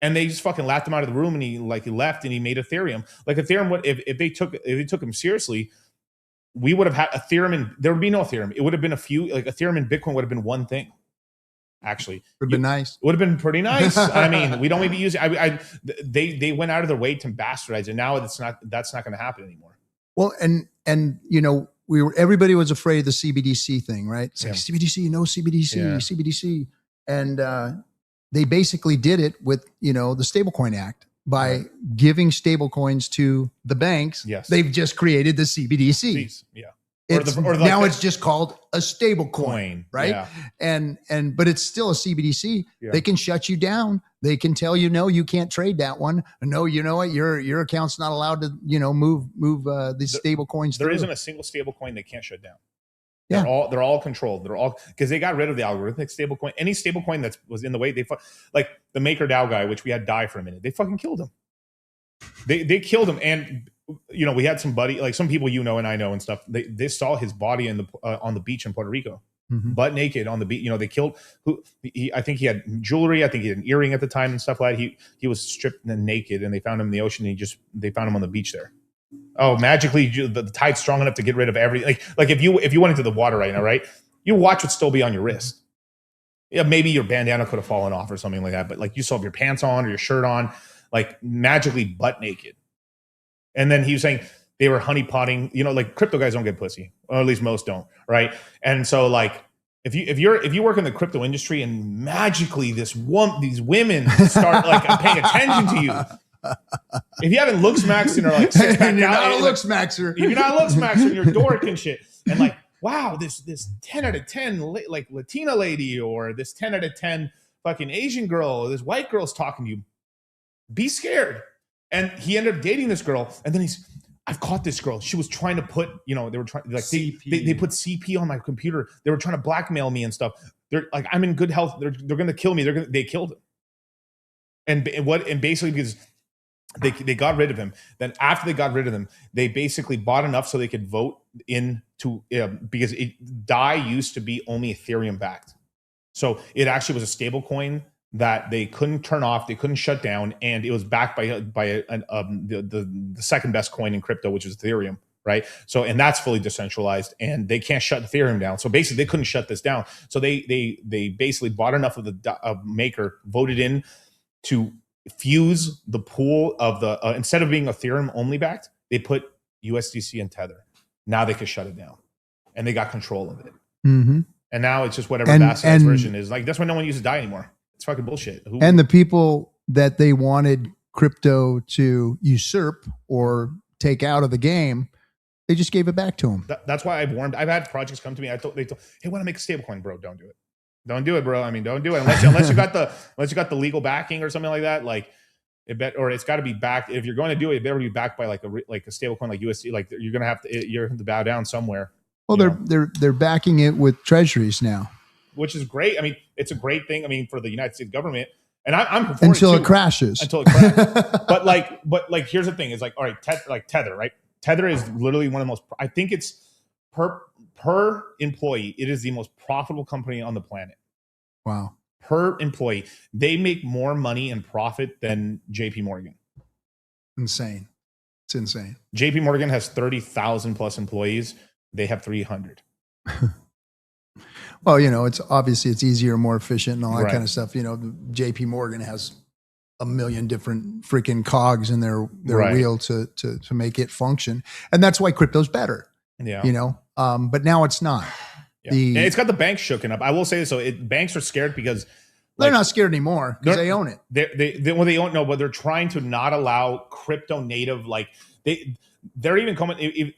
M: And they just fucking laughed him out of the room, and he left and he made Ethereum. Like Ethereum, if they took him seriously, we would have had Ethereum, and there would be no Ethereum. It would have been Ethereum and Bitcoin would have been one thing. Actually,
N: would have been nice.
M: Would have been pretty nice. I mean, we'd only be using. They went out of their way to bastardize it. Now that's not going to happen anymore.
N: Well, and you know, everybody was afraid of the CBDC thing, right? It's like CBDC, no CBDC, CBDC, and they basically did it with, you know, the Stablecoin Act by giving stablecoins to the banks.
M: Yes,
N: they've just created the CBDC.
M: Yeah.
N: Now it's just called a stable coin, right?
M: Yeah.
N: But it's still a CBDC.
M: Yeah.
N: They can shut you down. They can tell you, no, you can't trade that one. No, you know what? Your account's not allowed to, you know, move these stable coins.
M: There isn't a single stable coin they can't shut down.
N: Yeah.
M: They're all controlled. They're all, because they got rid of the algorithmic stable coin. Any stable coin that was in the way, like the MakerDAO guy, which we had die for a minute. They fucking killed him. They killed him. And you know, we had some people you know and I know and stuff. They saw his body on the beach in Puerto Rico, butt naked on the beach. You know, they killed I think he had jewelry. I think he had an earring at the time and stuff like that. He was stripped and naked, and they found him in the ocean. And they found him on the beach there. Oh, magically the tide's strong enough to get rid of everything. Like if you went into the water right now, right? Your watch would still be on your wrist. Yeah, maybe your bandana could have fallen off or something like that, but like you still have your pants on or your shirt on, like magically butt naked. And then he was saying they were honeypotting, you know, like crypto guys don't get pussy, or at least most don't, right? And so like if you work in the crypto industry and magically these women start like paying attention to you, if you haven't looks maxed and are like six pack
N: you're not a looks maxer,
M: if you're not a looks maxer and you're dork and shit, and like wow, this 10 out of 10 like Latina lady, or this 10 out of 10 fucking Asian girl, or this white girl's talking to you, be scared. And he ended up dating this girl, and then I've caught this girl. She was trying to put, you know, they were trying like they put CP on my computer. They were trying to blackmail me and stuff. They're like, I'm in good health. They're going to kill me. They killed him. And basically because they got rid of him. Then after they got rid of him, they basically bought enough so they could vote into because DAI used to be only Ethereum backed. So it actually was a stable coin that they couldn't turn off, they couldn't shut down, and it was backed by the second best coin in crypto, which is Ethereum, right? So, and that's fully decentralized, and they can't shut Ethereum down. So basically, they couldn't shut this down. So they basically bought enough of the Maker, voted in to fuse the pool of the instead of being Ethereum only backed, they put USDC and Tether. Now they could shut it down, and they got control of it. And now it's just whatever Bastard's version is. Like that's why no one uses DAI anymore. It's fucking bullshit.
N: And the people that they wanted crypto to usurp or take out of the game, they just gave it back to them.
M: That's why I've had projects come to me. They told, hey, want to make a stablecoin, bro? Don't do it. Don't do it, bro. I mean, don't do it unless you got the legal backing or something like that. Like it's got to be backed. If you're going to do it, it better be backed by like a stablecoin like USD. Like you're gonna have to bow down somewhere.
N: Well, they're backing it with treasuries now,
M: which is great. I mean, it's a great thing. I mean, for the United States government, and I'm for
N: until
M: it too,
N: it crashes.
M: Until it crashes. but like, here's the thing: is like, all right, Tether, right? Tether is literally one of the most. I think it's per employee, it is the most profitable company on the planet.
N: Wow.
M: Per employee, they make more money and profit than JP Morgan.
N: Insane. It's insane.
M: JP Morgan has 30,000 plus employees. They have 300.
N: Well, it's obviously it's easier, more efficient and all that
M: Right.
N: kind of stuff. JP Morgan has a million different freaking cogs in their
M: Right.
N: wheel to make it function. And that's why crypto's better.
M: Yeah.
N: But now it's not.
M: Yeah. And it's got the banks shooken up. I will say this. So banks are scared because
N: they're not scared anymore because they own it.
M: They own no, but they're trying to not allow crypto native. Like they're even coming.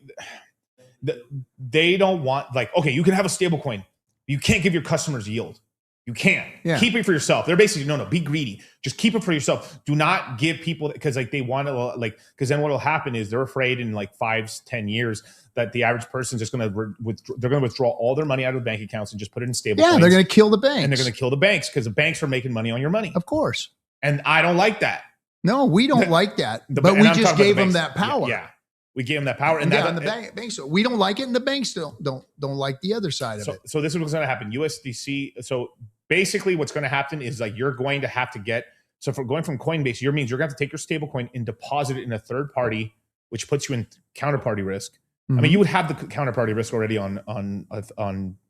M: They don't want okay, you can have a stable coin. You can't give your customers yield. You can't.
N: Yeah.
M: Keep it for yourself. They're basically no, be greedy. Just keep it for yourself. Do not give people because they want to because then what will happen is they're afraid in 5-10 years that the average person's just going to withdraw all their money out of the bank accounts and just put it in stable coins.
N: They're going to kill the banks.
M: And they're going to kill the banks because the banks are making money on your money.
N: Of course.
M: And I don't like that.
N: No, we don't like that. But we just gave them that power.
M: Yeah. We gave them that power.
N: And the banks, we don't like it, and the banks don't like the other side of it.
M: So this is what's going to happen. USDC. So basically what's going to happen is you're going to have to get, so for going from Coinbase, means you're going to have to take your stable coin and deposit it in a third party, which puts you in counterparty risk.
N: Mm-hmm.
M: I mean, you would have the counterparty risk already on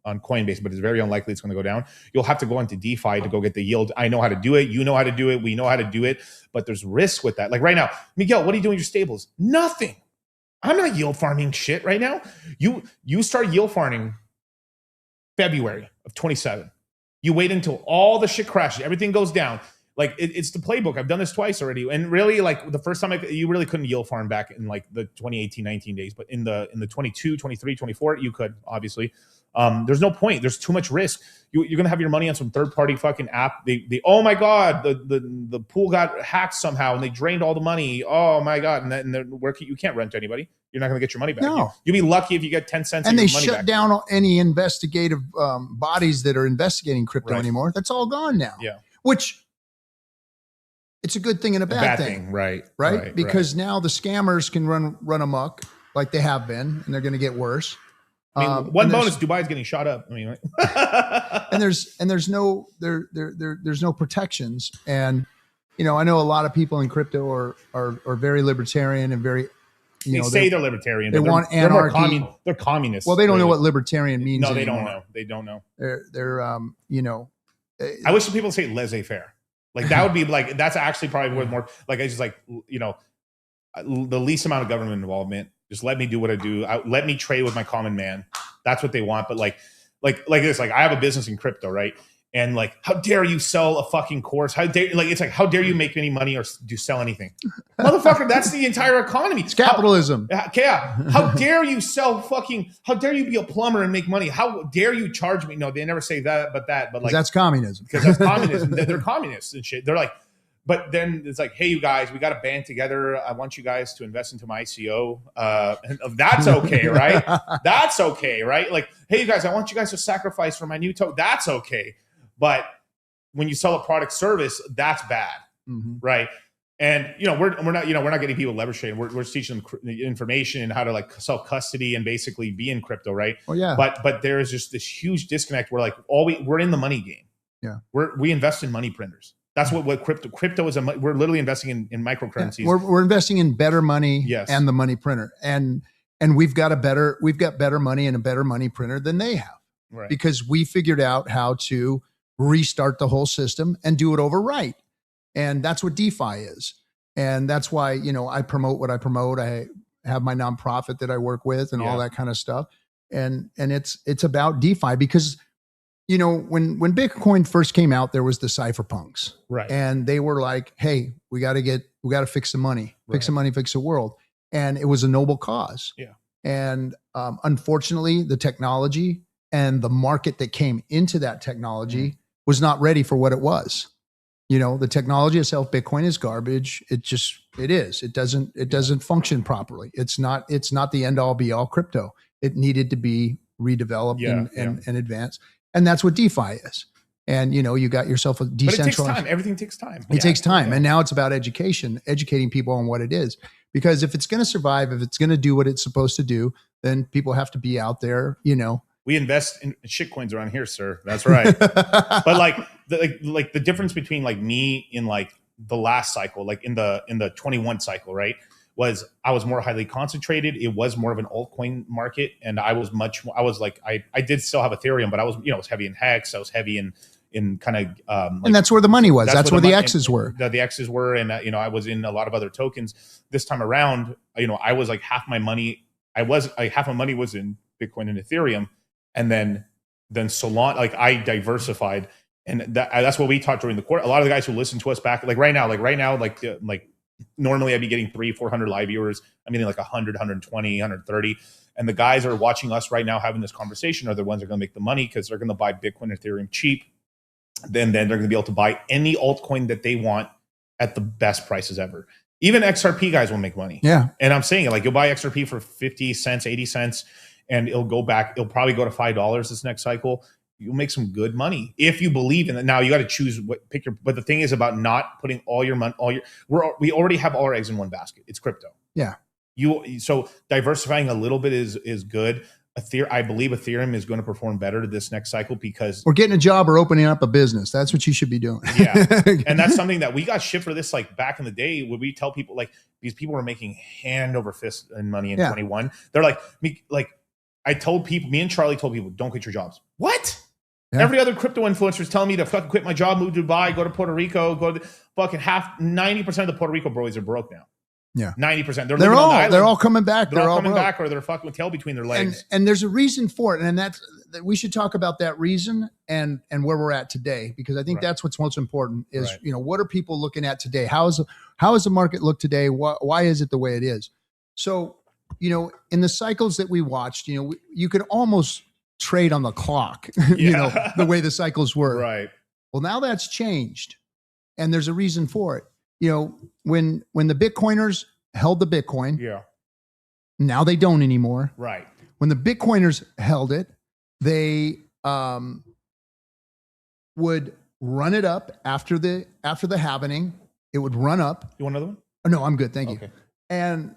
M: Coinbase, but it's very unlikely it's going to go down. You'll have to go into DeFi to go get the yield. I know how to do it. You know how to do it. We know how to do it, but there's risk with that. Like right now, Miguel, what are you doing with your stables? Nothing. I'm not yield farming shit right now. You start yield farming February of 27. You wait until all the shit crashes, everything goes down. It's the playbook. I've done this twice already. And really, the first time you really couldn't yield farm back in the 2018-19 days, but in the 22, 23, 24, you could, obviously. There's no point. There's too much risk. You're gonna have your money on some third-party fucking app. They oh my god, the pool got hacked somehow and they drained all the money. Oh my god, and you can't rent to anybody. You're not gonna get your money back.
N: No.
M: You'll be lucky if you get 10 cents.
N: And
M: of your
N: they
M: money
N: shut
M: back.
N: down any investigative bodies that are investigating crypto
M: Right.
N: anymore. That's all gone now.
M: Yeah.
N: Which it's a good thing and a bad thing.
M: Right.
N: Because now the scammers can run amok like they have been, and they're going to get worse.
M: I mean, one bonus: Dubai's getting shot up. I mean,
N: and there's no protections. And I know a lot of people in crypto are very libertarian and very
M: they say they're libertarian.
N: They want anarchy.
M: They're communists.
N: Well, they don't know what libertarian means.
M: No, they
N: anymore.
M: don't know. They don't know.
N: They're
M: I wish people say laissez-faire. That would be that's actually probably worth more. It's just the least amount of government involvement. Just let me do what I do. Let me trade with my common man. That's what they want. But like this, I have a business in crypto, right? And how dare you sell a fucking course? How dare it's how dare you make any money or do sell anything, motherfucker? That's the entire economy.
N: It's capitalism.
M: How dare you sell fucking? How dare you be a plumber and make money? How dare you charge me? No, they never say that, but
N: that's communism.
M: Because that's communism. They're communists and shit. They're but then it's hey, you guys, we got to band together. I want you guys to invest into my ICO. And that's okay, right? That's okay, right? Hey, you guys, I want you guys to sacrifice for my new token. That's okay. But when you sell a product service, that's bad, right? And we're not getting people leverage trading. We're teaching them the information and how to self custody and basically be in crypto, right?
N: Oh yeah.
M: But there is just this huge disconnect where we're in the money game.
N: Yeah.
M: We invest in money printers. That's what crypto is. We're literally investing in microcurrencies.
N: Yeah. We're investing in better money and the money printer, and we've got better money and a better money printer than they have,
M: right?
N: Because we figured out how to restart the whole system and do it over right. And that's what DeFi is. And that's why, I promote what I promote. I have my nonprofit that I work with and all that kind of stuff. And it's about DeFi because you know, when Bitcoin first came out, there was the cypherpunks,
M: Right.
N: and they were like, "Hey, we got to fix some money, fix some money, fix the world," and it was a noble cause.
M: Yeah.
N: And unfortunately, the technology and the market that came into that technology was not ready for what it was. You know, the technology itself, Bitcoin is garbage. It is. It doesn't function properly. It's not the end all be all crypto. It needed to be redeveloped and advanced. And that's what DeFi is. And, you know, you got yourself a decentralized.
M: But it takes time. Everything takes time.
N: It takes time. And now it's about educating people on what it is. Because if it's going to survive, if it's going to do what it's supposed to do, then people have to be out there, you know.
M: We invest in shitcoins around here, sir. That's right. But like the difference between like me in like the last cycle, like in the 21 cycle, right, was I was more highly concentrated. It was more of an altcoin market, and I was I did still have Ethereum, but I was, you know, I was heavy in Hex. I was heavy in kind of
N: and that's where the money was. That's where the X's were.
M: The X's were, and you know, I was in a lot of other tokens. This time around, you know, I was like half my money was in Bitcoin and Ethereum. And then Solana, like I diversified, and that's what we talked during the quarter. A lot of the guys who listen to us back, like right now, normally I'd be getting 300-400 live viewers. I'm getting like 100, 120, 130. And the guys that are watching us right now having this conversation are the ones that are going to make the money because they're going to buy Bitcoin and Ethereum cheap. Then they're going to be able to buy any altcoin that they want at the best prices ever. Even XRP guys will make money.
N: Yeah.
M: And I'm saying, like, you'll buy XRP for 50 cents, 80 cents. And it'll go back. It'll probably go to $5 this next cycle. You'll make some good money if you believe in it. Now you got to choose pick your. But the thing is about not putting all your money. We already have all our eggs in one basket. It's crypto.
N: Yeah.
M: So diversifying a little bit is good. I believe Ethereum is going to perform better this next cycle because
N: we're getting a job or opening up a business. That's what you should be doing.
M: Yeah, and that's something that we got shit for this. Like back in the day, would we tell people like these people were making hand over fist in money in 21? They're like me, like. I told people, me and Charlie told people, don't quit your jobs. What? Yeah. Every other crypto influencer is telling me to fucking quit my job, move to Dubai, go to Puerto Rico, go to fucking 90% of the Puerto Rico boys are broke now.
N: Yeah.
M: 90%.
N: They're all coming back.
M: They're all coming back or they're fucking with tail between their legs.
N: And there's a reason for it. And that we should talk about that reason and where we're at today, because I think that's what's most important is, you know, what are people looking at today? How is the market look today? Why is it the way it is? So, you know, in the cycles that we watched, you know, you could almost trade on the clock, you know, the way the cycles were.
M: Right.
N: Well, now that's changed, and there's a reason for it. You know, when the Bitcoiners held the Bitcoin, now they don't anymore.
M: Right.
N: When the Bitcoiners held it, they would run it up after the halvening. It would run up.
M: You want another one?
N: Oh, no, I'm good. Thank you. And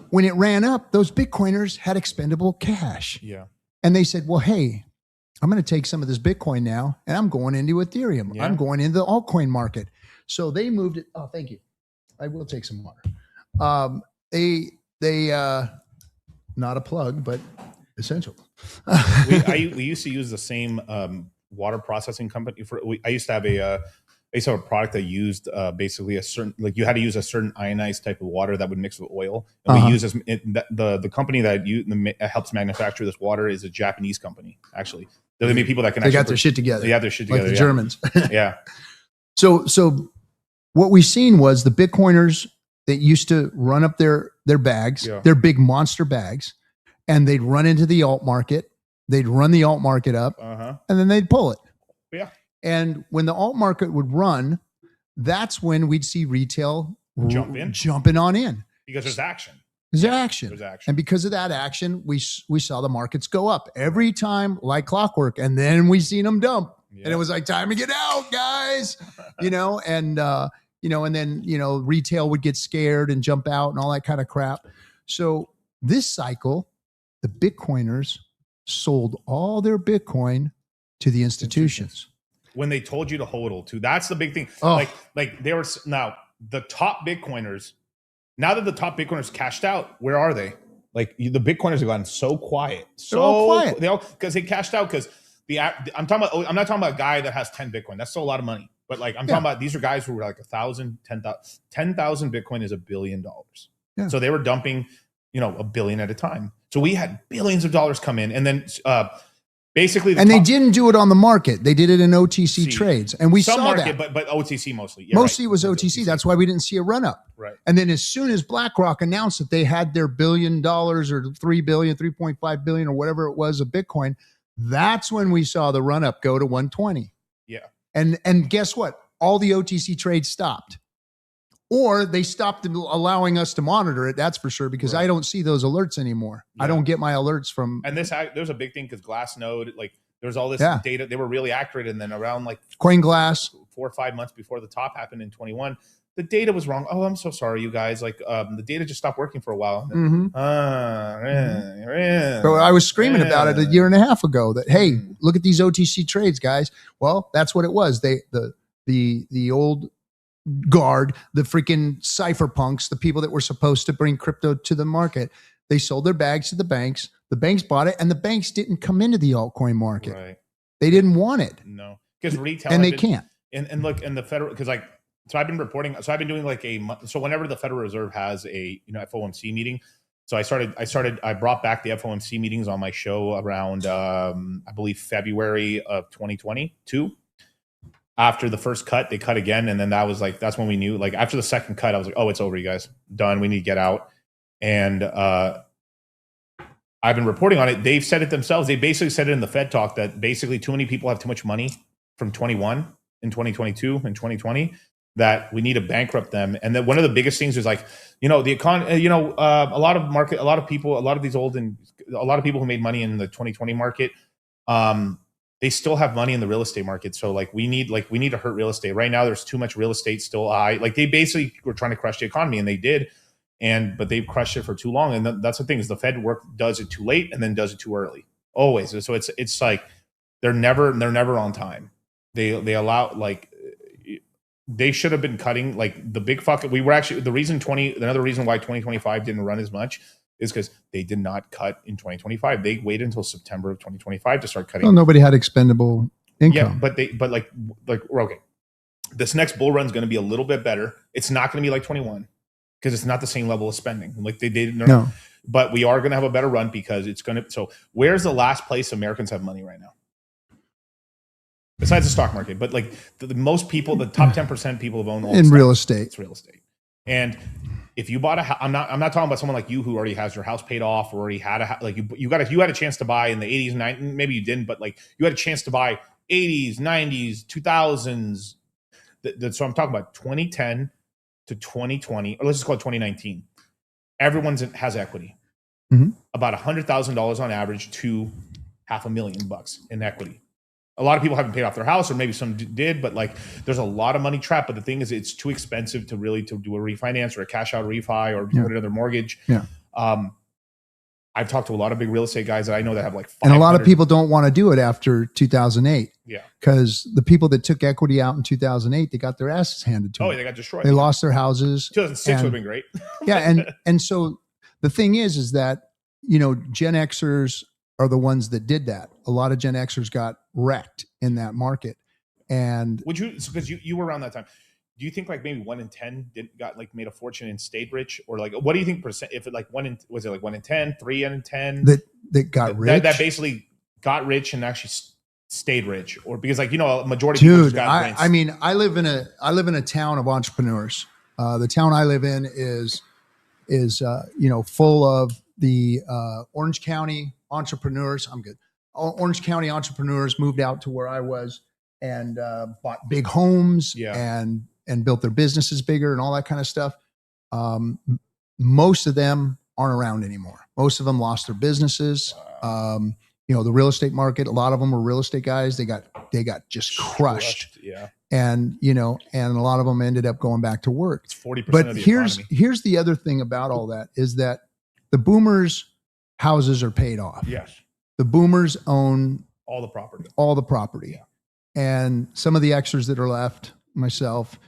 N: when it ran up, those Bitcoiners had expendable cash.
M: Yeah.
N: And they said, well, hey, I'm going to take some of this Bitcoin now and I'm going into Ethereum.
M: Yeah.
N: I'm going into the altcoin market. So they moved it. Oh, thank you. I will take some water. They not a plug, but essential.
M: we used to use the same water processing company I used to have a product that used basically a certain, like you had to use a certain ionized type of water that would mix with oil. And we use the company that helps manufacture this water is a Japanese company. Actually, they're the people that can.
N: They got their shit together.
M: They have their shit together.
N: Like the Germans.
M: Yeah.
N: So what we've seen was the Bitcoiners that used to run up their bags, their big monster bags, and they'd run into the alt market. They'd run the alt market up, and then they'd pull it.
M: Yeah.
N: And when the alt market would run, that's when we'd see retail jumping on in.
M: Because there's action.
N: There's action.
M: There's action.
N: And because of that action, we saw the markets go up every time like clockwork. And then we seen them dump. Yeah. And it was like, time to get out, guys. And then, retail would get scared and jump out and all that kind of crap. So this cycle, the Bitcoiners sold all their Bitcoin to the institutions.
M: When they told you to hodl too. That's the big thing. Like they were now the top Bitcoiners. Now that the top Bitcoiners cashed out, where are they? Like the Bitcoiners have gotten so quiet. So quiet. Because they cashed out because I'm not talking about a guy that has 10 Bitcoin. That's still a lot of money. But like I'm talking about these are guys who were like 1,000, 10,000 Bitcoin is $1 billion.
N: Yeah.
M: So they were dumping, $1 billion at a time. So we had billions of dollars come in, and then Basically,
N: and they didn't do it on the market. They did it in OTC trades, and we
M: some
N: saw
M: market,
N: that.
M: but OTC mostly.
N: Mostly it was OTC. That's why we didn't see a run up.
M: Right.
N: And then as soon as BlackRock announced that they had their $1 billion or 3 billion, 3.5 billion or whatever it was of Bitcoin, that's when we saw the run up go to 120.
M: Yeah.
N: And guess what? All the OTC trades stopped. Or they stopped allowing us to monitor it. That's for sure, because I don't see those alerts anymore. I don't get my alerts from.
M: And there's a big thing because Glassnode, like there's all this data. They were really accurate, and then around like
N: CoinGlass
M: 4 or 5 months before the top happened in 21, the data was wrong. Oh, I'm so sorry, you guys. Like the data just stopped working for a while.
N: So I was screaming about it a year and a half ago. That hey, look at these OTC trades, guys. Well, that's what it was. The old guard, the freaking cypherpunks, the people that were supposed to bring crypto to the market, they sold their bags to the banks. The banks bought it, and the banks didn't come into the altcoin market.
M: Right.
N: They didn't want it.
M: No, because retail
N: and they can't.
M: And look, and the federal, because like, so I've been reporting. So I've been doing like so whenever the Federal Reserve has a FOMC meeting. So I brought back the FOMC meetings on my show around I believe February of 2022. After the first cut, they cut again. And then that's when we knew, like after the second cut, I was like, oh, it's over, you guys. Done. We need to get out. And I've been reporting on it. They've said it themselves. They basically said it in the Fed talk that basically too many people have too much money from 21 in 2022 and 2020 that we need to bankrupt them. And then one of the biggest things is like, the economy, a lot of people who made money in the 2020 market, they still have money in the real estate market. So like we need to hurt real estate. Right now there's too much real estate still high. Like they basically were trying to crush the economy, and they did. But they've crushed it for too long. And that's the thing, is the Fed does it too late and then does it too early. Always. So it's like they're never on time. They allow, like, they should have been cutting, like the big fuck. We were actually another reason why 2025 didn't run as much is because they did not cut in 2025. They waited until September of 2025 to start cutting.
N: Well, nobody had expendable income.
M: Yeah, but like we're okay. This next bull run is going to be a little bit better. It's not going to be like 21 because it's not the same level of spending. Like they did. No. But we are going to have a better run because it's going to. So where's the last place Americans have money right now? Besides the stock market, but like the most people, the top 10% people have owned all
N: in real estate.
M: It's real estate. And if you bought a house, I'm not talking about someone like you who already has your house paid off or already had you had a chance to buy in the 80s, 90s, maybe you didn't, but like you had a chance to buy 80s, 90s, 2000s. So I'm talking about 2010 to 2020, or let's just call it 2019. Everyone has equity.
N: Mm-hmm.
M: About $100,000 on average to $500,000 in equity. A lot of people haven't paid off their house, or maybe some did, but like there's a lot of money trapped. But the thing is, it's too expensive to do a refinance or a cash out refi or put another mortgage.
N: Yeah.
M: I've talked to a lot of big real estate guys that I know that have like 500.
N: And a lot of people don't want to do it after 2008.
M: Yeah.
N: Because the people that took equity out in 2008, they got their asses handed to them.
M: Oh, they got destroyed.
N: They lost their houses.
M: 2006 would have been great.
N: Yeah. And so the thing is that, Gen Xers are the ones that did that. A lot of Gen Xers got wrecked in that market. And
M: would you, because you were around that time, do you think like maybe 1 in 10 made a fortune and stayed rich? Or like, what do you think percent, if it like 1 in 10, 3 in 10
N: that got rich?
M: That basically got rich and actually stayed rich? Or because like, a majority of people just got rich.
N: I mean, I live in a town of entrepreneurs. The town I live in is full of the Orange County entrepreneurs. I'm good. Orange County entrepreneurs moved out to where I was and bought big homes and built their businesses bigger and all that kind of stuff. Most of them aren't around anymore. Most of them lost their businesses. The real estate market, a lot of them were real estate guys. They got just crushed.
M: Yeah.
N: And, and a lot of them ended up going back to work.
M: It's 40%
N: but
M: of the
N: here's
M: economy.
N: the other thing about all that is that the boomers' houses are paid off.
M: Yes.
N: The boomers own
M: all the property.
N: Yeah. And some of the extras that are left, myself,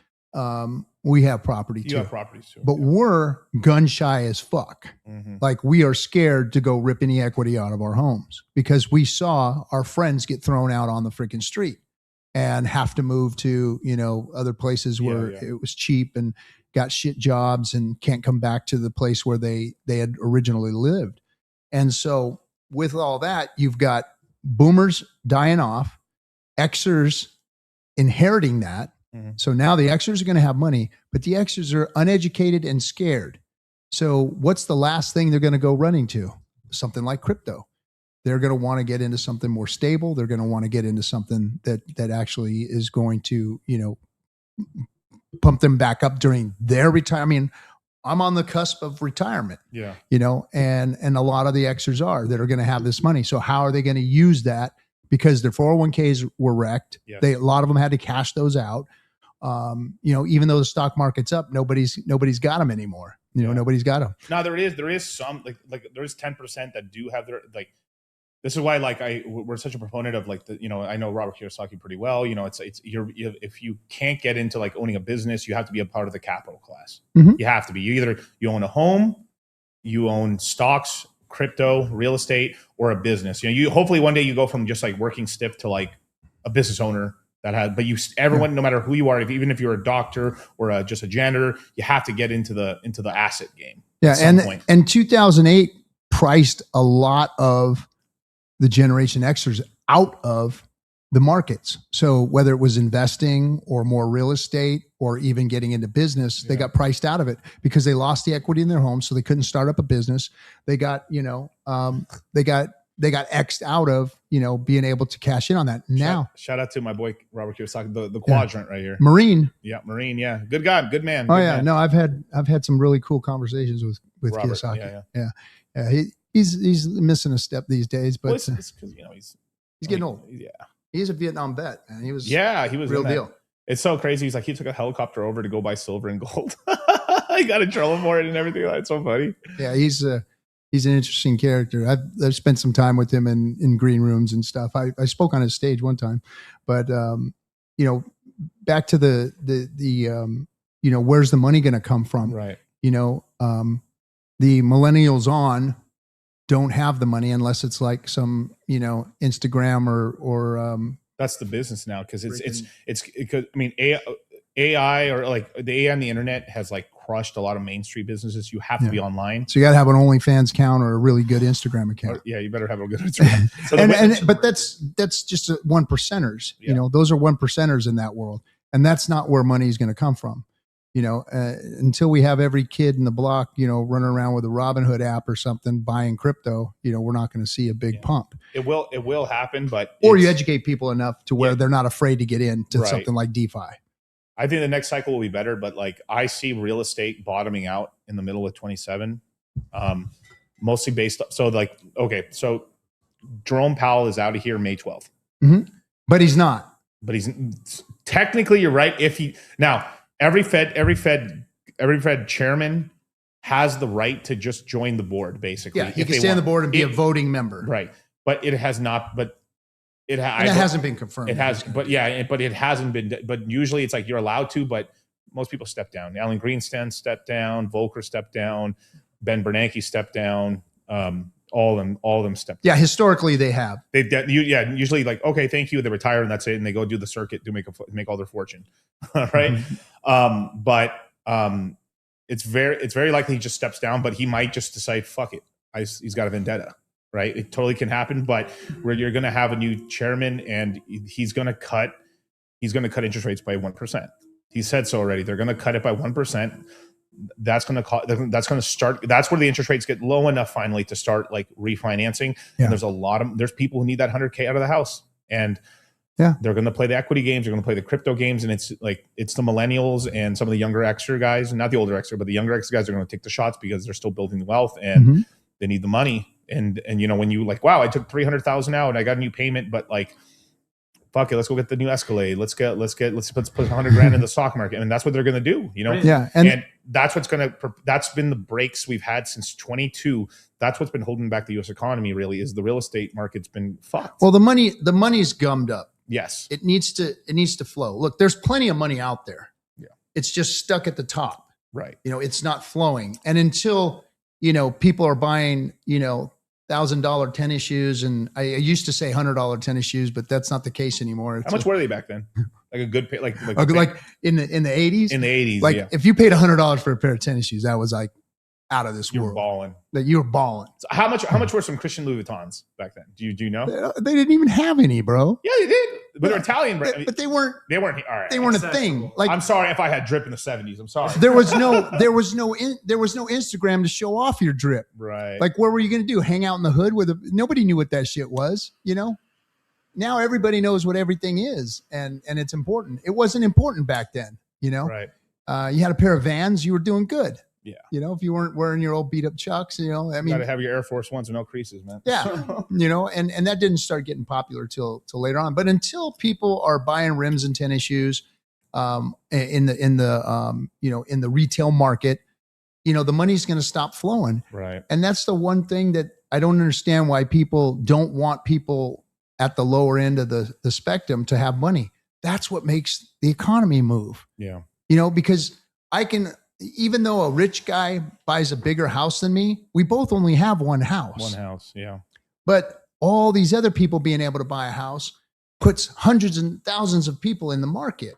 N: we have property too.
M: You have properties too.
N: But we're gun shy as fuck.
M: Mm-hmm.
N: Like we are scared to go rip any equity out of our homes because we saw our friends get thrown out on the freaking street and have to move to, other places where it was cheap and got shit jobs and can't come back to the place where they had originally lived. And so with all that, you've got boomers dying off, Xers inheriting that.
M: Mhm.
N: So now the Xers are going to have money, but the Xers are uneducated and scared. So what's the last thing they're going to go running to? Something like crypto. They're going to want to get into something more stable. They're going to want to get into something that actually is going to, pump them back up during their retirement. I mean, I'm on the cusp of retirement.
M: Yeah.
N: And a lot of the Xers are that are going to have this money. So how are they going to use that? Because their 401ks were wrecked.
M: Yes.
N: A lot of them had to cash those out. Even though the stock market's up, nobody's got them anymore. Nobody's got them.
M: No, there is some like there is 10% that do have their like. This is why we're such a proponent of I know Robert Kiyosaki pretty well. If you can't get into like owning a business, you have to be a part of the capital class.
N: Mhm.
M: You have to be. You own a home, you own stocks, crypto, real estate, or a business. You hopefully one day you go from just like working stiff to like a business owner that had. But everyone, no matter who you are, even if you're a doctor or just a janitor, you have to get into the asset game.
N: Yeah,
M: at some point.
N: and 2008 priced a lot of the Generation Xers out of the markets. So whether it was investing or more real estate or even getting into business, they got priced out of it because they lost the equity in their home, so they couldn't start up a business. They got they got X'd out of being able to cash in on that. Now,
M: shout out to my boy Robert Kiyosaki, the quadrant right here.
N: Marine.
M: Yeah, Marine. Yeah, good guy, good man.
N: Oh
M: good
N: yeah,
M: man.
N: no, I've had some really cool conversations with
M: Robert,
N: Kiyosaki.
M: yeah.
N: He's missing a step these days, but
M: Well, it's 'cause,
N: he's getting old.
M: Yeah,
N: he's a Vietnam vet, man. He was
M: in
N: real
M: that.
N: deal.
M: It's so crazy. He's like, he took a helicopter over to go buy silver and gold. I got in trouble for it and everything. That's so funny.
N: Yeah, he's an interesting character. I've spent some time with him in green rooms and stuff. I spoke on his stage one time, but back to the where's the money going to come from?
M: Right.
N: The millennials on don't have the money unless it's like some Instagram or
M: That's the business now because it's because I mean AI or like the AI on the internet has like crushed a lot of Main Street businesses. You have to be online.
N: So you got to have an OnlyFans account or a really good Instagram account.
M: Yeah, you better have a good Instagram.
N: But that's just one percenters. Those are one percenters in that world, and that's not where money is going to come from. Until we have every kid in the block, running around with a Robinhood app or something buying crypto, we're not going to see a big pump.
M: It will happen, but
N: or you educate people enough to where they're not afraid to get into something like DeFi.
M: I think the next cycle will be better, but like I see real estate bottoming out in the middle of 27, mostly based. So Jerome Powell is out of here May 12th,
N: but he's not.
M: But he's technically, you're right. Every Fed chairman has the right to just join the board, basically.
N: Yeah, he can stay on the board and be a voting member.
M: Right. But it has not, it
N: hasn't been confirmed.
M: It has, but it hasn't been, but usually it's like you're allowed to, but most people step down. Alan Greenspan stepped down, Volcker stepped down, Ben Bernanke stepped down, all of them stepped down.
N: Yeah, historically they have.
M: Usually like, okay, thank you, they retire and that's it, and they go do the circuit to make all their fortune. Right. It's very likely he just steps down, but he might just decide, fuck it. He's got a vendetta, right? It totally can happen, but where you're going to have a new chairman and he's going to cut interest rates by 1%. He said so already. They're going to cut it by 1%. That's going to start. That's where the interest rates get low enough finally to start like refinancing.
N: Yeah.
M: And there's people who need that 100K out of the house, and they're going to play the equity games. They're going to play the crypto games, and it's the millennials and some of the younger Xer guys, not the older Xer, but the younger Xer guys are going to take the shots because they're still building the wealth and they need the money. And when you like, wow, I took 300,000 out, I got a new payment, but like, fuck it, let's go get the new Escalade. Let's put 100 grand in the stock market, and that's what they're going to do.
N: Yeah,
M: and that's that's been the breaks we've had since 22. That's what's been holding back the U.S. economy. Really, is the real estate market's been fucked.
N: Well, the money's gummed up.
M: Yes,
N: it needs to flow. Look, there's plenty of money out there.
M: Yeah,
N: it's just stuck at the top.
M: Right.
N: It's not flowing, and until people are buying $1,000 tennis shoes, and I used to say $100 tennis shoes, but that's not the case anymore.
M: How much were they back then? Like a good pay, like
N: in the 80s.
M: In the 80s,
N: like if you paid $100 for a pair of tennis shoes, that was like out of this
M: You're
N: world.
M: balling.
N: That you were balling.
M: So how much were some Christian Louis Vuittons back then? Do you know?
N: They didn't even have any, bro.
M: Yeah, they did. But they're Italian,
N: but they weren't.
M: They weren't. All right.
N: They weren't a thing. Like,
M: I'm sorry if I had drip in the 70s. I'm sorry.
N: there was no Instagram to show off your drip.
M: Right.
N: Like, what were you going to do? Hang out in the hood with nobody knew what that shit was, you know? Now everybody knows what everything is, and it's important. It wasn't important back then, you know?
M: Right.
N: You had a pair of Vans, you were doing good.
M: Yeah.
N: You know, if you weren't wearing your old beat up Chucks, you know, I mean,
M: you got to have your Air Force Ones with no creases, man.
N: Yeah. You know, and that didn't start getting popular till later on. But until people are buying rims and tennis shoes, in the retail market, you know, the money's going to stop flowing.
M: Right.
N: And that's the one thing that I don't understand, why people don't want people at the lower end of the spectrum to have money. That's what makes the economy move.
M: Yeah.
N: You know, because even though a rich guy buys a bigger house than me, we both only have one house.
M: One house, yeah.
N: But all these other people being able to buy a house puts hundreds and thousands of people in the market,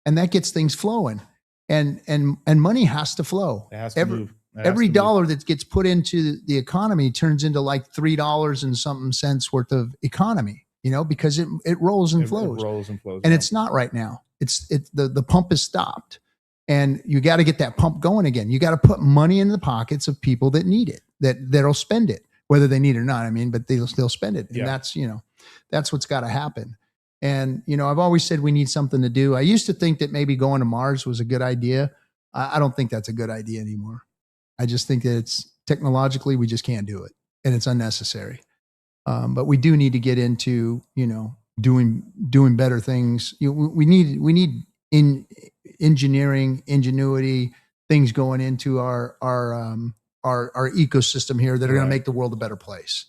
N: and that gets things flowing. And money has to flow.
M: It has to move.
N: Every dollar that gets put into the economy turns into like $3 and something cents worth of economy, you know, because it rolls and flows.
M: It rolls and flows.
N: And it's not right now. The pump is stopped. And you got to get that pump going again. You got to put money in the pockets of people that need it, that'll spend it, whether they need it or not. I mean, but they'll spend it. And that's what's got to happen. And, you know, I've always said we need something to do. I used to think that maybe going to Mars was a good idea. I don't think that's a good idea anymore. I just think that it's technologically, we just can't do it, and it's unnecessary. But we do need to get into, you know, doing better things. We need engineering, ingenuity, things going into our ecosystem here that are going to make the world a better place.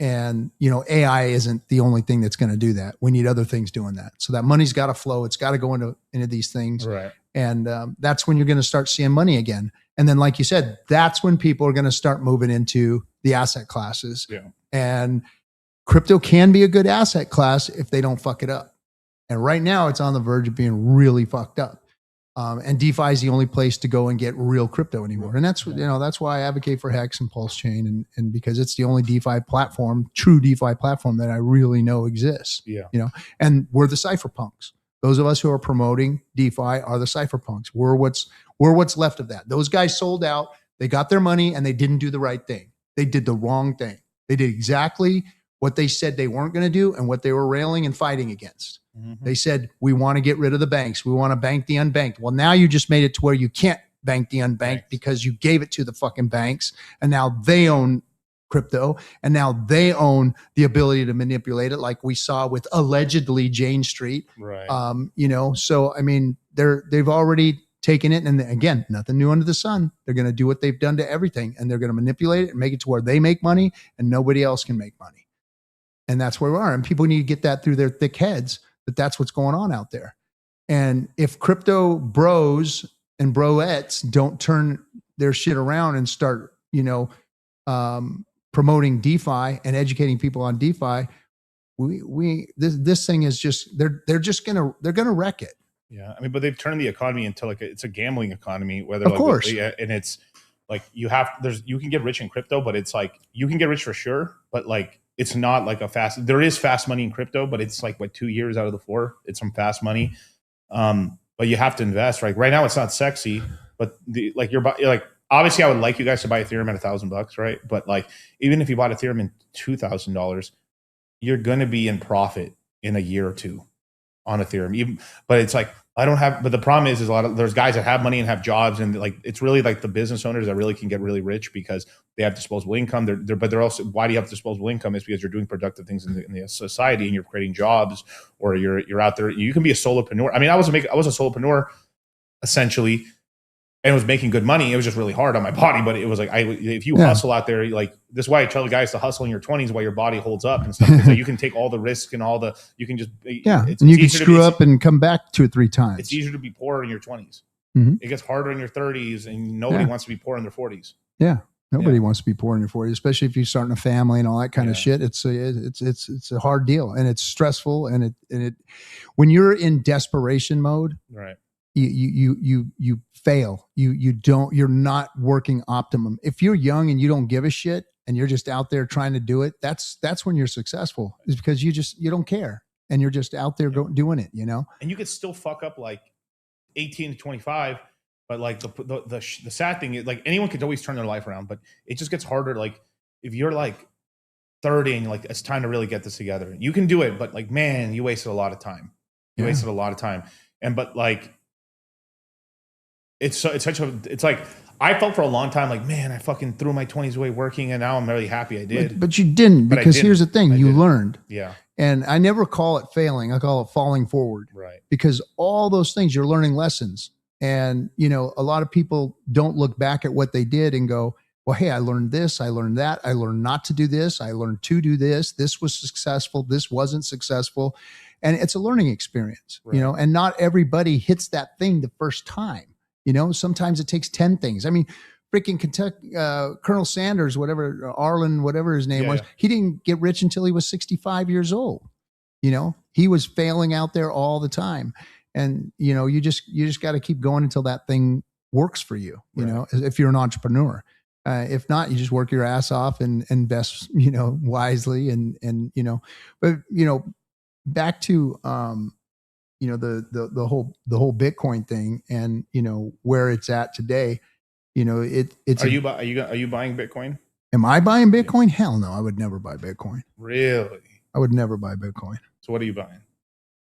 N: And, you know, AI isn't the only thing that's going to do that. We need other things doing that. So that money's got to flow. It's got to go into these things.
M: Right.
N: And that's when you're going to start seeing money again. And then, like you said, that's when people are going to start moving into the asset classes.
M: Yeah.
N: And crypto can be a good asset class if they don't fuck it up. And right now it's on the verge of being really fucked up. And DeFi is the only place to go and get real crypto anymore. And that's why I advocate for Hex and PulseChain, and because it's the only DeFi platform, true DeFi platform that I really know exists.
M: Yeah.
N: You know, and we're the cypherpunks. Those of us who are promoting DeFi are the cypherpunks. We're what's left of that. Those guys sold out, they got their money, and they didn't do the right thing. They did the wrong thing. They did exactly what they said they weren't going to do and what they were railing and fighting against.
M: Mm-hmm.
N: They said, we want to get rid of the banks. We want to bank the unbanked. Well, now you just made it to where you can't bank the unbanked because you gave it to the fucking banks, and now they own crypto, and now they own the ability to manipulate it, like we saw with allegedly Jane Street.
M: Right.
N: You know, so I mean, they've already taken it, and again, nothing new under the sun. They're going to do what they've done to everything, and they're going to manipulate it and make it to where they make money and nobody else can make money. And that's where we are. And people need to get that through their thick heads, that that's what's going on out there. And if crypto bros and broettes don't turn their shit around and start, you know, promoting DeFi and educating people on DeFi, this thing is just, they're going to wreck it.
M: Yeah. I mean, but they've turned the economy into like it's a gambling economy, whether
N: of course.
M: And it's like you can get rich in crypto, but it's like you can get rich for sure, but like it's not like there is fast money in crypto, but it's like 2 years out of the 4, it's some fast money. But you have to invest. Right now it's not sexy, but obviously I would like you guys to buy Ethereum at $1,000, right? But like, even if you bought Ethereum in $2,000, you're going to be in profit in a year or two on Ethereum. But it's like, but the problem is there's guys that have money and have jobs, and like it's really like the business owners that really can get really rich because they have disposable income. But they're also, why do you have disposable income? Is because you're doing productive things in the society and you're creating jobs, or you're out there. You can be a solopreneur. I mean, I was a solopreneur essentially, and was making good money. It was just really hard on my body, but it was like if you hustle out there, like this is why I tell the guys to hustle in your 20s while your body holds up and stuff. So you can take all the risk and you can just
N: and you can screw up and come back 2 or 3 times.
M: It's easier to be poor in your 20s.
N: Mm-hmm.
M: It gets harder in your 30s, and nobody wants to be poor in their 40s.
N: Yeah, nobody wants to be poor in your 40s, especially if you're starting a family and all that kind of shit. It's a hard deal, and it's stressful, and it when you're in desperation mode,
M: right?
N: you fail. You're not working optimum. If you're young and you don't give a shit and you're just out there trying to do it, that's when you're successful, is because you don't care and you're just out there doing it,
M: And you could still fuck up like 18 to 25, but like the sad thing is, like, anyone could always turn their life around, but it just gets harder. Like if you're like 30 and like it's time to really get this together, you can do it, but like, man, you wasted a lot of time. But like it's like I felt for a long time like, man, I fucking threw my 20s away working, and now I'm really happy I did.
N: But you didn't, because here's the thing, you learned.
M: Yeah.
N: And I never call it failing. I call it falling forward.
M: Right.
N: Because all those things, you're learning lessons. And, a lot of people don't look back at what they did and go, well, hey, I learned this, I learned that, I learned not to do this, I learned to do this, this was successful, this wasn't successful. And it's a learning experience, and not everybody hits that thing the first time. Sometimes it takes 10 things. I mean, freaking Kentucky, Colonel Sanders, Arlen, whatever his name was, he didn't get rich until he was 65 years old. He was failing out there all the time. And, you just got to keep going until that thing works for you, if you're an entrepreneur. If not, you just work your ass off and invest, wisely but, back to, the whole Bitcoin thing and, where it's at today, it's.
M: Are you buying Bitcoin?
N: Am I buying Bitcoin? Hell no, I would never buy Bitcoin.
M: Really?
N: I would never buy Bitcoin.
M: So what are you buying?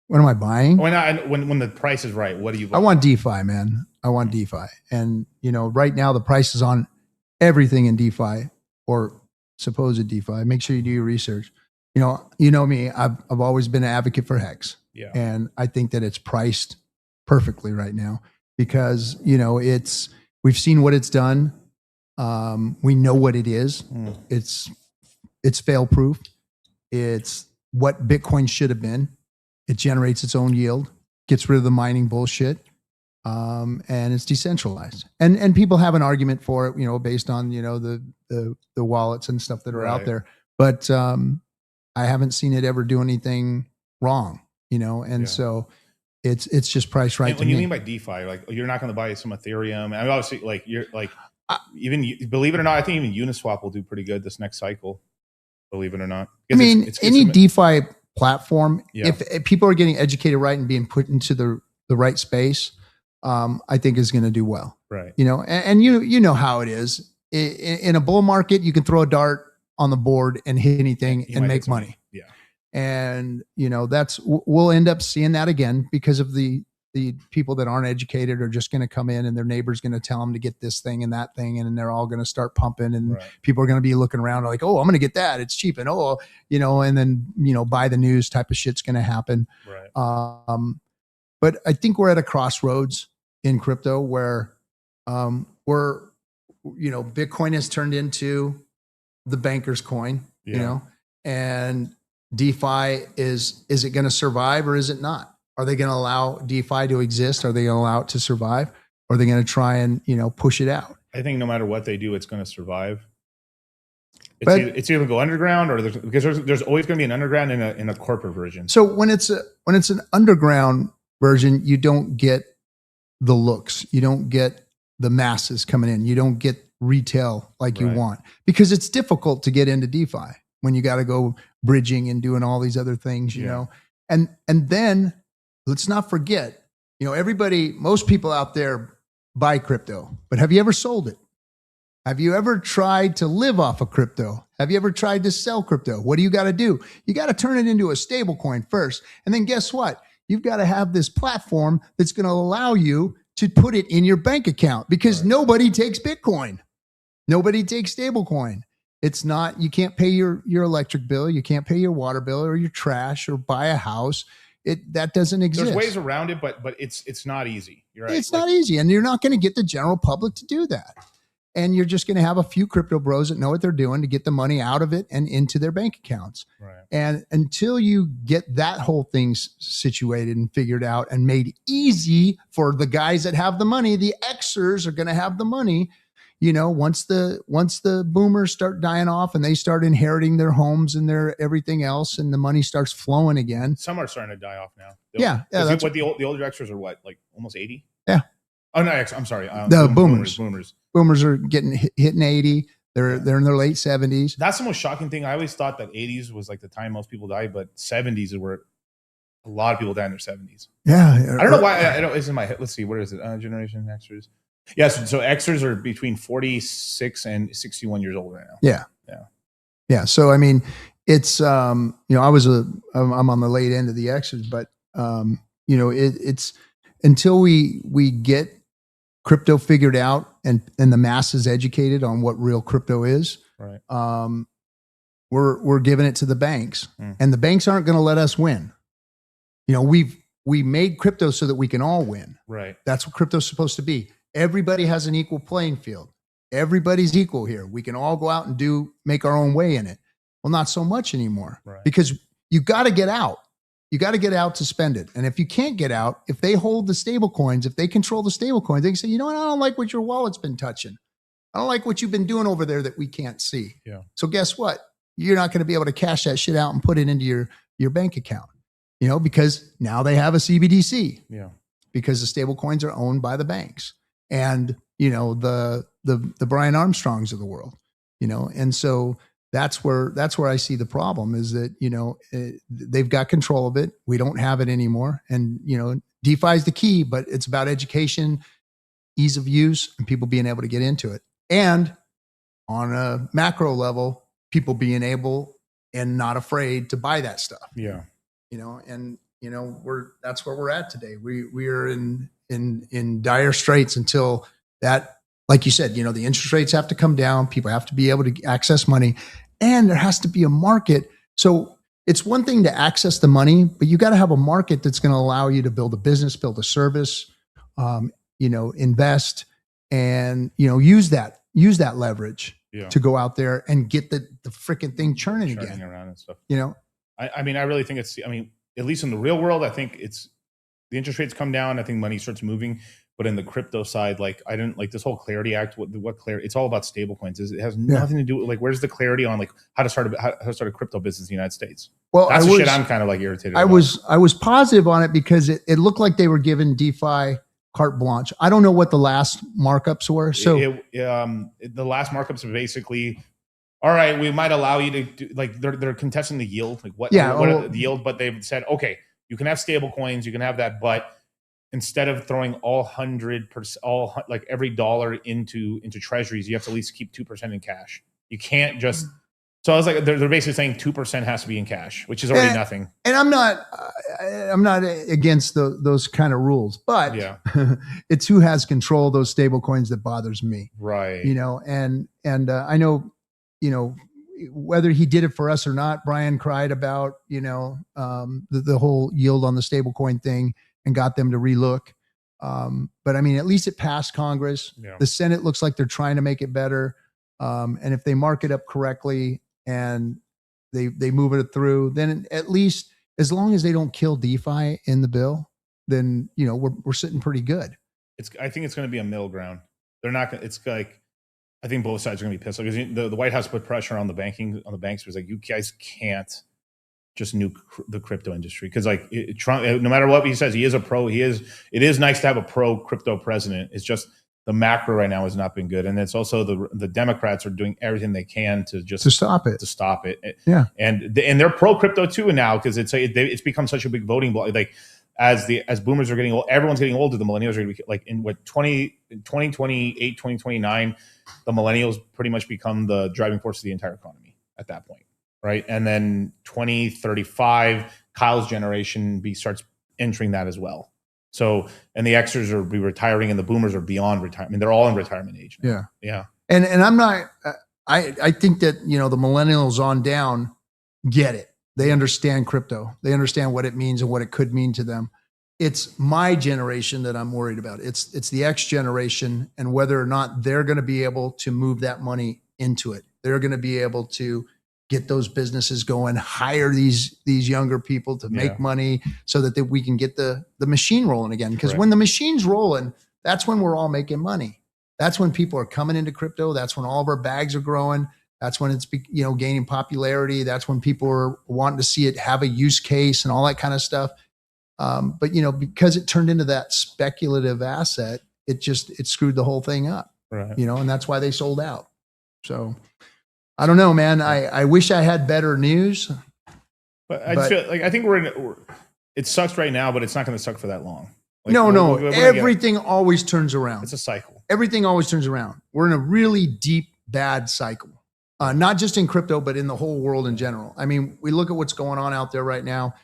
N: What am I buying?
M: When the price is right, what do you buy?
N: I want DeFi, man. I want DeFi. And, right now the price is on everything in DeFi or supposed DeFi. Make sure you do your research. You know me, I've always been an advocate for Hex.
M: Yeah.
N: And I think that it's priced perfectly right now because, we've seen what it's done. We know what it is. It's fail proof. It's what Bitcoin should have been. It generates its own yield, gets rid of the mining bullshit. And it's decentralized. And people have an argument for it, based on, the wallets and stuff that are out there. But I haven't seen it ever do anything wrong, so it's just priced right.
M: When you mean by DeFi, like you're not going to buy some Ethereum. I mean, obviously, like you're like, even believe it or not, I think even Uniswap will do pretty good this next cycle. Believe it or not.
N: I mean, any DeFi platform, if people are getting educated right and being put into the right space, I think is going to do well.
M: Right.
N: And you know how it is. In a bull market, you can throw a dart on the board and hit anything and make money.
M: Yeah.
N: And we'll end up seeing that again because of the people that aren't educated are just going to come in and their neighbor's going to tell them to get this thing and that thing. And then they're all going to start pumping and people are going to be looking around like, oh, I'm going to get that. It's cheap. And and then, buy the news type of shit's going to happen.
M: Right.
N: But I think we're at a crossroads in crypto where Bitcoin has turned into the banker's coin, and DeFi is it going to survive or is it not? Are they going to allow DeFi to exist? Are they going to allow it to survive? Or are they going to try and, push it out?
M: I think no matter what they do, it's going to survive. It's either go underground or there's always going to be an underground in a corporate version.
N: So when it's an underground version, you don't get the looks, you don't get the masses coming in, you don't get retail like you want because it's difficult to get into DeFi when you got to go bridging and doing all these other things, and then let's not forget, most people out there buy crypto, but have you ever sold it? Have you ever tried to live off of crypto? Have you ever tried to sell crypto? What do? You got to turn it into a stable coin first. And then guess what? You've got to have this platform that's going to allow you to put it in your bank account because nobody takes Bitcoin. Nobody takes stablecoin. It's not, you can't pay your electric bill. You can't pay your water bill or your trash or buy a house. That doesn't exist.
M: There's ways around it, but it's not easy. You're right.
N: It's not easy. And you're not going to get the general public to do that. And you're just going to have a few crypto bros that know what they're doing to get the money out of it and into their bank accounts.
M: Right.
N: And until you get that whole thing situated and figured out and made easy for the guys that have the money, the Xers are going to have the money. Once the boomers start dying off and they start inheriting their homes and their everything else, and the money starts flowing again.
M: Some are starting to die off now.
N: Yeah.
M: What the older Xers are like almost 80? Oh no, I'm sorry.
N: The boomers.
M: Boomers.
N: Boomers are hitting 80. They're in their late 70s.
M: That's the most shocking thing. I always thought that 80s was like the time most people died, but 70s is where a lot of people die in their 70s.
N: Yeah.
M: I don't know why. I don't. It's in my head. Let's see. What is it? Generation Xers. Yes. So Xers are between 46 and 61 years old right now.
N: Yeah.
M: Yeah.
N: Yeah. So I mean, it's I'm on the late end of the Xers, but it's until we get crypto figured out and the masses educated on what real crypto is.
M: Right.
N: We're giving it to the banks, and the banks aren't going to let us win. We made crypto so that we can all win.
M: Right.
N: That's what crypto's supposed to be. Everybody has an equal playing field. Everybody's equal here. We can all go out and make our own way in it. Well, not so much anymore, because you got to get out. You got to get out to spend it. And if you can't get out, if they hold the stable coins, if they control the stable coins, they can say, you know what? I don't like what your wallet's been touching. I don't like what you've been doing over there that we can't see.
M: Yeah.
N: So guess what? You're not going to be able to cash that shit out and put it into your bank account, because now they have a CBDC.
M: Yeah.
N: Because the stable coins are owned by the banks and, the Brian Armstrongs of the world, and so that's where I see the problem is that, they've got control of it. We don't have it anymore. And, DeFi is the key, but it's about education, ease of use, and people being able to get into it. And on a macro level, people being able and not afraid to buy that stuff.
M: Yeah.
N: That's where we're at today. We are in dire straits until that, like you said, the interest rates have to come down. People have to be able to access money, and there has to be a market. So it's one thing to access the money, but you got to have a market that's going to allow you to build a business, build a service, invest, and use that leverage to go out there and get the freaking thing churning again
M: around and stuff.
N: I
M: mean, I really think at least in the real world, I think the interest rates come down. I think money starts moving. But in the crypto side, I didn't like this whole Clarity Act. What clarity? It's all about stablecoins. It has nothing to do with where's the clarity on how to start a crypto business in the United States.
N: Well,
M: that's the shit I'm kind of irritated.
N: I was positive on it because it looked like they were giving DeFi carte blanche. I don't know what the last markups were. So
M: the last markups are basically, all right, we might allow you to do, they're contesting the yield, what are the yield, but they've said, okay, you can have stable coins, you can have that, but instead of throwing all 100%, every dollar into treasuries, you have to at least keep 2% in cash. You can't just. So I was like, they're basically saying 2% has to be in cash, which is already nothing. And I'm
N: not against those kind of rules, but it's who has control of those stable coins that bothers me.
M: Right.
N: And I know, whether he did it for us or not, Brian cried about, the whole yield on the stable coin thing and got them to relook. But I mean, at least it passed Congress.
M: Yeah.
N: The Senate looks like they're trying to make it better. And if they mark it up correctly and they move it through, then at least as long as they don't kill DeFi in the bill, then, we're sitting pretty good.
M: I think it's going to be a middle ground. They're not going to, it's like, I think both sides are going to be pissed because the White House put pressure on the banks. It was like, you guys can't just nuke the crypto industry because Trump, no matter what he says, he is a pro. It is nice to have a pro crypto president. It's just the macro right now has not been good, and it's also the Democrats are doing everything they can to
N: stop it.
M: Yeah, and they're pro crypto too now because it's become such a big voting block. As boomers are getting old, everyone's getting older. The millennials are going to be in 2028, 2029, the millennials pretty much become the driving force of the entire economy at that point. Right. And then 2035, Kyle's generation starts entering that as well. So, and the Xers are be retiring and the boomers are beyond retirement. I mean, they're all in retirement age now.
N: Yeah.
M: Yeah.
N: And I'm not, I think that, the millennials on down get it. They understand crypto. They understand what it means and what it could mean to them. It's my generation that I'm worried about. It's the X generation and whether or not they're going to be able to move that money into it. They're going to be able to get those businesses going, hire these younger people to make money so that we can get the machine rolling again. Because when the machine's rolling, that's when we're all making money. That's when people are coming into crypto. That's when all of our bags are growing. That's when it's gaining popularity. That's when people are wanting to see it have a use case and all that kind of stuff. But because it turned into that speculative asset, it screwed the whole thing up,
M: Right.
N: you know, and that's why they sold out. So I don't know, man. I wish I had better news.
M: But I just feel like I think it sucks right now, but it's not going to suck for that long. Like,
N: No,
M: we're
N: everything always turns around.
M: It's a cycle.
N: Everything always turns around. We're in a really deep, bad cycle. Not just in crypto, but in the whole world in general. I mean, we look at what's going on out there right now.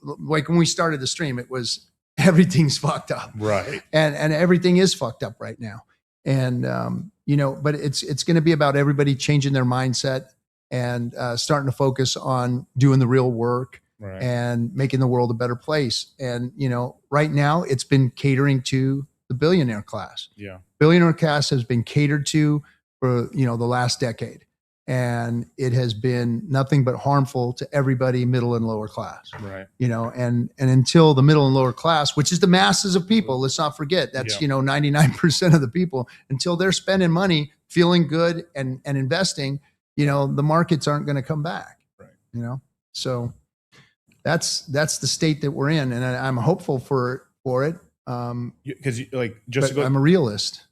N: Like when we started the stream, it was everything's fucked up.
M: Right.
N: And everything is fucked up right now. And, you know, but it's going to be about everybody changing their mindset and starting to focus on doing the real work.
M: Right.
N: And making the world a better place. And, you know, right now it's been catering to the billionaire class.
M: Yeah.
N: Billionaire class has been catered to for, you know, the last decade. And it has been nothing but harmful to everybody, middle and lower class.
M: Right.
N: You know, and until the middle and lower class, which is the masses of people, let's not forget that's, you know, 99% of the people, until they're spending money, feeling good and investing, you know, the markets aren't going to come back.
M: Right.
N: You know, so that's the state that we're in, and I'm hopeful for it.
M: Because like just to go,
N: I'm a realist.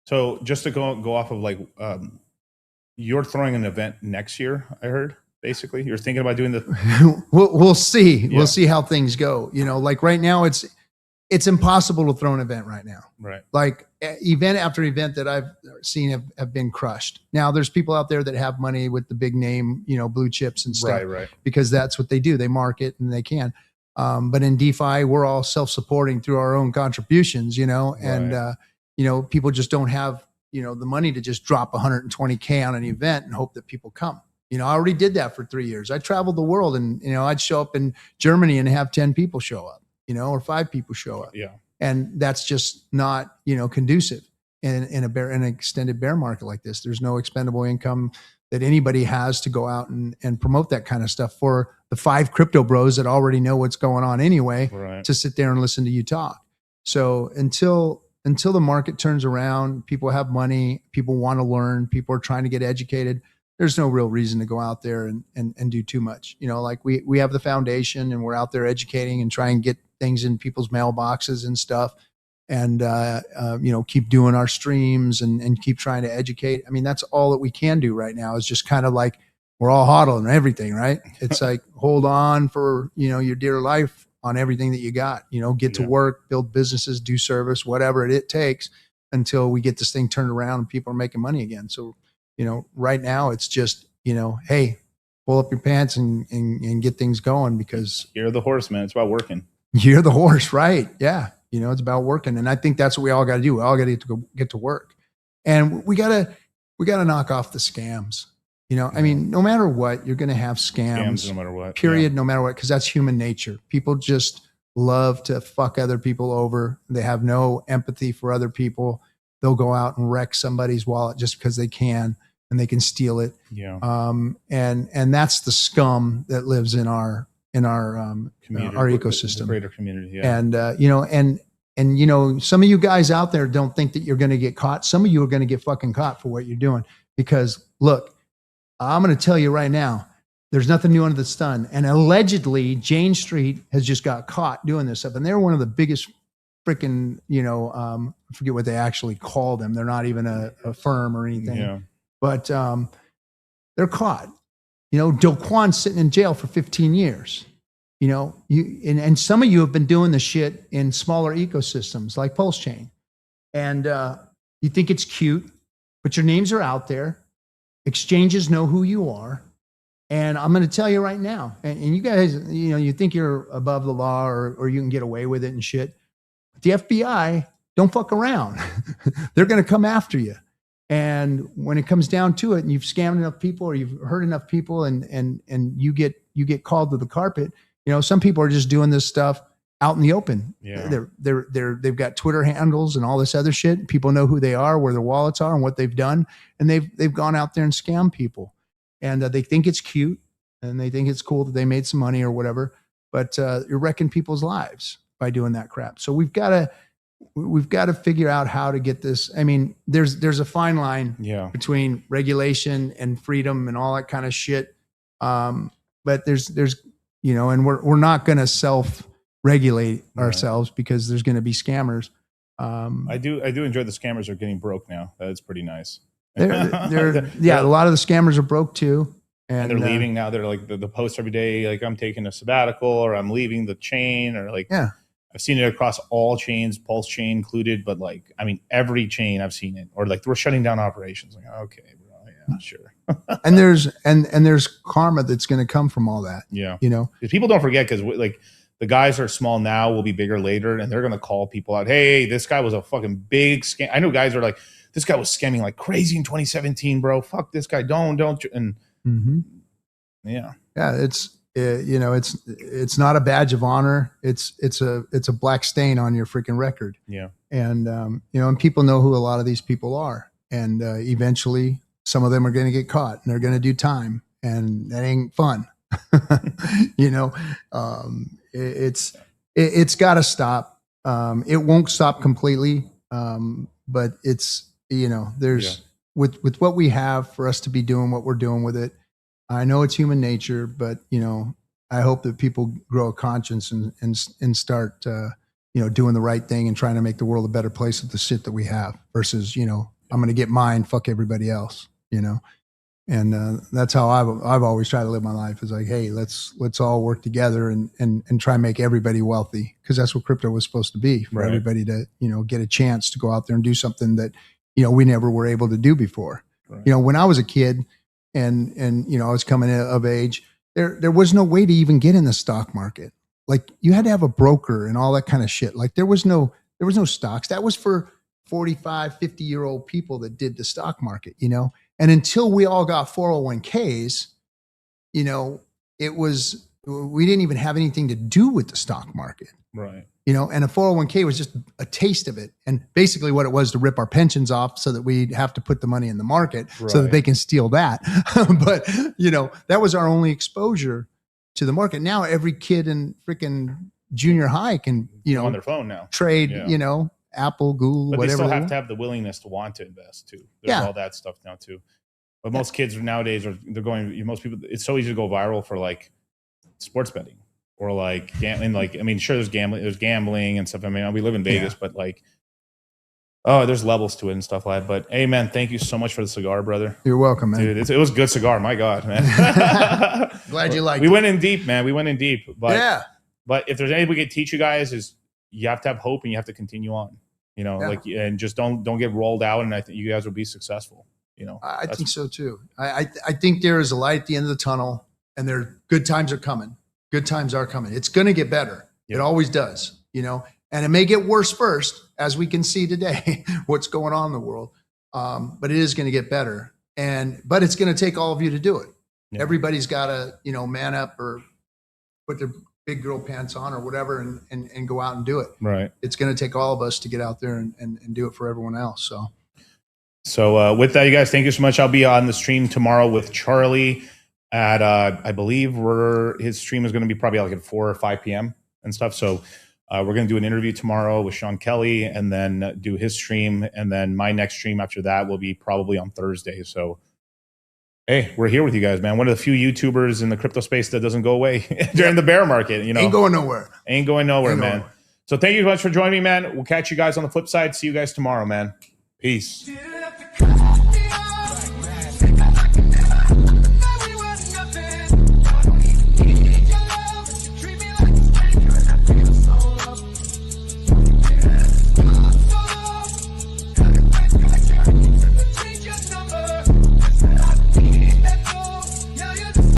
M: So just to go off of like, you're throwing an event next year. I heard basically you're thinking about doing the.
N: we'll see.
M: Yeah.
N: We'll see how things go. You know, like right now, it's impossible to throw an event right now.
M: Right.
N: Like event after event that I've seen have been crushed. Now there's people out there that have money with the big name, you know, blue chips and stuff,
M: Right.
N: because that's what they do. They market and they can. But in DeFi, we're all self-supporting through our own contributions, you know, and, you know, people just don't have, you know, the money to just drop 120K on an event and hope that people come. You know, I already did that for 3 years. I traveled the world and, you know, I'd show up in Germany and have 10 people show up, you know, or 5 people show up.
M: Yeah.
N: And that's just not, you know, conducive in an extended bear market like this. There's no expendable income that anybody has to go out and promote that kind of stuff for the 5 crypto bros that already know what's going on anyway, to sit there and listen to you talk. So until the market turns around, people have money, people want to learn, people are trying to get educated, there's no real reason to go out there and do too much. You know, like we have the foundation and we're out there educating and trying to get things in people's mailboxes and stuff. And, you know, keep doing our streams and keep trying to educate. I mean, that's all that we can do right now is just kind of like, we're all hodling everything, right? It's like, hold on for, you know, your dear life on everything that you got, you know, get to work, build businesses, do service, whatever it takes until we get this thing turned around and people are making money again. So, you know, right now it's just, you know, hey, pull up your pants and get things going because
M: you're the horse, man. It's about working.
N: You're the horse, right? Yeah. You know, it's about working. And I think that's what we all got to do. We all got to get to work. And we got to knock off the scams. You know, I mean, no matter what, you're going to have scams
M: no matter what.
N: Period. No matter what, because that's human nature. People just love to fuck other people over. They have no empathy for other people. They'll go out and wreck somebody's wallet just because they can, and they can steal it.
M: Yeah.
N: And that's the scum that lives in our
M: community,
N: our ecosystem,
M: the greater community. Yeah.
N: And you know, and you know, some of you guys out there don't think that you're going to get caught. Some of you are going to get fucking caught for what you're doing. Because look, I'm going to tell you right now, there's nothing new under the sun. And allegedly, Jane Street has just got caught doing this stuff, and they're one of the biggest freaking, you know, I forget what they actually call them. They're not even a firm or anything.
M: Yeah.
N: But they're caught. You know, Do Kwon's sitting in jail for 15 years. You know, and some of you have been doing the shit in smaller ecosystems like PULSECHAIN. And you think it's cute, but your names are out there. Exchanges know who you are. And I'm going to tell you right now, and you guys, you know, you think you're above the law or you can get away with it and shit. But the FBI, don't fuck around. They're going to come after you. And when it comes down to it, and you've scammed enough people or you've hurt enough people and you get called to the carpet, you know, some people are just doing this stuff out in the open.
M: Yeah.
N: They've got Twitter handles and all this other shit. People know who they are, where their wallets are and what they've done. And they've gone out there and scammed people. And they think it's cute and they think it's cool that they made some money or whatever, but you're wrecking people's lives by doing that crap. So we've got to figure out how to get this. I mean, there's a fine line between regulation and freedom and all that kind of shit. But there's, you know, and we're not going to self-regulate ourselves because there's going to be scammers.
M: I do enjoy the scammers are getting broke now. That's pretty nice.
N: Yeah, a lot of the scammers are broke too.
M: And they're leaving now. They're like the post every day, like I'm taking a sabbatical or I'm leaving the chain or like,
N: yeah,
M: I've seen it across all chains, PulseChain included, but like, I mean, every chain I've seen it, or like we're shutting down operations. Like, okay, bro, yeah, sure.
N: and there's karma that's going to come from all that.
M: Yeah.
N: You know,
M: people don't forget because like the guys are small now, will be bigger later, and they're going to call people out. Hey, this guy was a fucking big scam. I know guys are like, this guy was scamming like crazy in 2017, bro. Fuck this guy. Don't. And yeah.
N: It's it's not a badge of honor. It's a black stain on your freaking record.
M: Yeah.
N: And and people know who a lot of these people are, and eventually some of them are going to get caught and they're going to do time, and that ain't fun. It's got to stop. It won't stop completely, but it's there's with what we have for us to be doing what we're doing with it. I know it's human nature, but I hope that people grow a conscience and start doing the right thing and trying to make the world a better place with the shit that we have versus I'm going to get mine, fuck everybody else, and that's how I've always tried to live my life, is like, hey, let's all work together and try and make everybody wealthy, because that's what crypto was supposed to be, for everybody to get a chance to go out there and do something that we never were able to do before. When I was a kid and I was coming of age, there was no way to even get in the stock market. Like, you had to have a broker and all that kind of shit. Like, there was no stocks. That was for 45, 50-year-old people that did the stock market, And until we all got 401ks, we didn't even have anything to do with the stock market.
M: Right.
N: And a 401k was just a taste of it. And basically what it was to rip our pensions off so that we'd have to put the money in the market so that they can steal that. But, that was our only exposure to the market. Now every kid in freaking junior high can,
M: on their phone now
N: trade, Apple, Google,
M: but
N: whatever.
M: They still have to have the willingness to want to invest too. There's all that stuff now too. But most kids nowadays most people, it's so easy to go viral for like sports betting. Or like gambling, sure, there's gambling and stuff. I mean, we live in Vegas, but like, there's levels to it and stuff like that. But hey, man, thank you so much for the cigar, brother.
N: You're welcome, man.
M: Dude, it was a good cigar. My God, man.
N: Glad you liked it.
M: We went in deep, man. We went in deep. But,
N: yeah.
M: But if there's anything we could teach you guys, is you have to have hope and you have to continue on. And just don't get rolled out. And I think you guys will be successful.
N: I think so too. I think there is a light at the end of the tunnel, and good times are coming. Good times are coming. It's going to get better. It always does, and it may get worse first, as we can see today, what's going on in the world. But it is going to get better. But it's going to take all of you to do it. Yeah. Everybody's got to, man up or put their big girl pants on or whatever and go out and do it.
M: Right.
N: It's going to take all of us to get out there and do it for everyone else.
M: So with that, you guys, thank you so much. I'll be on the stream tomorrow with Charlie at I believe his stream is going to be probably like at 4 or 5 p.m. and stuff. So we're going to do an interview tomorrow with Sean Kelly and then do his stream. And then my next stream after that will be probably on Thursday. So, hey, we're here with you guys, man. One of the few YouTubers in the crypto space that doesn't go away during the bear market.
N: Ain't going nowhere.
M: Ain't going nowhere, man. So thank you so much for joining me, man. We'll catch you guys on the flip side. See you guys tomorrow, man. Peace.